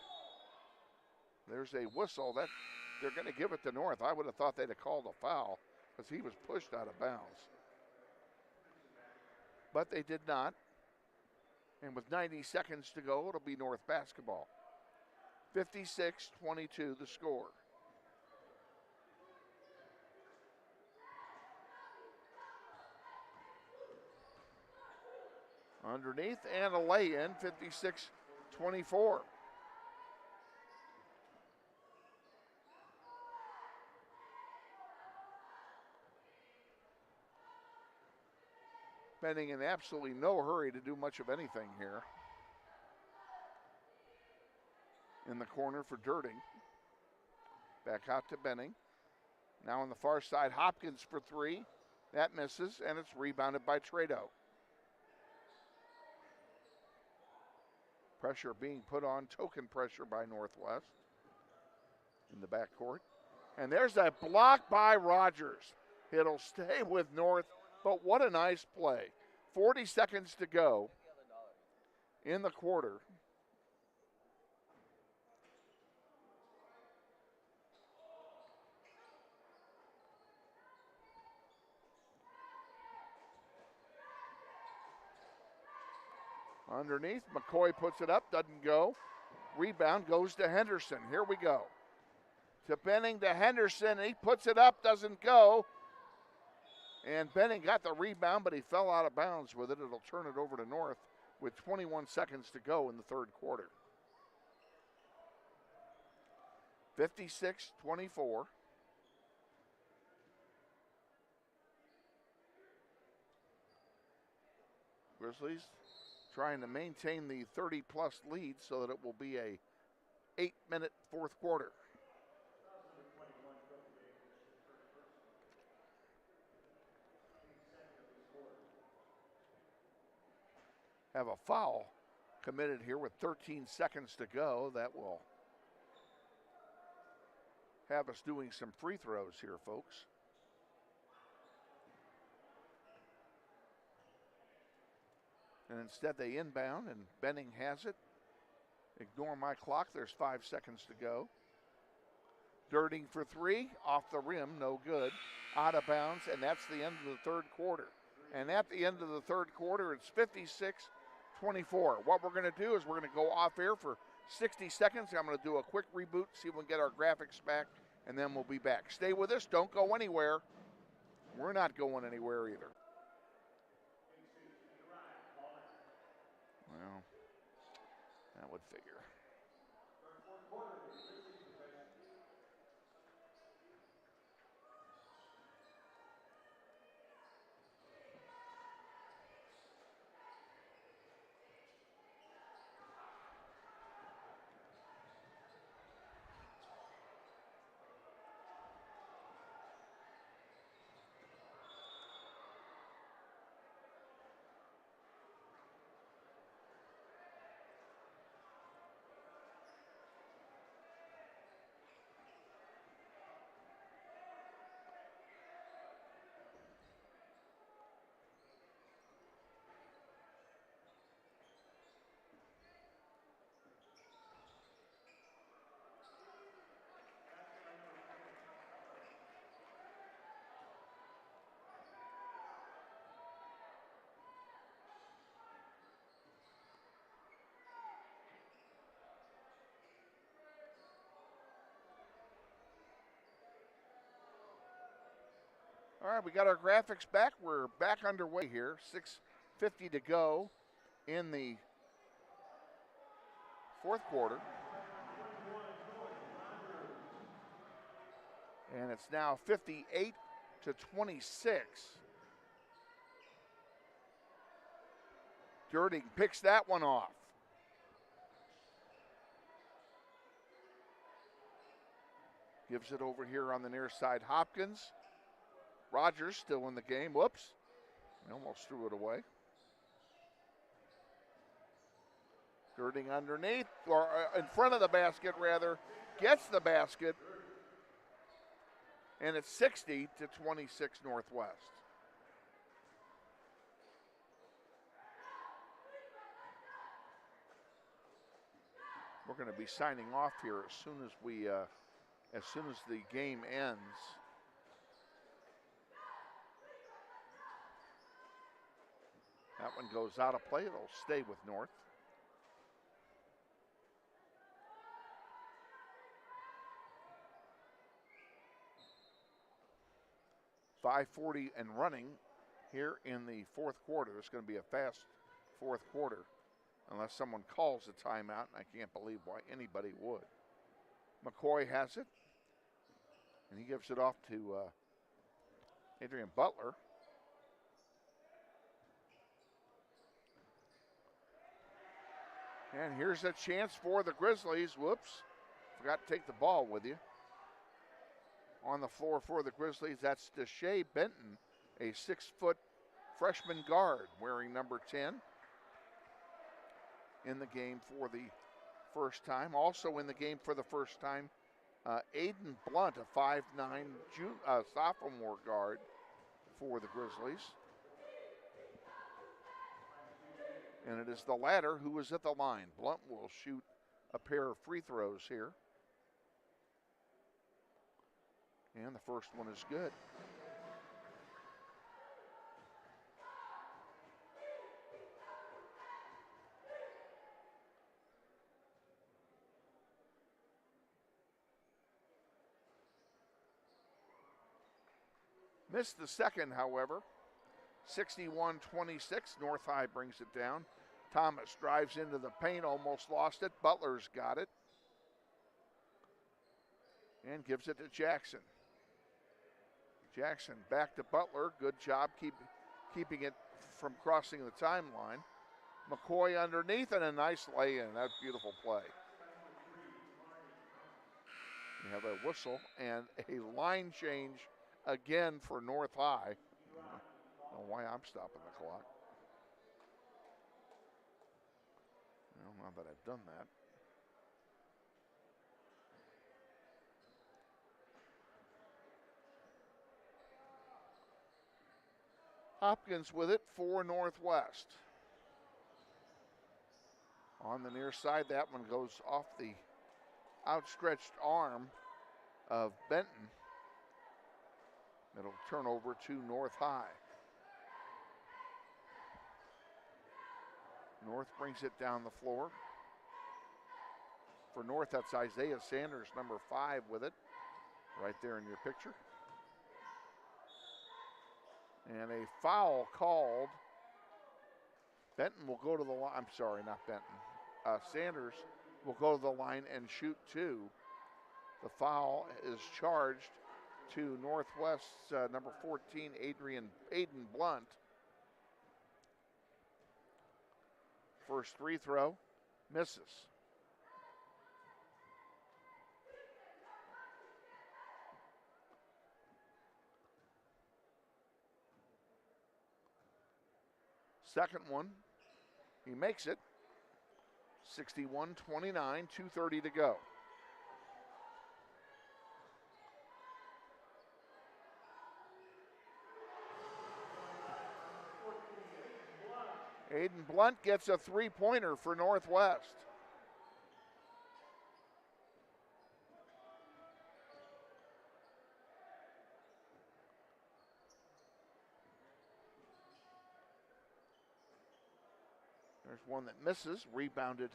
there's a whistle. That they're going to give it to North. I would have thought they'd have called a foul because he was pushed out of bounds. But they did not. And with 90 seconds to go, it'll be North basketball. 56-22 the score. Underneath and a lay-in, 56-24. Benning in absolutely no hurry to do much of anything here. In the corner for Dirting. Back out to Benning. Now on the far side, Hopkins for three. That misses, and it's rebounded by Trado. Pressure being put on, token pressure by Northwest in the backcourt. And there's that block by Rogers. It'll stay with North, but what a nice play. 40 seconds to go in the quarter. Underneath, McCoy puts it up, doesn't go. Rebound goes to Henderson. Here we go. To Benning, to Henderson. He puts it up, doesn't go. And Benning got the rebound, but he fell out of bounds with it. It'll turn it over to North with 21 seconds to go in the third quarter. 56-24. Grizzlies trying to maintain the 30-plus lead so that it will be a 8-minute fourth quarter. Have a foul committed here with 13 seconds to go. That will have us doing some free throws here, folks. And instead they inbound, and Benning has it. Ignore my clock, there's 5 seconds to go. Dirting for three, off the rim, no good. Out of bounds, and that's the end of the third quarter. And at the end of the third quarter, it's 56-24. What we're going to do is we're going to go off air for 60 seconds. I'm going to do a quick reboot, see if we can get our graphics back, and then we'll be back. Stay with us, don't go anywhere. We're not going anywhere either. Well, that would figure. All right, we got our graphics back. We're back underway here. 6:50 to go in the fourth quarter. And it's now 58-26. Girding picks that one off. Gives it over here on the near side. Hopkins. Rogers still in the game. Whoops. He almost threw it away. Girding underneath, or in front of the basket rather. Gets the basket. And it's 60-26 Northwest. We're going to be signing off here as soon as the game ends. That one goes out of play. It'll stay with North. .540 and running here in the fourth quarter. It's going to be a fast fourth quarter unless someone calls a timeout, and I can't believe why anybody would. McCoy has it, and he gives it off to Adrian Butler. And here's a chance for the Grizzlies. Whoops, forgot to take the ball with you. On the floor for the Grizzlies, that's Deshae Benton, a 6-foot freshman guard wearing number 10. In the game for the first time. Also in the game for the first time, Aiden Blunt, a 5'9" sophomore guard for the Grizzlies. And it is the latter who is at the line. Blunt will shoot a pair of free throws here. And the first one is good. Missed the second, however. 61-26, North High brings it down. Thomas drives into the paint, almost lost it. Butler's got it. And gives it to Jackson. Jackson back to Butler. Good job keeping it from crossing the timeline. McCoy underneath and a nice lay-in. That's a beautiful play. We have a whistle and a line change again for North High. I don't know why I'm stopping the clock. Well, now that I've done that. Hopkins with it for Northwest. On the near side, that one goes off the outstretched arm of Benton. It'll turn over to North High. North brings it down the floor. For North, that's Isaiah Sanders, number 5 with it, right there in your picture. And a foul called. Benton will go to the line. I'm sorry, not Benton. Sanders will go to the line and shoot 2. The foul is charged to Northwest's number 14, Aiden Blunt. First free throw, misses. Second one, he makes it. 61-29, 2:30 to go. Aiden Blunt gets a three-pointer for Northwest. There's one that misses, rebounded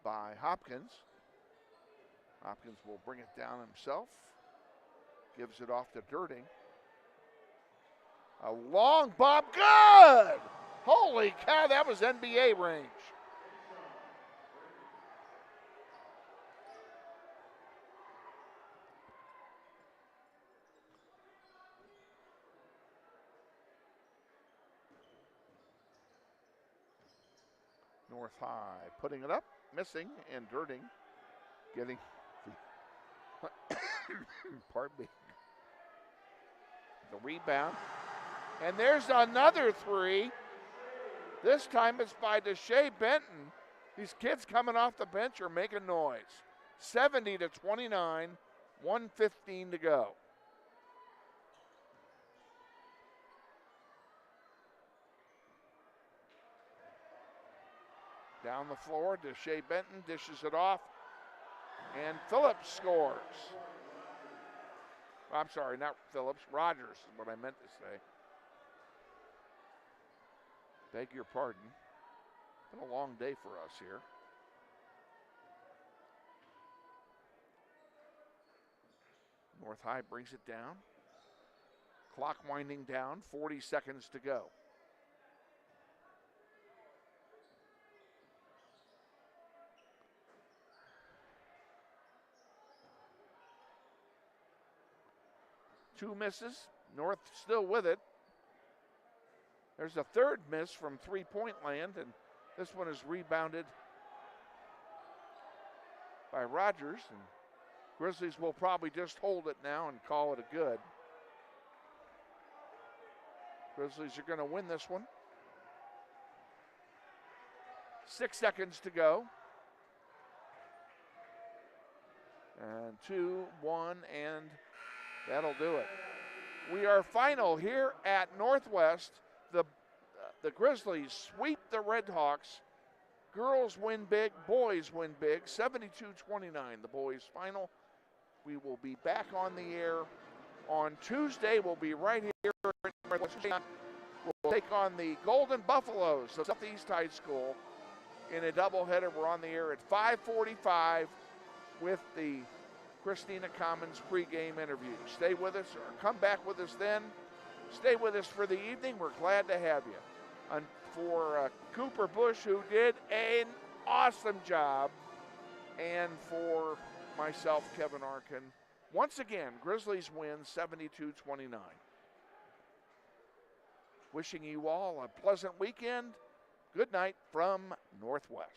by Hopkins. Hopkins will bring it down himself. Gives it off to Dirting. A long bob, good! Holy cow, that was NBA range. North High putting it up, missing, and dirting, getting the pardon me, the rebound. And there's another three. This time it's by Deshae Benton. These kids coming off the bench are making noise. 70-29, 1:15 to go. Down the floor, Deshae Benton dishes it off, and Phillips scores. I'm sorry, not Phillips, Rogers is what I meant to say. Beg your pardon. Been a long day for us here. North High brings it down. Clock winding down, 40 seconds to go. Two misses, North still with it. There's a third miss from three-point land, and this one is rebounded by Rogers. And Grizzlies will probably just hold it now and call it a good. Grizzlies are going to win this one. 6 seconds to go. And 2, 1, and that'll do it. We are final here at Northwest. The Grizzlies sweep the Red Hawks. Girls win big, boys win big, 72-29, the boys final. We will be back on the air on Tuesday. We'll be right here. We'll take on the Golden Buffaloes of Southeast High School in a doubleheader. We're on the air at 5:45 with the Christina Commons pregame interview. Stay with us or come back with us then. Stay with us for the evening. We're glad to have you. And for Cooper Bush, who did an awesome job, and for myself, Kevin Arkin, once again, Grizzlies win 72-29. Wishing you all a pleasant weekend. Good night from Northwest.